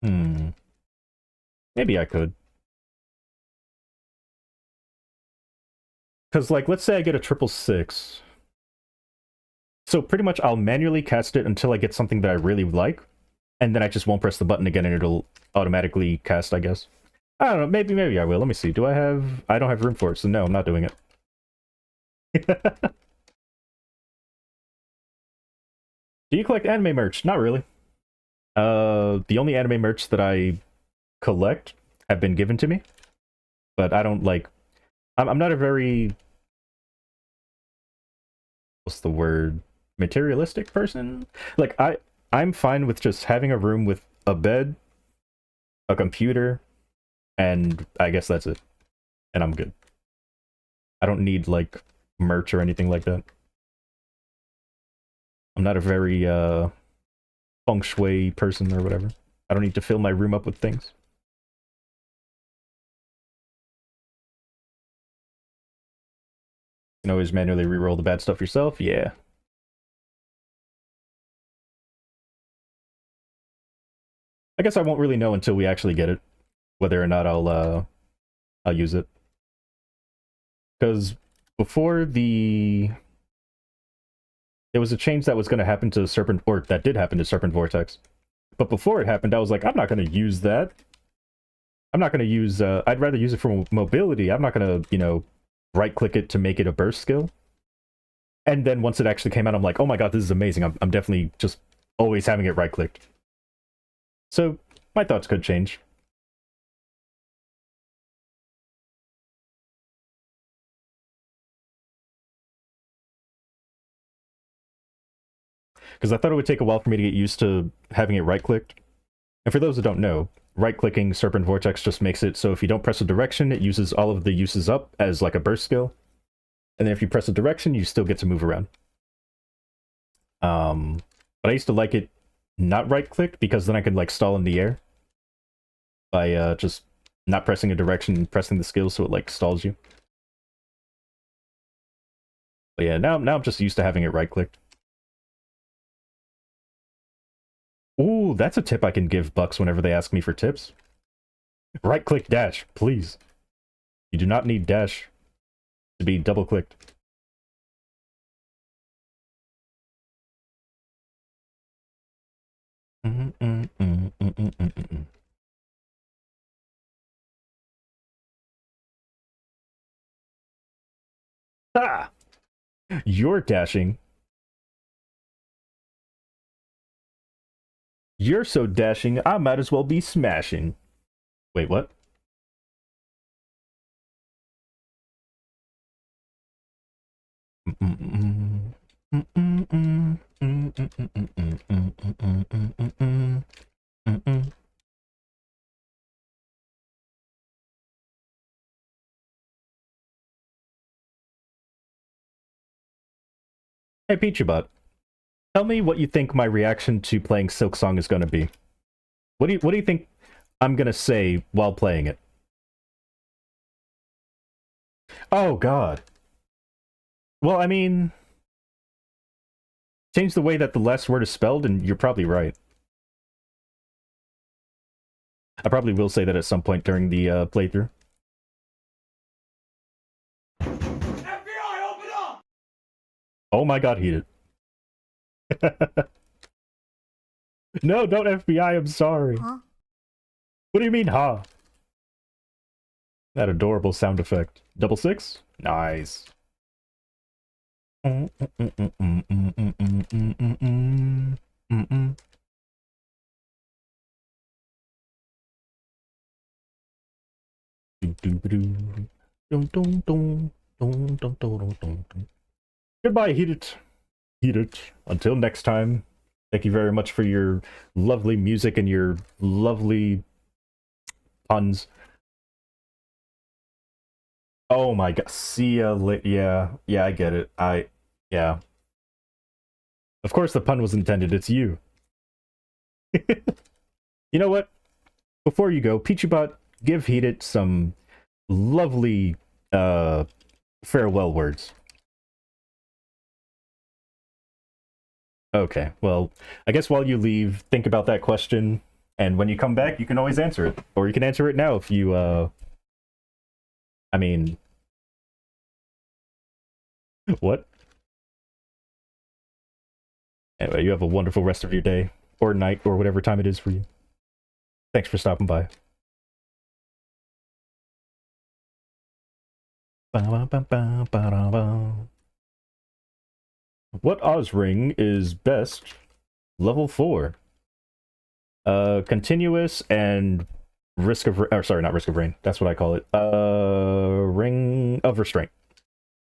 Hmm. Maybe I could. Because, like, let's say I get a triple six. So pretty much I'll manually cast it until I get something that I really like, and then I just won't press the button again and it'll automatically cast, I guess. I don't know, maybe I will. Let me see. I don't have room for it, so no, I'm not doing it. Do you collect anime merch? Not really. The only anime merch that I collect have been given to me, but I don't like... I'm not a very... what's the word? Materialistic person? Like, I'm fine with just having a room with a bed a computer, and I guess that's it. And I'm good. I don't need, like, merch or anything like that. I'm not a very, feng shui person or whatever. I don't need to fill my room up with things. You can always manually reroll the bad stuff yourself, yeah. I guess I won't really know until we actually get it, whether or not I'll use it. Because before there was a change that was going to happen to Serpent, or that did happen to Serpent Vortex. But before it happened, I was like, I'm not going to use that. I'm not going to use, I'd rather use it for mobility. I'm not going to, you know, right-click it to make it a burst skill. And then once it actually came out, I'm like, oh my god, this is amazing. I'm definitely just always having it right-clicked. So, my thoughts could change. Because I thought it would take a while for me to get used to having it right-clicked. And for those that don't know, right-clicking Serpent Vortex just makes it so if you don't press a direction, it uses all of the uses up as like a burst skill. And then if you press a direction, you still get to move around. But I used to like it not right-clicked because then I could like stall in the air by just not pressing a direction and pressing the skill so it like stalls you. But yeah, now I'm just used to having it right-clicked. Ooh, that's a tip I can give Bucks whenever they ask me for tips. Right-click dash, please. You do not need dash to be double-clicked. Ah! You're dashing. You're so dashing, I might as well be smashing. Wait, what? Hey, Peachybutt, tell me what you think my reaction to playing Silksong is going to be. What do you think I'm going to say while playing it? Oh, God. Well, I mean, change the way that the last word is spelled, and you're probably right. I probably will say that at some point during the playthrough. FBI, open up! Oh my god, heat it. No, don't FBI, I'm sorry. Huh? What do you mean, huh? That adorable sound effect. Double six? Nice. Goodbye, Heat It. Heat It. Until next time, thank you very much for your lovely music and your lovely puns. Oh my god. See ya later. Yeah, I get it. Yeah. Of course the pun was intended. It's you. You know what? Before you go, Peachybot, give Heat It some lovely farewell words. Okay, well, I guess while you leave, think about that question, and when you come back, you can always answer it. Or you can answer it now if you, I mean... What? Anyway, you have a wonderful rest of your day, or night, or whatever time it is for you. Thanks for stopping by. What Oz ring is best? Level 4. Continuous and risk of... Or sorry, not risk of rain. That's what I call it. Ring of restraint.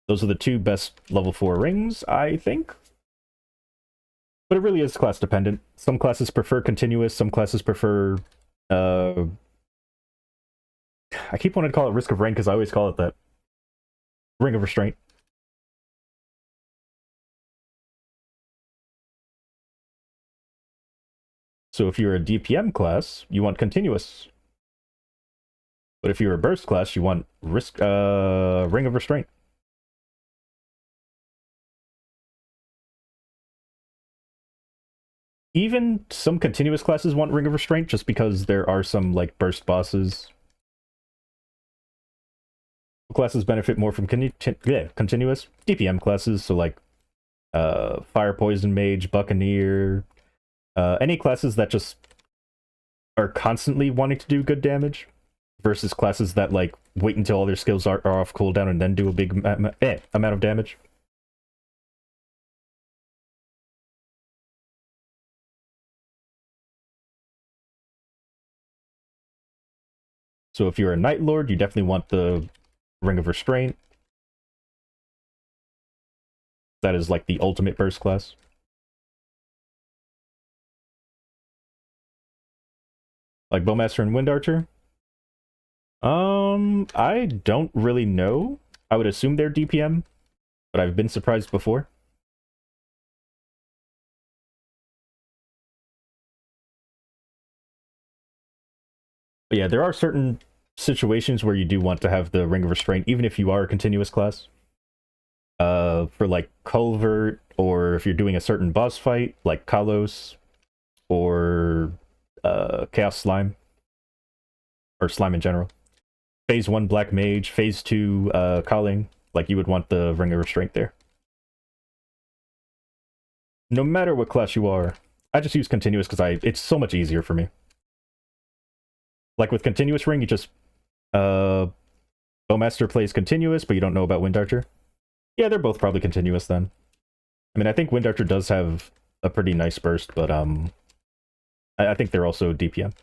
Those are the two best level 4 rings, I think. But it really is class dependent. Some classes prefer continuous, some classes prefer Uh, I keep wanting to call it Risk of Rain because I always call it that. Ring of Restraint. So if you're a DPM class, you want continuous. But if you're a burst class, you want Ring of Restraint. Even some continuous classes want Ring of Restraint just because there are some like burst bosses. Classes benefit more from continuous DPM classes, so like Fire Poison Mage, Buccaneer, any classes that just are constantly wanting to do good damage versus classes that like wait until all their skills are off cooldown and then do a big amount of damage. So if you're a Night Lord, you definitely want the Ring of Restraint. That is like the ultimate burst class. Like Bowmaster and Wind Archer? I don't really know. I would assume they're DPM, but I've been surprised before. But yeah, there are certain situations where you do want to have the Ring of Restraint, even if you are a continuous class. For like Culvert, or if you're doing a certain boss fight, like Kalos, or Chaos Slime, or Slime in general. Phase 1 Black Mage, Phase 2 Calling, like you would want the Ring of Restraint there. No matter what class you are, I just use continuous because it's so much easier for me. Like with continuous ring, you just Bowmaster plays continuous, but you don't know about Wind Archer. Yeah, they're both probably continuous then. I mean, I think Wind Archer does have a pretty nice burst, but I think they're also DPM.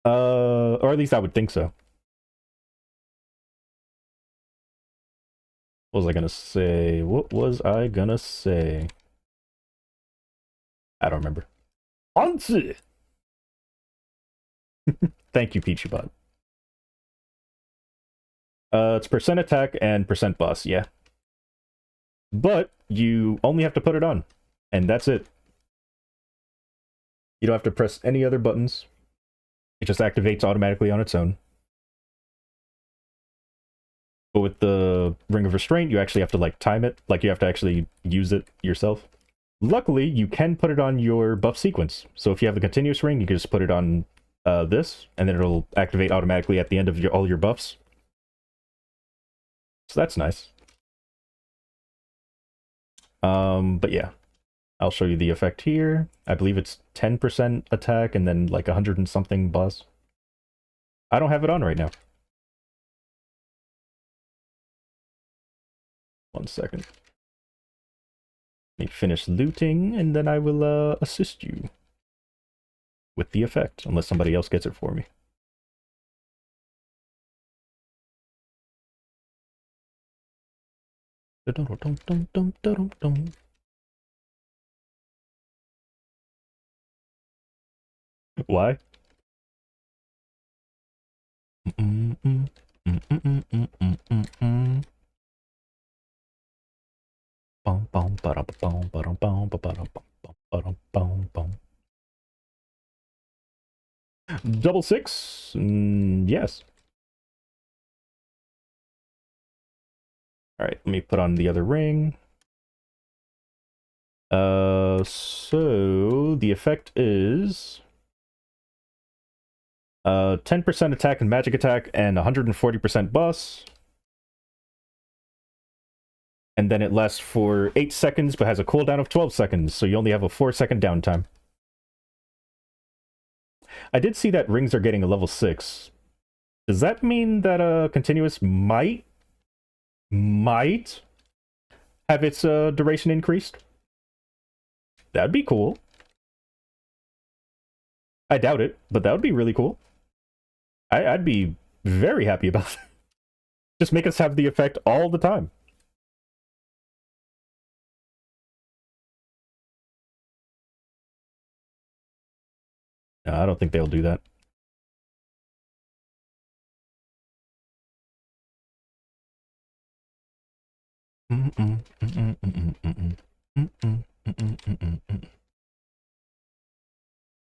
Or at least I would think so. What was I gonna say? What was I gonna say? I don't remember. Answer. Thank you, Peachybot. It's percent attack and percent boss, yeah. But you only have to put it on, and that's it. You don't have to press any other buttons. It just activates automatically on its own. But with the Ring of Restraint, you actually have to like time it. Like you have to actually use it yourself. Luckily, you can put it on your buff sequence. So if you have the continuous ring, you can just put it on this, and then it'll activate automatically at the end of all your buffs. So that's nice. But yeah, I'll show you the effect here. I believe it's 10% attack and then like 100 and something boss. I don't have it on right now. 1 second. Let me finish looting, and then I will assist you with the effect, unless somebody else gets it for me. Why? Double six? Yes. Alright, let me put on the other ring. So the effect is 10% attack and magic attack and 140% boss. And then it lasts for 8 seconds, but has a cooldown of 12 seconds, so you only have a 4-second downtime. I did see that rings are getting a level 6. Does that mean that continuous might have its duration increased? That'd be cool. I doubt it, but that would be really cool. I'd be very happy about that. Just make us have the effect all the time. No, I don't think they'll do that.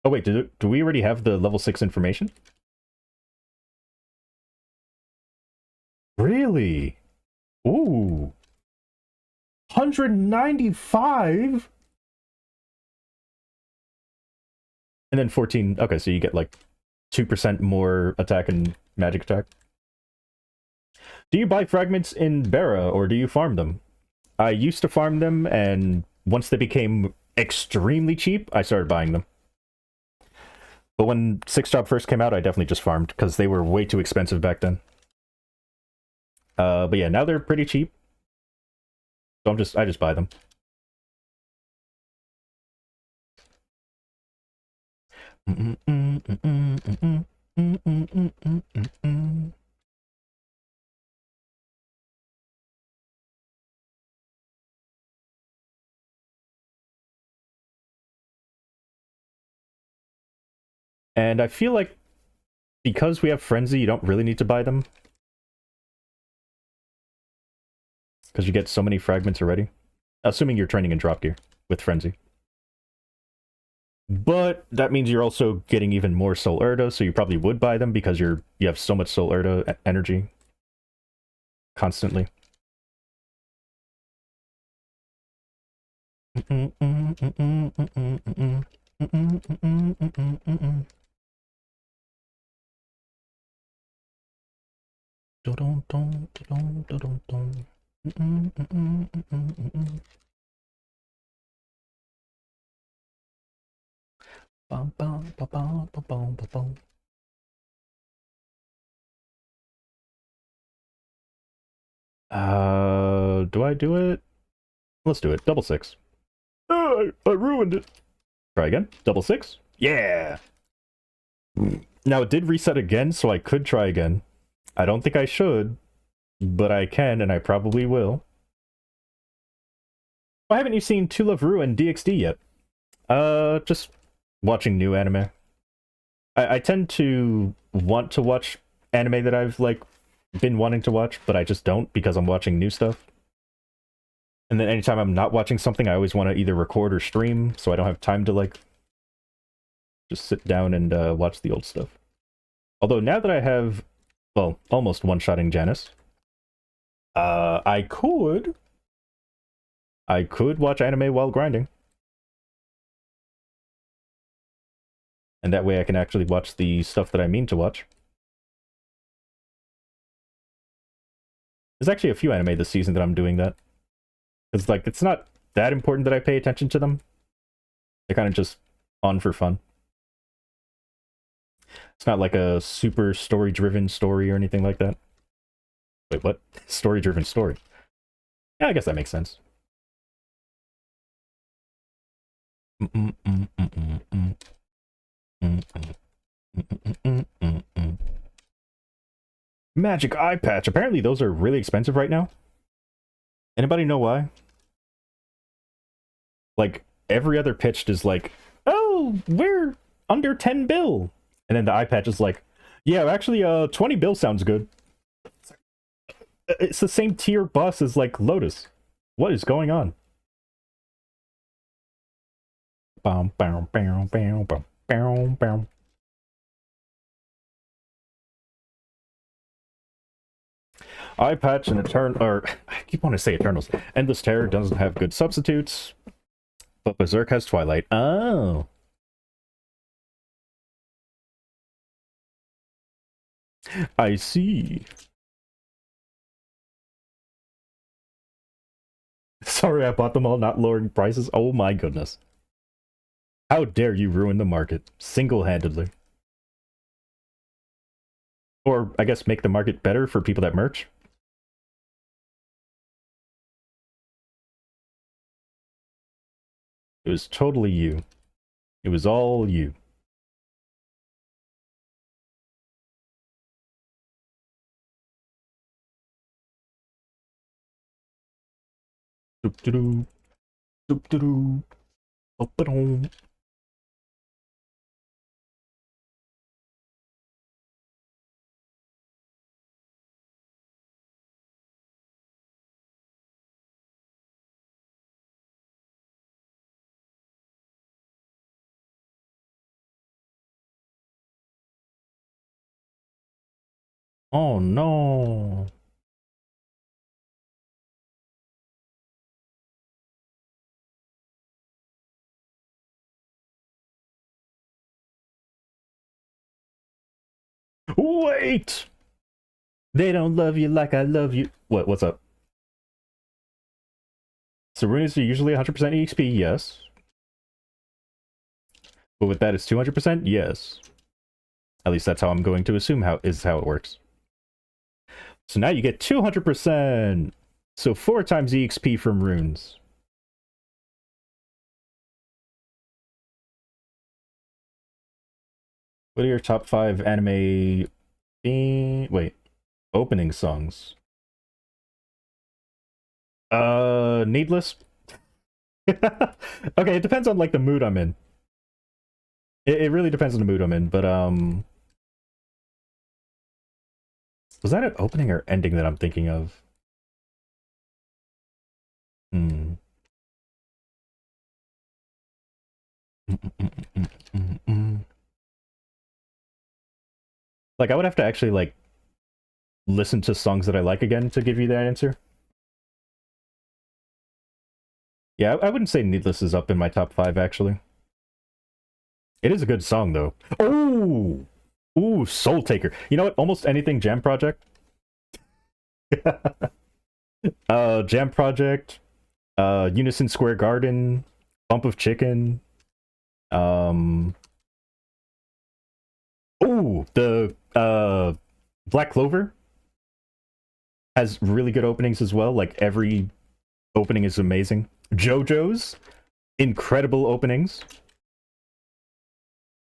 Oh wait, do we already have the level 6 information? Really? Ooh. 195? And then 14. Okay, so you get like 2% more attack and magic attack. Do you buy fragments in Bera or do you farm them? I used to farm them, and once they became extremely cheap, I started buying them. But when 6 Job first came out, I definitely just farmed because they were way too expensive back then. But yeah, now they're pretty cheap. So I just buy them. And I feel like because we have Frenzy, you don't really need to buy them. Because you get so many fragments already. Assuming you're training in drop gear with Frenzy. But that means you're also getting even more Soul Erda, so you probably would buy them because you have so much Soul Erda energy constantly. Do I do it? Let's do it. Double 6. Oh, I ruined it. Try again. Double 6. Yeah. Now it did reset again, so I could try again. I don't think I should, but I can, and I probably will. Why haven't you seen To Love Ru and DxD yet? Just watching new anime. I tend to want to watch anime that I've like been wanting to watch, but I just don't because I'm watching new stuff. And then anytime I'm not watching something, I always want to either record or stream, so I don't have time to like just sit down and watch the old stuff. Although now that I have, well, almost one-shotting Janice, I could watch anime while grinding. And that way I can actually watch the stuff that I mean to watch. There's actually a few anime this season that I'm doing that. It's like, it's not that important that I pay attention to them. They're kind of just on for fun. It's not like a super story-driven story or anything like that. Wait, what? Story-driven story? Yeah, I guess that makes sense. Magic eye patch. Apparently those are really expensive right now. Anybody know why? Like, every other pitched is like, oh, we're under 10 bill. And then the eye patch is like, yeah, actually, 20 bill sounds good. It's the same tier boss as, like, Lotus. What is going on? Bam, bam, bam, bam, bam, bam, bam. Eye patch and or I keep wanting to say Eternals. Endless Terror doesn't have good substitutes, but Berserk has Twilight. Oh. I see. Sorry, I bought them all, not lowering prices. Oh my goodness. How dare you ruin the market single-handedly? Or, I guess, make the market better for people that merch? It was totally you. It was all you. Doop-de-doo. Doop-de-doo. Up-a-doo. Oh no. Wait! They don't love you like I love you. What's up? So runes are usually 100% EXP, yes. But with that, it's 200%, yes. At least that's how I'm going to assume how it works. So now you get 200%. So 4 times EXP from runes. What are your top 5 anime opening songs? Needless. Okay, it depends on like the mood I'm in. It really depends on the mood I'm in, but was that an opening or ending that I'm thinking of? Hmm. Like I would have to actually like listen to songs that I like again to give you that answer. Yeah, I wouldn't say Needless is up in my top 5 actually. It is a good song though. Oh, ooh, Soul Taker. You know what? Almost anything Jam Project. Jam Project. Unison Square Garden. Bump of Chicken. Um. Oh, the Black Clover has really good openings as well. Like every opening is amazing. JoJo's incredible openings.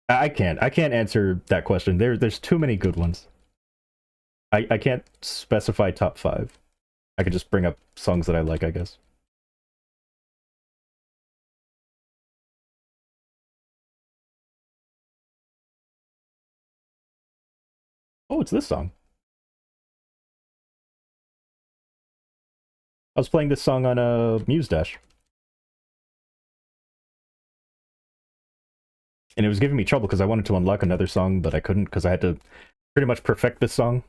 I can't answer that question. There's too many good ones. I can't specify top 5. I could just bring up songs that I like, I guess. Oh, it's this song. I was playing this song on a Muse Dash, and it was giving me trouble because I wanted to unlock another song, but I couldn't because I had to pretty much perfect this song.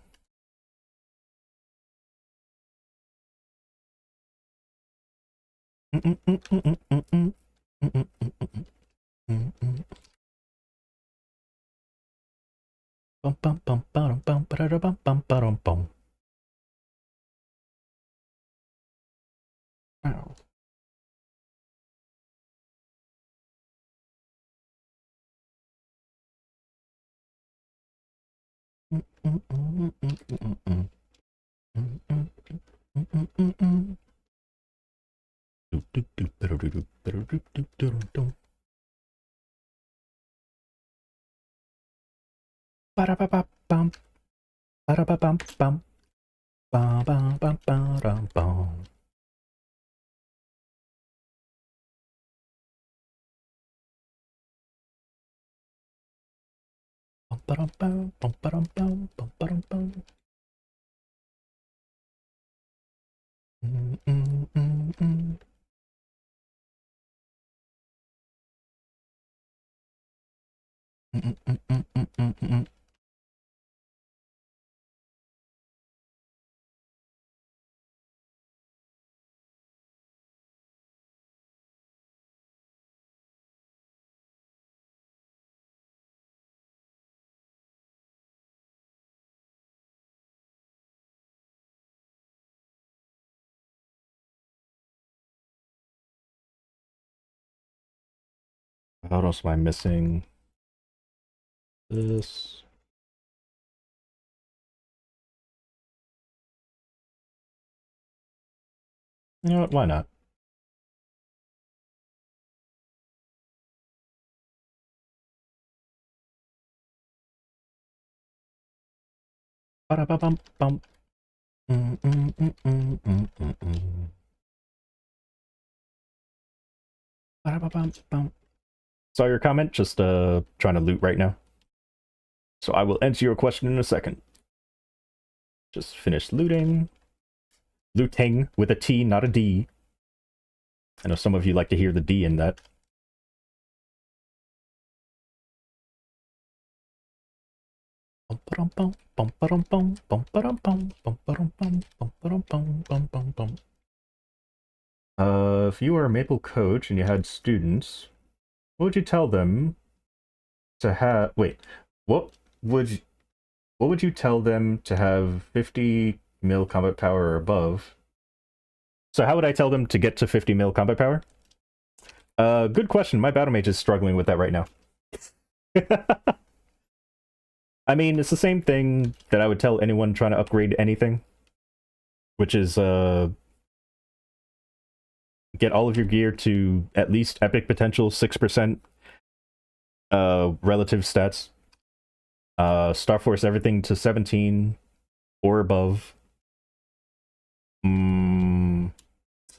What else am I missing? This. You know what? Why not? Ba-da-ba-bum-bum. Ba-da-ba-bum-bum. Saw your comment, just trying to loot right now. So I will answer your question in a second. Just finished looting. Looting with a T, not a D. I know some of you like to hear the D in that. If you were a Maple coach and you had students, what would you tell them to have? Wait, what would you, what would you tell them to have 50 mil combat power or above? So how would I tell them to get to 50 mil combat power? Good question. My battle mage is struggling with that right now. I mean, it's the same thing that I would tell anyone trying to upgrade anything, which is get all of your gear to at least epic potential, 6% relative stats. Star Force everything to 17 or above.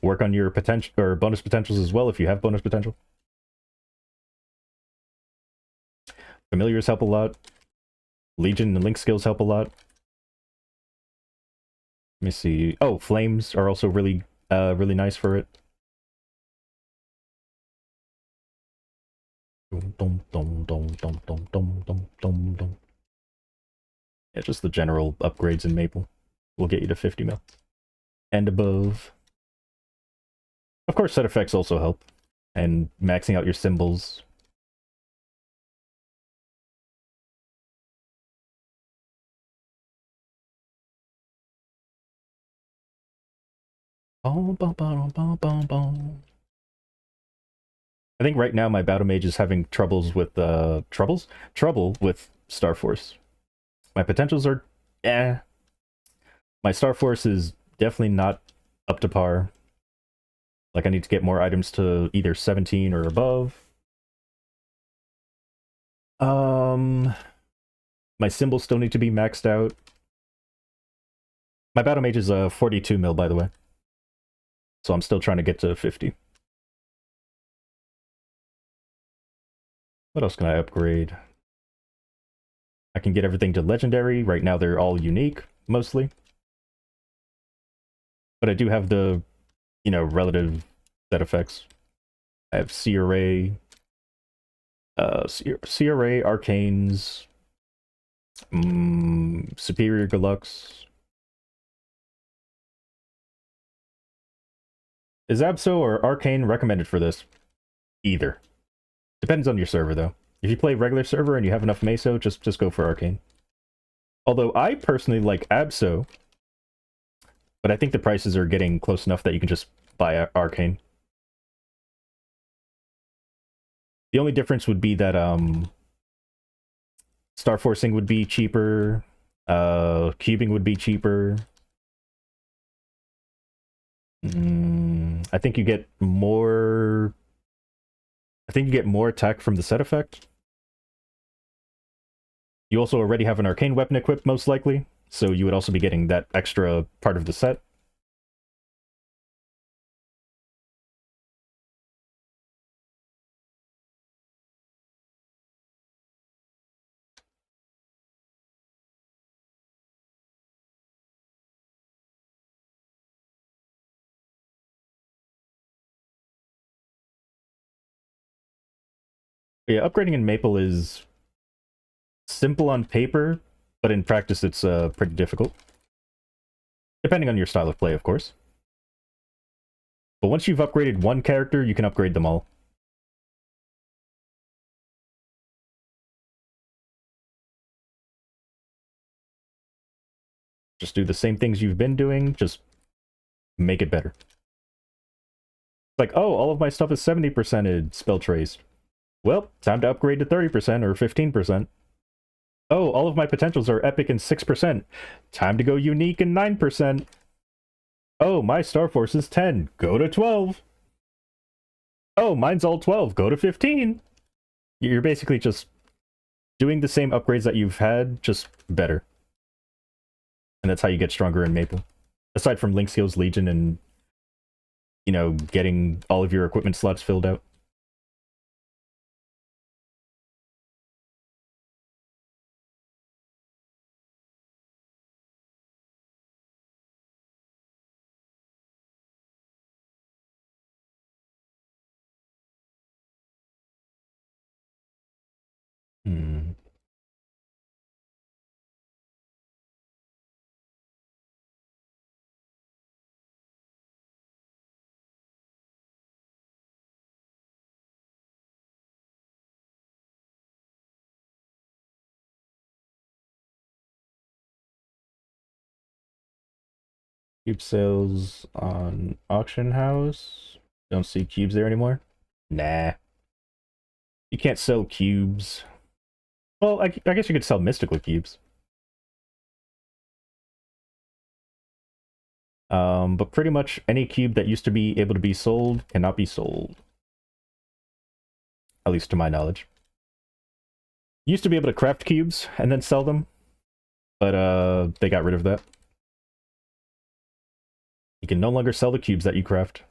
Work on your potential or bonus potentials as well if you have bonus potential. Familiars help a lot. Legion and Link skills help a lot. Let me see. Oh, flames are also really really nice for it. Yeah, just the general upgrades in Maple will get you to 50 mil. And above. Of course, set effects also help. And maxing out your symbols. I think right now my battle mage is having troubles with trouble with Star Force. My potentials are eh. My Star Force is definitely not up to par. Like I need to get more items to either 17 or above. My symbols still need to be maxed out. My battle mage is 42 mil, by the way. So I'm still trying to get to 50. What else can I upgrade? I can get everything to legendary. Right now they're all unique, mostly. But I do have the, relative set effects. I have CRA, CRA, Arcanes, Superior Galux. Is Abso or Arcane recommended for this? Either. Depends on your server, though. If you play regular server and you have enough Meso, just go for Arcane. Although I personally like Abso, but I think the prices are getting close enough that you can just buy Arcane. The only difference would be that Star Forcing would be cheaper, cubing would be cheaper. I think you get more. I think you get more attack from the set effect. You also already have an arcane weapon equipped, most likely, so you would also be getting that extra part of the set. Yeah, upgrading in Maple is simple on paper, but in practice it's pretty difficult. Depending on your style of play, of course. But once you've upgraded one character, you can upgrade them all. Just do the same things you've been doing, just make it better. Like, oh, all of my stuff is 70%ed spell trace. Well, time to upgrade to 30% or 15%. Oh, all of my potentials are epic and 6%. Time to go unique and 9%. Oh, my Star Force is 10. Go to 12. Oh, mine's all 12. Go to 15. You're basically just doing the same upgrades that you've had, just better. And that's how you get stronger in Maple. Aside from Link Skills, Legion, and, getting all of your equipment slots filled out. Hmm. Cube sales on auction house. Don't see cubes there anymore. Nah. You can't sell cubes. Well, I guess you could sell mystical cubes. But pretty much any cube that used to be able to be sold cannot be sold. At least to my knowledge. You used to be able to craft cubes and then sell them, but they got rid of that. You can no longer sell the cubes that you craft.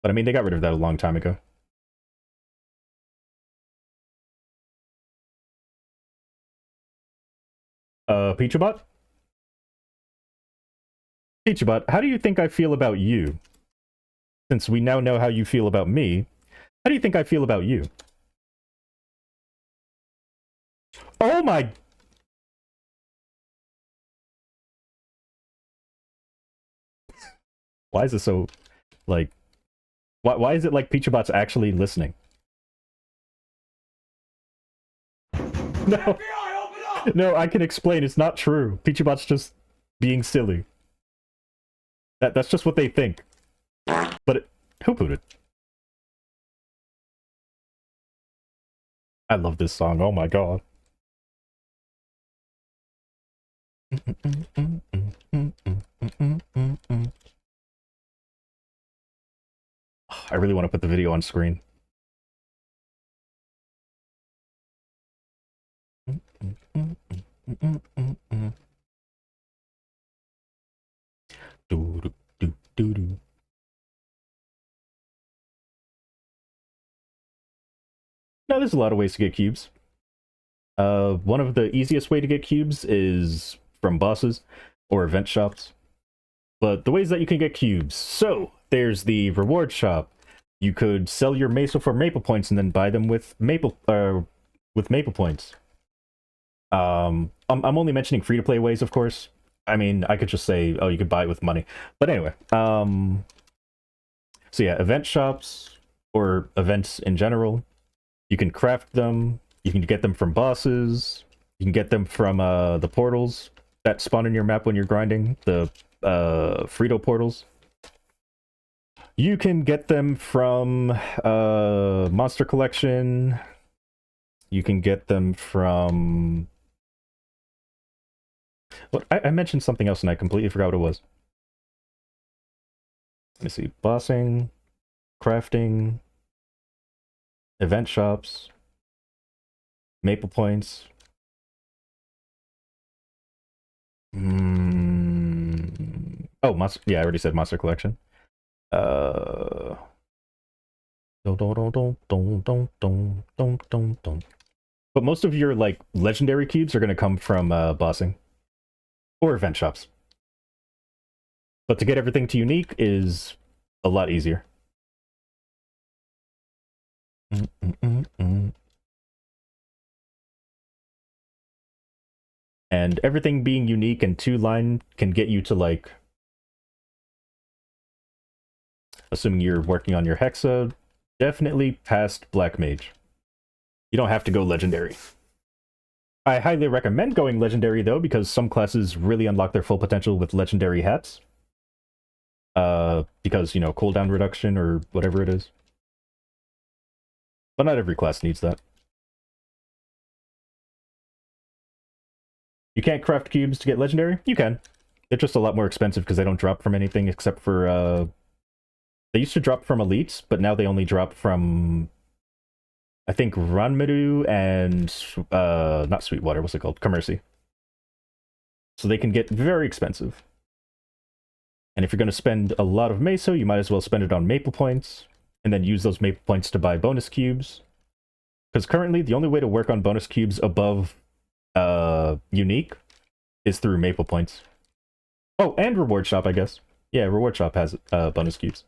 But I mean, they got rid of that a long time ago. Peachabot? Peachabot, how do you think I feel about you? Since we now know how you feel about me, how do you think I feel about you? Oh my... Why is it so, like... Why is it like Peachabot's actually listening? No, FBI, open up! no, I can explain. It's not true. Peachabot's just being silly. That's just what they think. But who booted? I love this song. Oh my god. I really want to put the video on screen. Now, there's a lot of ways to get cubes. One of the easiest way to get cubes is from bosses or event shops. But the ways that you can get cubes. So, there's the reward shop. You could sell your Mesa for Maple Points and then buy them with Maple Points. I'm only mentioning free-to-play ways, of course. I mean, I could just say, oh, you could buy it with money. But anyway, so yeah, event shops, or events in general. You can craft them, you can get them from bosses, you can get them from the portals that spawn in your map when you're grinding, the Frito portals. You can get them from Monster Collection. You can get them from... What? I mentioned something else and I completely forgot what it was. Let me see. Bossing, crafting, event shops, Maple Points. Oh, yeah, I already said Monster Collection. But most of your like legendary cubes are going to come from bossing or event shops. But to get everything to unique is a lot easier. And everything being unique and 2-line can get you to, like, assuming you're working on your Hexa, definitely past Black Mage. You don't have to go Legendary. I highly recommend going Legendary, though, because some classes really unlock their full potential with Legendary hats. Because, you know, cooldown reduction or whatever it is. But not every class needs that. You can't craft cubes to get Legendary? You can. They're just a lot more expensive because they don't drop from anything except for, they used to drop from Elites, but now they only drop from, I think, Ranmaru and, not Sweetwater, what's it called? Commercy. So they can get very expensive. And if you're going to spend a lot of Meso, you might as well spend it on Maple Points, and then use those Maple Points to buy bonus cubes. Because currently, the only way to work on bonus cubes above Unique is through Maple Points. Oh, and Reward Shop, I guess. Yeah, Reward Shop has bonus cubes.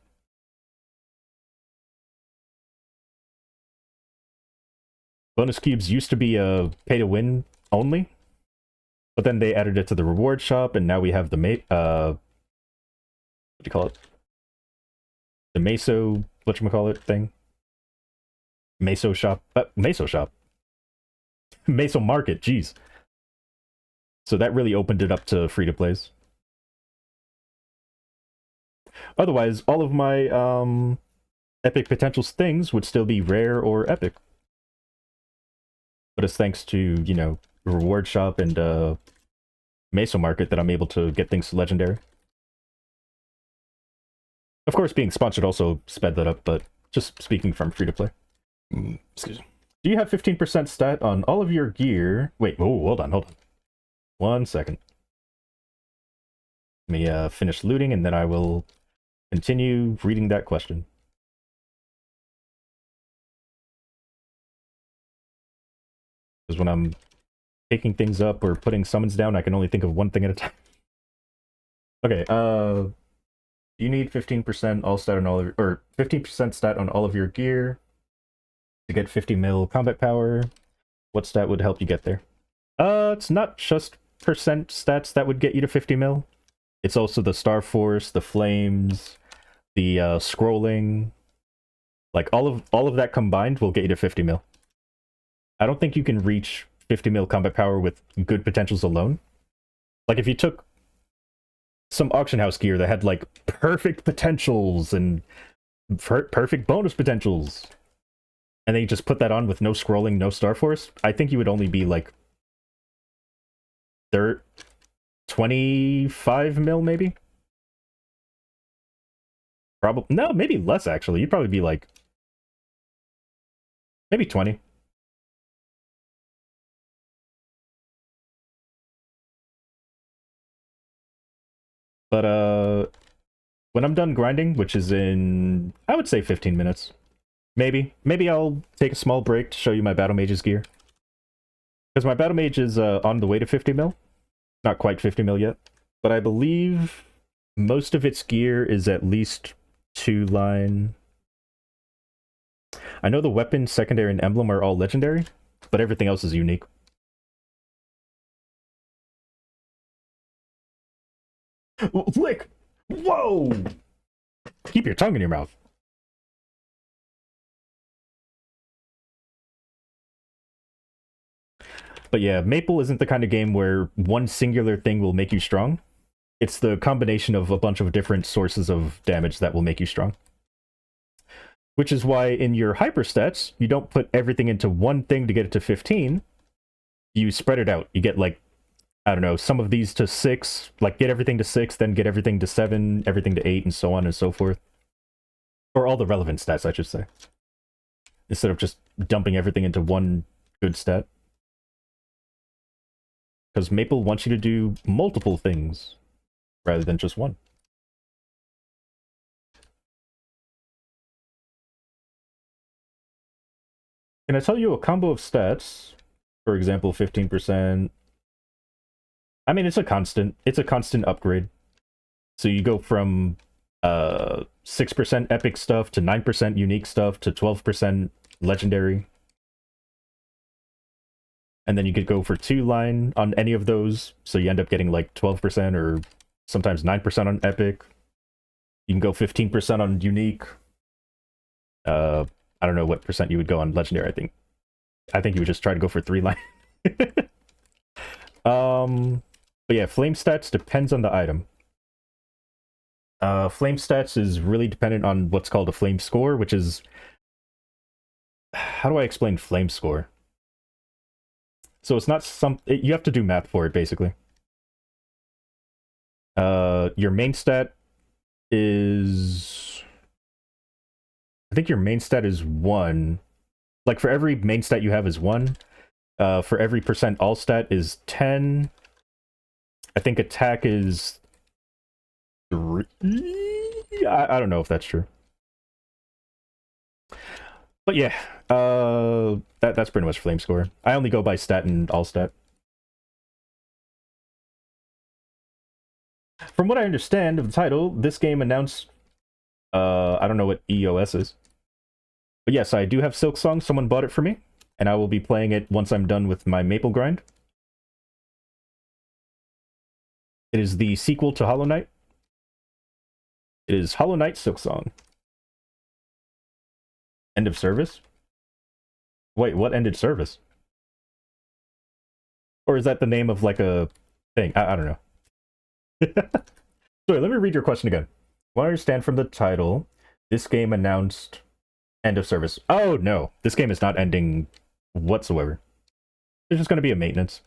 Bonus cubes used to be pay-to-win only, but then they added it to the Reward Shop, and now we have the what do you call it? The Meso, whatchamacallit thing? Meso Shop. Meso Shop. Meso Market, jeez. So that really opened it up to free-to-plays. Otherwise, all of my epic potentials things would still be rare or epic. But it's thanks to, you know, reward shop and Meso Market that I'm able to get things legendary. Of course, being sponsored also sped that up, but just speaking from free-to-play. Excuse me. Do you have 15% stat on all of your gear? Wait, oh, hold on. 1 second. Let me finish looting, and then I will continue reading that question. Because when I'm picking things up or putting summons down, I can only think of one thing at a time. Okay, you need 15% all stat on all of, or 15% stat on all of your gear to get 50 mil combat power. What stat would help you get there? It's not just percent stats that would get you to 50 mil. It's also the Star Force, the flames, the scrolling. Like all of that combined will get you to 50 mil. I don't think you can reach 50 mil combat power with good potentials alone. Like if you took some auction house gear that had like perfect potentials and perfect bonus potentials, and then you just put that on with no scrolling, no Star Force, I think you would only be like 25 mil maybe? Probably, no, maybe less actually. You'd probably be like, maybe 20. But when I'm done grinding, which is in, I would say 15 minutes. Maybe I'll take a small break to show you my Battle Mage's gear. Because my Battle Mage is on the way to 50 mil. Not quite 50 mil yet. But I believe most of its gear is at least 2-line. I know the weapon, secondary, and emblem are all legendary, but everything else is unique. Lick! Whoa! Keep your tongue in your mouth. But yeah, Maple isn't the kind of game where one singular thing will make you strong. It's the combination of a bunch of different sources of damage that will make you strong. Which is why in your hyper stats, you don't put everything into one thing to get it to 15. You spread it out. You get like, I don't know, some of these to 6, like get everything to 6, then get everything to 7, everything to 8, and so on and so forth. Or all the relevant stats, I should say. Instead of just dumping everything into one good stat. Because Maple wants you to do multiple things, rather than just one. Can I tell you a combo of stats? For example, 15%. I mean, it's a constant upgrade. So you go from 6% epic stuff to 9% unique stuff to 12% legendary. And then you could go for 2-line on any of those, so you end up getting like 12% or sometimes 9% on epic. You can go 15% on unique. I don't know what percent you would go on legendary. I think you would just try to go for 3-line. But yeah, flame stats depends on the item. Flame stats is really dependent on what's called a flame score, which is, how do I explain flame score? So it's not you have to do math for it, basically. Your main stat is, I think your main stat is 1. Like for every main stat you have is 1. For every percent all stat is 10. I think attack is 3. I don't know if that's true. But yeah, that's pretty much flame score. I only go by stat and all stat. From what I understand of the title, this game announced, I don't know what EOS is. But yes, I do have Silksong. Someone bought it for me, and I will be playing it once I'm done with my Maple grind. It is the sequel to Hollow Knight. It is Hollow Knight Silksong. End of service? Wait, what ended service? Or is that the name of like a thing. I don't know. Sorry, let me read your question again. What I understand from the title, this game announced end of service. Oh no, this game is not ending whatsoever. There's just going to be a maintenance.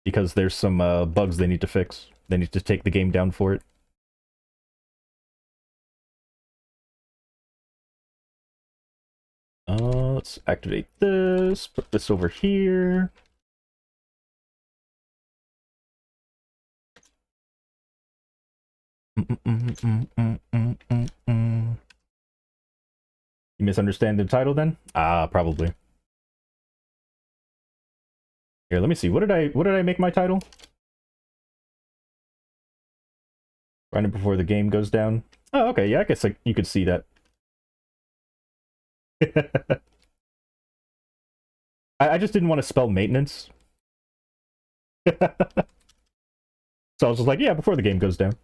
Because there's some bugs they need to fix. They need to take the game down for it. Let's activate this, put this over here. You misunderstand the title then? Ah, probably. Here, let me see. What did I make my title? Right before the game goes down. Oh, okay. Yeah, I guess you could see that. I just didn't want to spell maintenance. So I was just like, yeah, before the game goes down.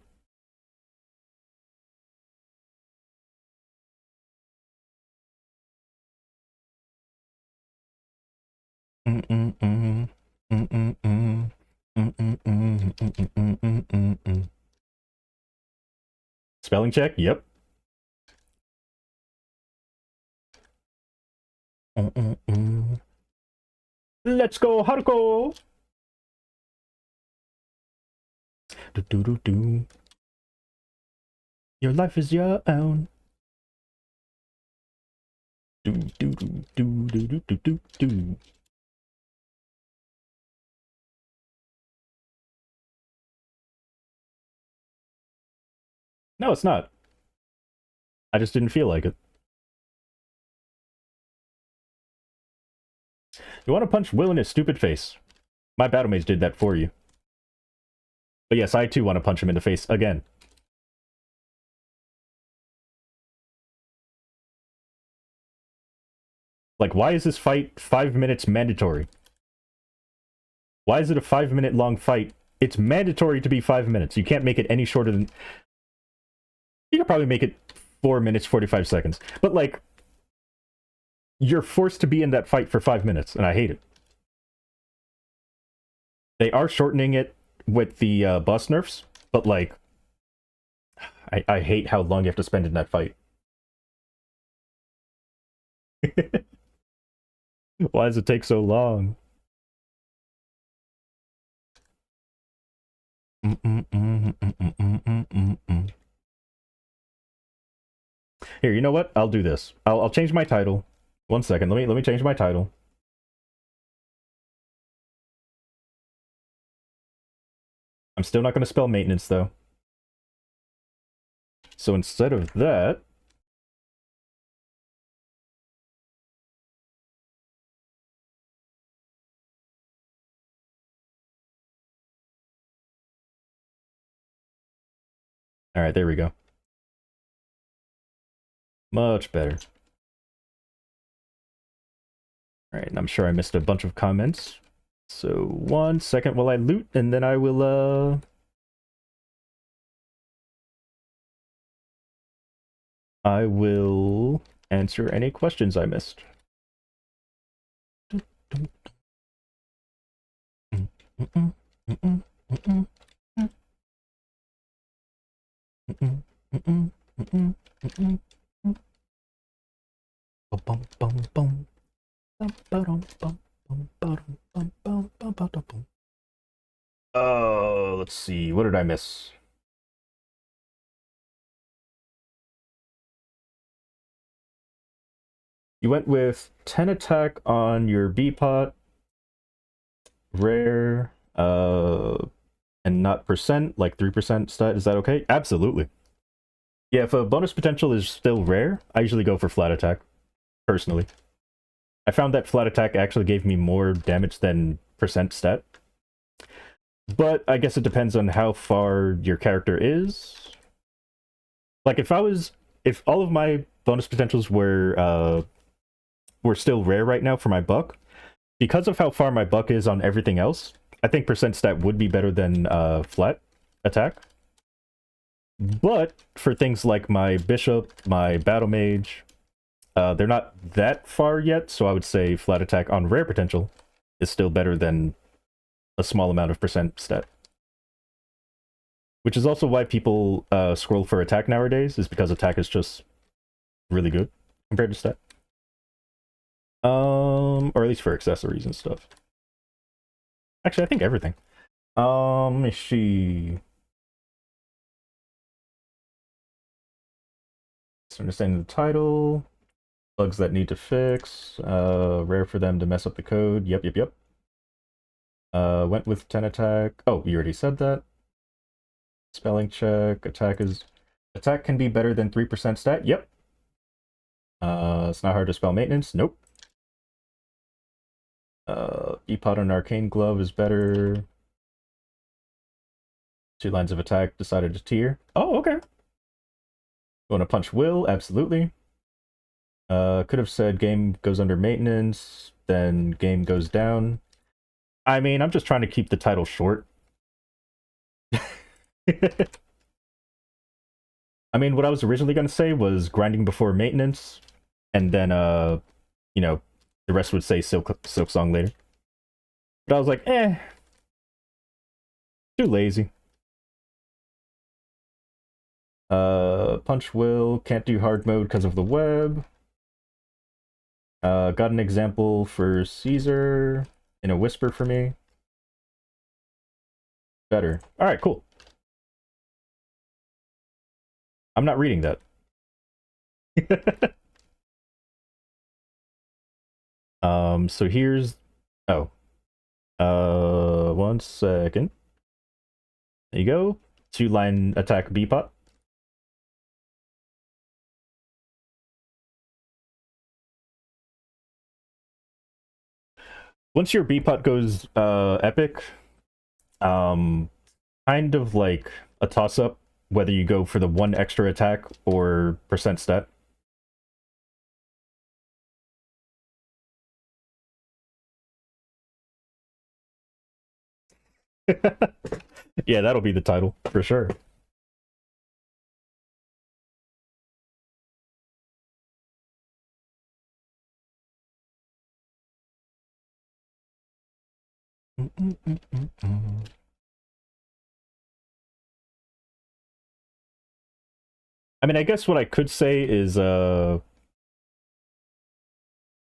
Spelling check? Yep. Let's go, Haruko! Do. Your life is your own. Do. No, it's not. I just didn't feel like it. You want to punch Will in his stupid face. My battle mage did that for you. But yes, I too want to punch him in the face again. Like, why is this fight 5 minutes mandatory? Why is it a 5-minute long fight? It's mandatory to be 5 minutes. You can't make it any shorter than... You could probably make it 4 minutes, 45 seconds. But, like, you're forced to be in that fight for 5 minutes, and I hate it. They are shortening it with the boss nerfs, but, like, I hate how long you have to spend in that fight. Why does it take so long? Here, you know what? I'll do this. I'll change my title. 1 second. Let me change my title. I'm still not going to spell maintenance though. So instead of that, all right, there we go. Much better. All right, and I'm sure I missed a bunch of comments. So 1 second while I loot, and then I will answer any questions I missed. Oh, let's see. What did I miss? You went with 10 attack on your B-pot, rare, and not percent, like 3% stat. Is that okay? Absolutely. Yeah, if a bonus potential is still rare, I usually go for flat attack, personally. I found that flat attack actually gave me more damage than percent stat. But I guess it depends on how far your character is. Like, if all of my bonus potentials were still rare right now for my buck, because of how far my buck is on everything else, I think percent stat would be better than flat attack. But for things like my bishop, my battle mage, they're not that far yet, so I would say flat attack on rare potential is still better than a small amount of percent stat. Which is also why people scroll for attack nowadays, is because attack is just really good compared to stat. Or at least for accessories and stuff. Actually, I think everything. Let me see. Just understanding the title. Bugs that need to fix. Rare for them to mess up the code. Yep. Went with 10 attack. Oh, you already said that. Spelling check. Attack can be better than 3% stat. Yep. It's not hard to spell maintenance. Nope. E-Pot on Arcane Glove is better. 2 lines of attack decided to tier. Oh, okay. Want to punch Will? Absolutely. Could have said game goes under maintenance, then game goes down. I mean, I'm just trying to keep the title short. I mean, what I was originally going to say was grinding before maintenance, and then, you know, the rest would say Silksong later. But I was like, too lazy. Punch Will, can't do hard mode because of the web. Got an example for Caesar in a whisper for me. Better. Alright, cool. I'm not reading that. So here's... Oh. 1 second. There you go. 2-line attack B-Pot. Once your B-Pot goes epic, kind of like a toss-up whether you go for the 1 extra attack or percent stat. Yeah, that'll be the title, for sure. I mean, I guess what I could say is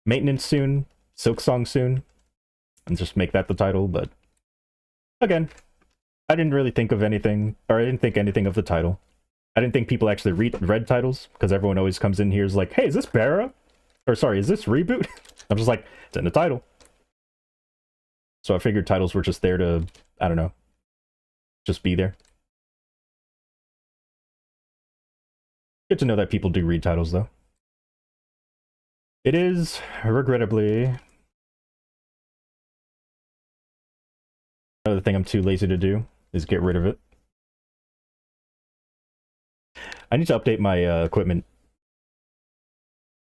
maintenance soon, Silksong soon, and just make that the title, but again, I didn't really think of anything, or I didn't think anything of the title. I didn't think people actually read titles, because everyone always comes in here is like, hey, is this Bera? Or sorry, is this Reboot? I'm just like, it's in the title. So I figured titles were just there to, I don't know, just be there. Good to know that people do read titles, though. It is, regrettably, another thing I'm too lazy to do is get rid of it. I need to update my equipment.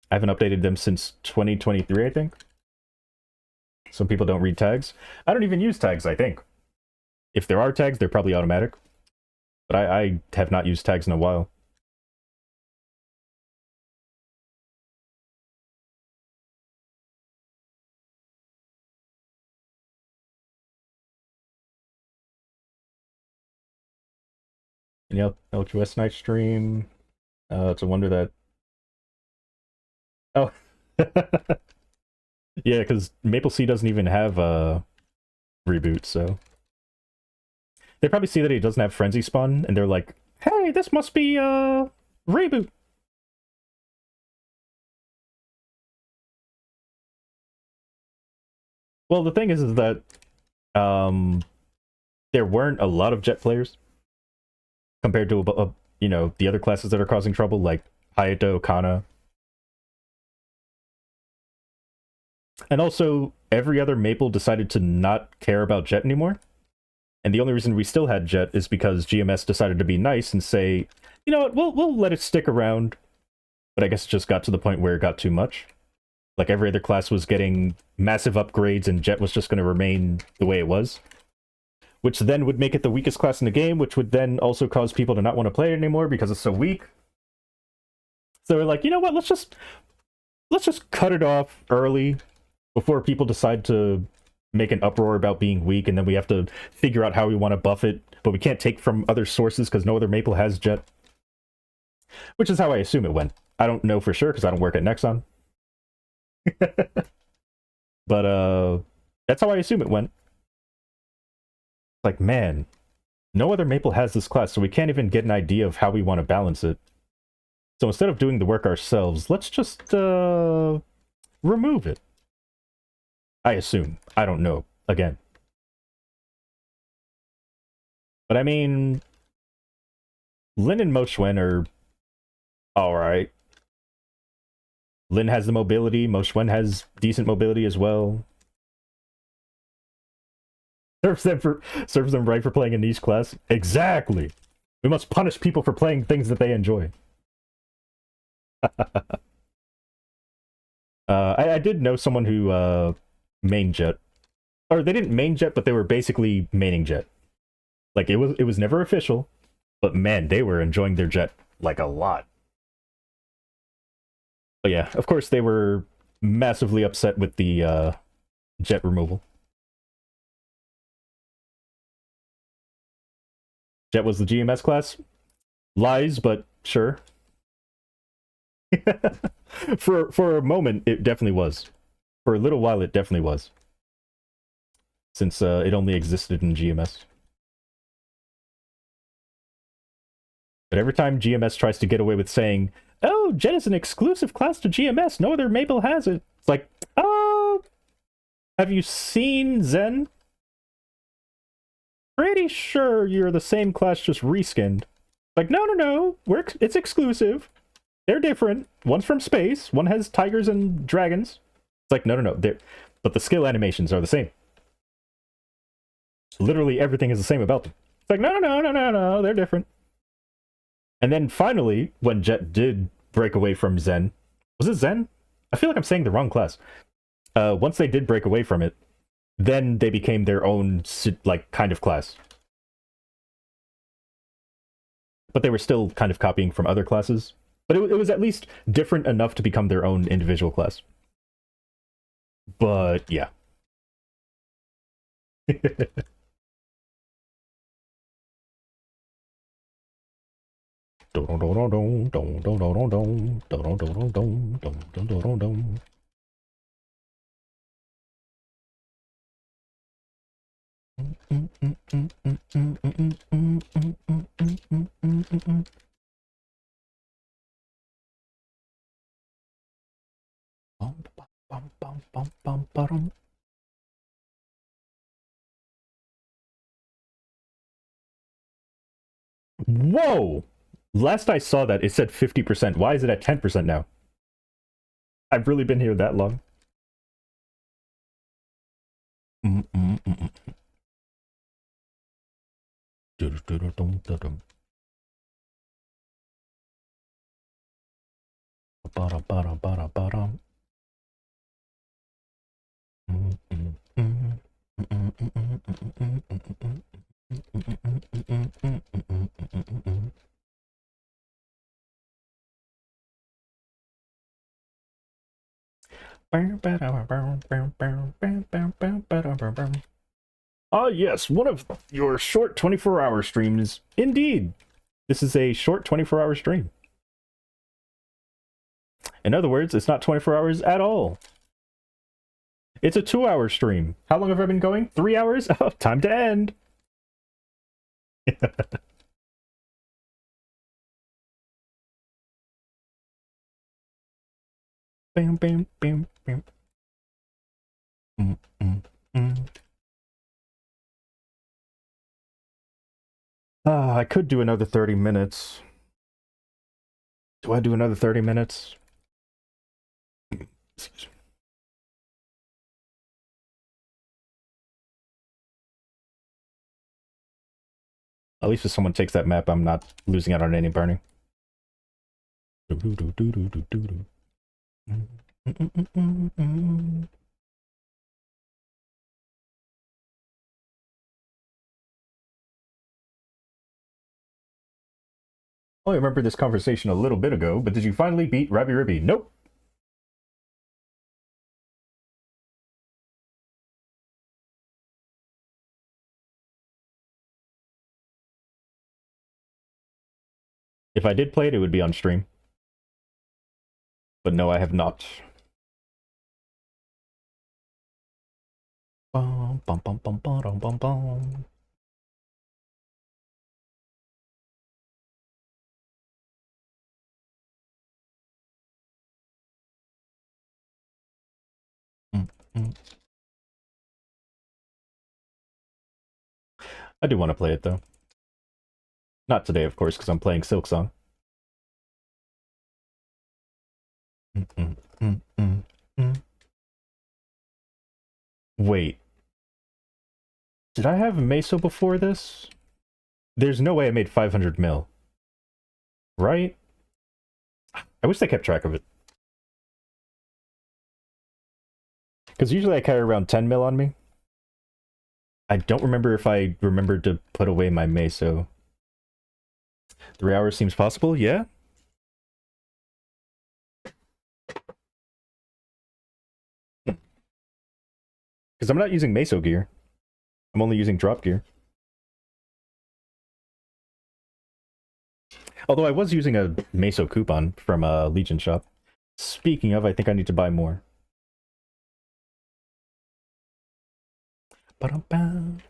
I haven't updated them since 2023, I think. Some people don't read tags. I don't even use tags, I think. If there are tags, they're probably automatic. But I have not used tags in a while. And the LQS night stream. It's a wonder that... Oh. Yeah, because Maple Sea doesn't even have a reboot, so... They probably see that he doesn't have Frenzy Spawn, and they're like, hey, this must be a reboot. Well, the thing is that there weren't a lot of Jet players compared to, you know, the other classes that are causing trouble, like Hayato, Kana. And also, every other Maple decided to not care about Jet anymore. And the only reason we still had Jet is because GMS decided to be nice and say, you know what, we'll let it stick around. But I guess it just got to the point where it got too much. Like every other class was getting massive upgrades and Jet was just going to remain the way it was. Which then would make it the weakest class in the game, which would then also cause people to not want to play it anymore because it's so weak. So we're like, you know what, let's just cut it off early before people decide to make an uproar about being weak, and then we have to figure out how we want to buff it, but we can't take from other sources because no other maple has jet. Which is how I assume it went. I don't know for sure because I don't work at Nexon. But that's how I assume it went. Like, man, no other maple has this class, so we can't even get an idea of how we want to balance it. So instead of doing the work ourselves, let's just remove it. I assume. I don't know. Again. But I mean, Lin and Mo Xuan are alright. Lin has the mobility, Mo Xuan has decent mobility as well. Serves them right for playing a niche class. Exactly! We must punish people for playing things that they enjoy. I did know someone who main jet. Or they didn't main jet, but they were basically maining jet. Like, it was never official, but man, they were enjoying their jet, like, a lot. But yeah, of course they were massively upset with the jet removal. Jet was the GMS class? Lies, but sure. For a moment, it definitely was. For a little while, it definitely was. Since it only existed in GMS. But every time GMS tries to get away with saying, oh, Jet is an exclusive class to GMS, no other Maple has it. It's like, oh, have you seen Zen? Pretty sure you're the same class, just reskinned. Like, no, it's exclusive. They're different. One's from space, one has tigers and dragons. It's like, no, but the skill animations are the same. Literally everything is the same about them. It's like, no, they're different. And then finally, when Jet did break away from Zen, was it Zen? I feel like I'm saying the wrong class. Once they did break away from it, then they became their own, like, kind of class. But they were still kind of copying from other classes. But it was at least different enough to become their own individual class. But, yeah. Whoa! Last I saw that, it said 50%. Why is it at 10% now? I've really been here that long. Ah, yes, one of your short 24-hour streams. Indeed. This is a short 24-hour stream. In other words, it's not 24 hours at all. It's a 2-hour stream. How long have I been going? 3 hours? Oh, time to end. Bam, bam, bam, bam. I could do another 30 minutes. Do I do another 30 minutes? Excuse me. At least if someone takes that map, I'm not losing out on any burning. Oh, I remember this conversation a little bit ago, but did you finally beat Rabby Ribby? Nope. If I did play it, it would be on stream. But no, I have not. Bum, bum, bum, bum, bum, bum, bum. Mm, mm. I do want to play it though. Not today, of course, because I'm playing Silksong. Mm, mm, mm, mm, mm. Wait, did I have Meso before this? There's no way I made 500 mil, right? I wish they kept track of it. Because usually I carry around 10 mil on me. I don't remember if I remembered to put away my Meso. 3 hours seems possible, yeah? Because I'm not using Meso gear. I'm only using drop gear. Although I was using a Meso coupon from a Legion shop. Speaking of, I think I need to buy more. Ba-dum-bum,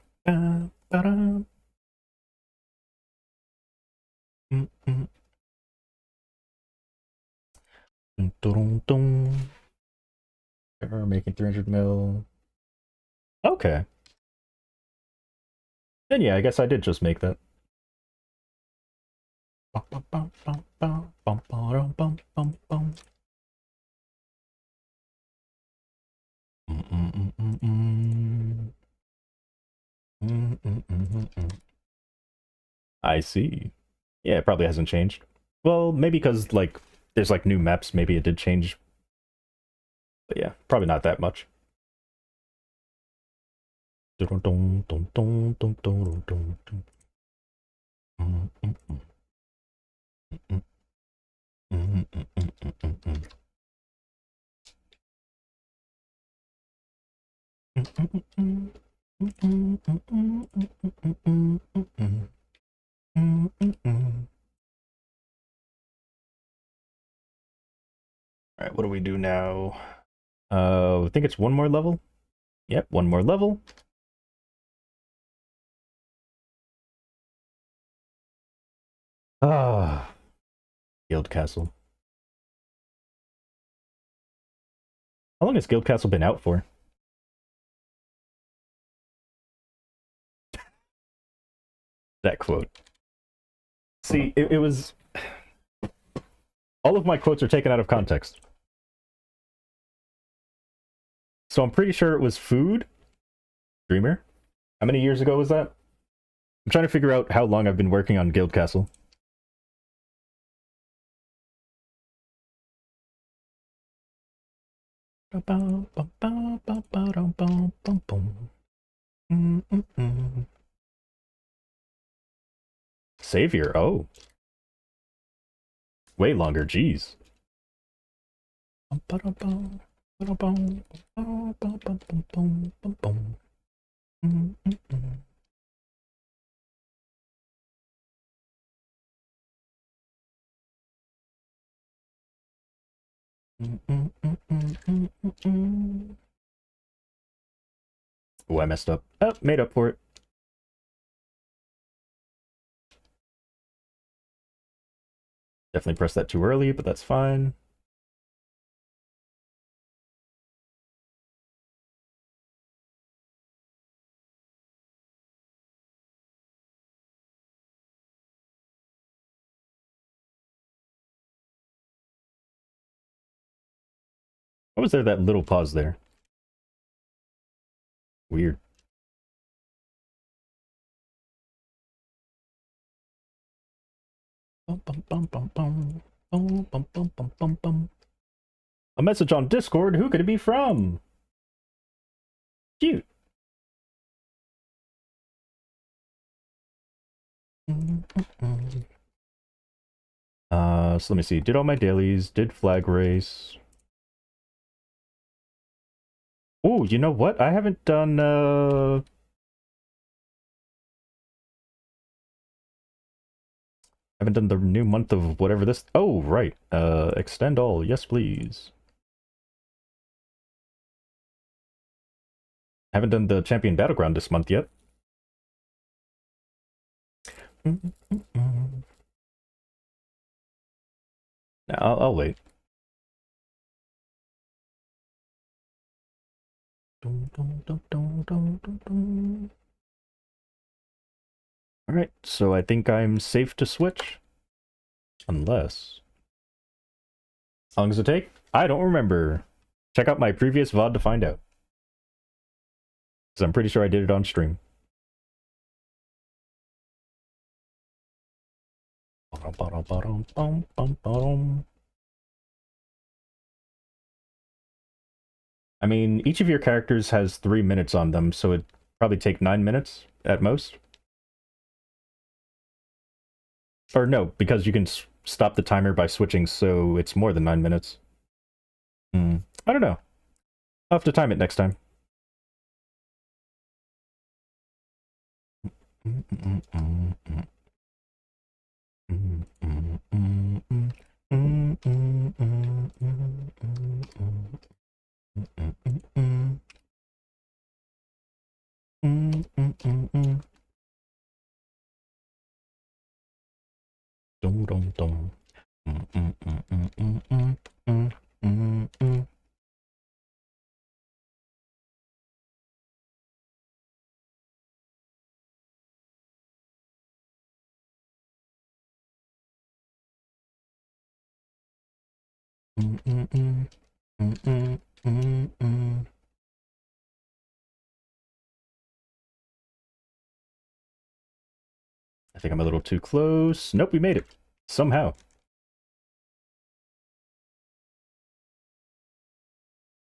ba-dum. Mm-mm. Dun-dun-dun. We're making 300 mil. Okay. Then yeah, I guess I did just make that. I see. Yeah, it probably hasn't changed. Well, maybe because, like, there's, like, new maps, maybe it did change. But yeah, probably not that much. Alright, what do we do now? I think it's one more level. Yep, one more level. Ah, Guild Castle. How long has Guild Castle been out for? That quote. See, it was... All of my quotes are taken out of context. So I'm pretty sure it was food. Dreamer? How many years ago was that? I'm trying to figure out how long I've been working on Guild Castle. Savior, oh. Way longer, jeez. Oh, I messed up. Oh, made up for it. Definitely pressed that too early, but that's fine. Why was there that little pause there? Weird. A message on Discord, who could it be from? Cute. So let me see. Did all my dailies, did flag race. Oh, you know what? I haven't done, Haven't done the new month of whatever this... Oh, right. Extend all. Yes, please. Haven't done the Champion Battleground this month yet. No, I'll wait. Alright, so I think I'm safe to switch. Unless... How long does it take? I don't remember. Check out my previous VOD to find out. Because I'm pretty sure I did it on stream. I mean, each of your characters has 3 minutes on them, so it'd probably take 9 minutes at most. Or no, because you can stop the timer by switching, so it's more than 9 minutes. I don't know. I'll have to time it next time. Dum dum dum. I think I'm a little too close. Nope, we made it. Somehow.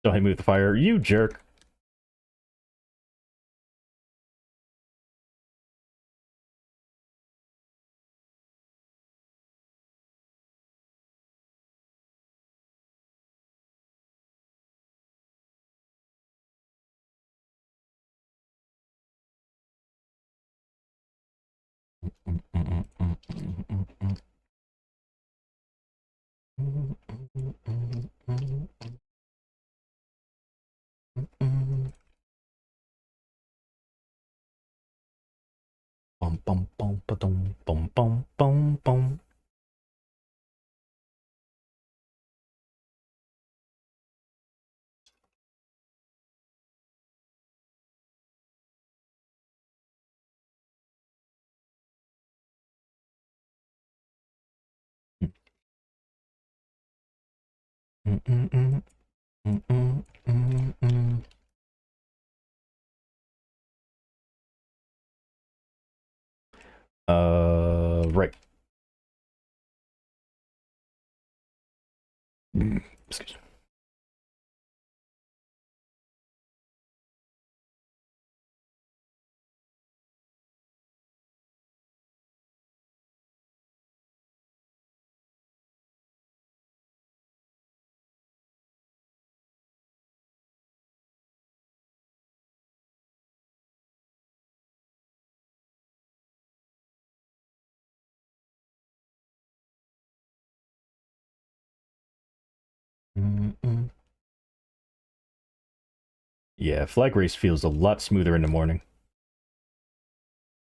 Don't hit me with the fire, you jerk. Bum bum bum ba-dum, bum bum bum bum. Right. Excuse me. Yeah, flag race feels a lot smoother in the morning.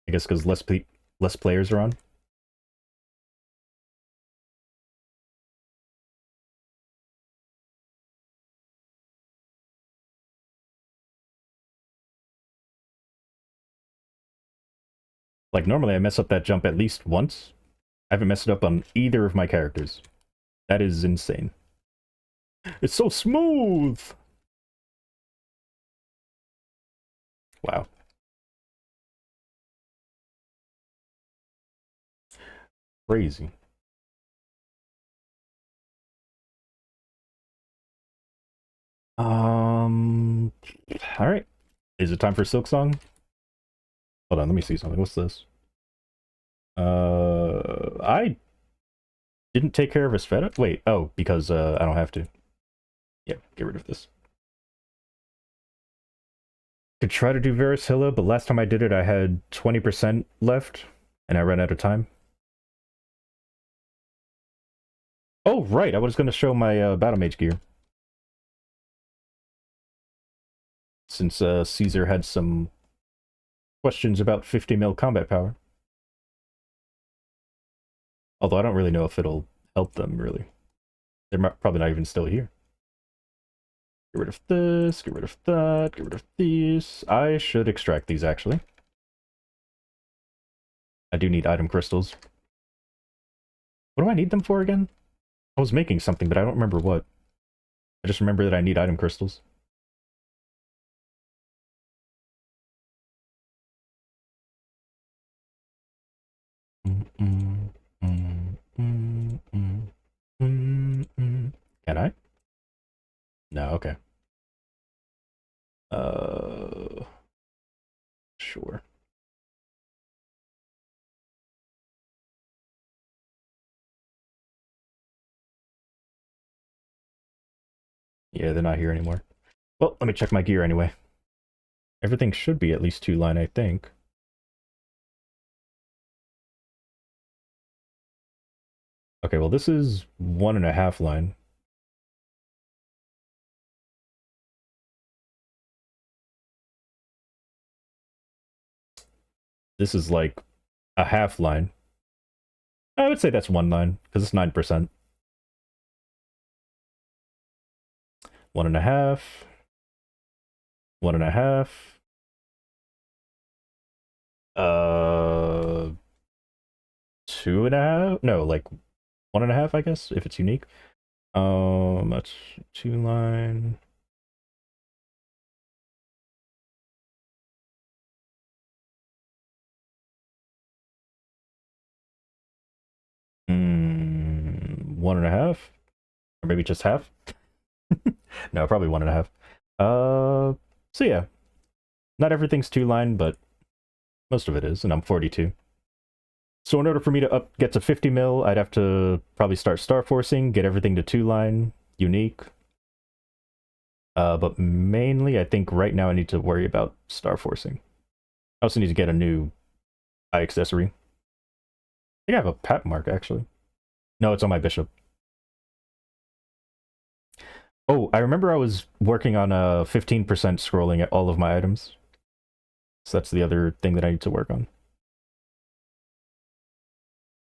I guess because less players are on. Like normally I mess up that jump at least once. I haven't messed it up on either of my characters. That is insane. It's so smooth! Wow. Crazy. Alright. Is it time for Silksong? Hold on, let me see something. What's this? I didn't take care of Esfeta? Wait, oh, because I don't have to. Yeah, get rid of this. Could try to do Varicilla, but last time I did it I had 20% left, and I ran out of time. Oh, right, I was going to show my Battle Mage gear. Since Caesar had some questions about 50 mil combat power. Although I don't really know if it'll help them, really. They're probably not even still here. Get rid of this, get rid of that, get rid of these. I should extract these, actually. I do need item crystals. What do I need them for again? I was making something, but I don't remember what. I just remember that I need item crystals. Can I? No, okay. Sure. Yeah, they're not here anymore. Well, let me check my gear anyway. Everything should be at least 2-line, I think. Okay, well, this is 1.5 line. This is like a half line. I would say that's 1 line, because it's 9%. 1.5. 1.5. 2.5? No, like 1.5, I guess, if it's unique. That's 2-line. Mm, 1.5? Or maybe just half? No, probably 1.5. So yeah, not everything's 2-line, but most of it is, and I'm 42. So in order for me to get to 50 mil, I'd have to probably start star forcing, get everything to 2-line, unique. But mainly, I think right now I need to worry about star forcing. I also need to get a new eye accessory. I think I have a pat mark, actually. No, it's on my bishop. Oh, I remember I was working on a 15% scrolling at all of my items. So that's the other thing that I need to work on.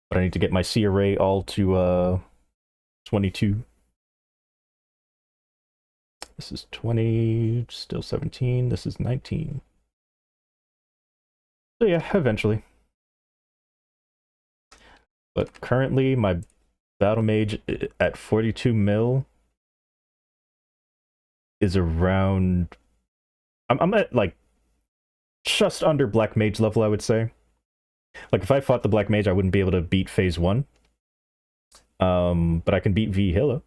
But I need to get my C array all to 22. This is 20, still 17. This is 19. So yeah, eventually. But currently, my battle mage at 42 mil is around. I'm at like just under black mage level, I would say. Like if I fought the black mage, I wouldn't be able to beat phase 1. But I can beat V Hilla.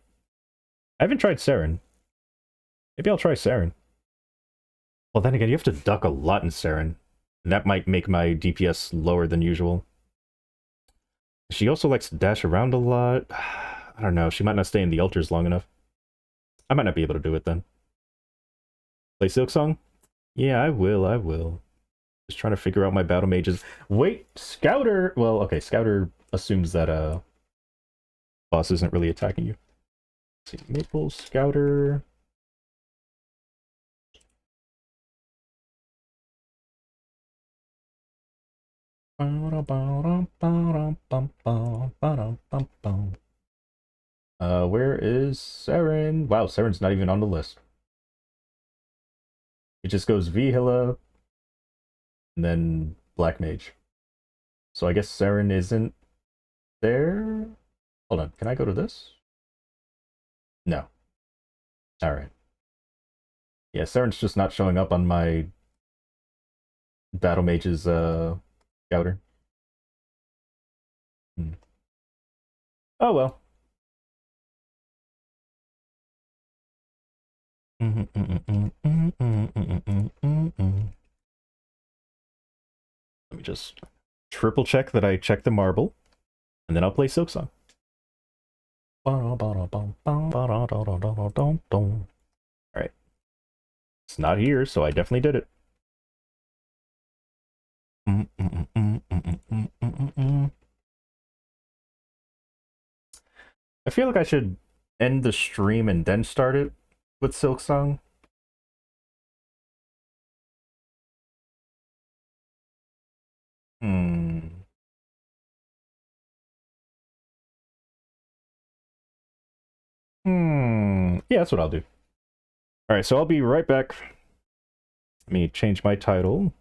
I haven't tried Saren. Maybe I'll try Saren. Well, then again, you have to duck a lot in Saren. And that might make my DPS lower than usual. She also likes to dash around a lot. I don't know. She might not stay in the altars long enough. I might not be able to do it then. Play Silksong? Yeah, I will. I will. Just trying to figure out my battle mages. Wait, Scouter. Well, okay, Scouter assumes that boss isn't really attacking you. Let's see, Maple Scouter. Where is Saren? Wow, Saren's not even on the list. It just goes Vihila and then Black Mage. So I guess Saren isn't there. Hold on, can I go to this? No. Alright. Yeah, Saren's just not showing up on my Battle Mage's scouter. Hmm. Oh well. Let me just triple check that I checked the marble, and then I'll play Silksong. Alright. It's not here, so I definitely did it. I feel like I should end the stream and then start it with Silksong. Hmm. Yeah, that's what I'll do. All right, so I'll be right back. Let me change my title.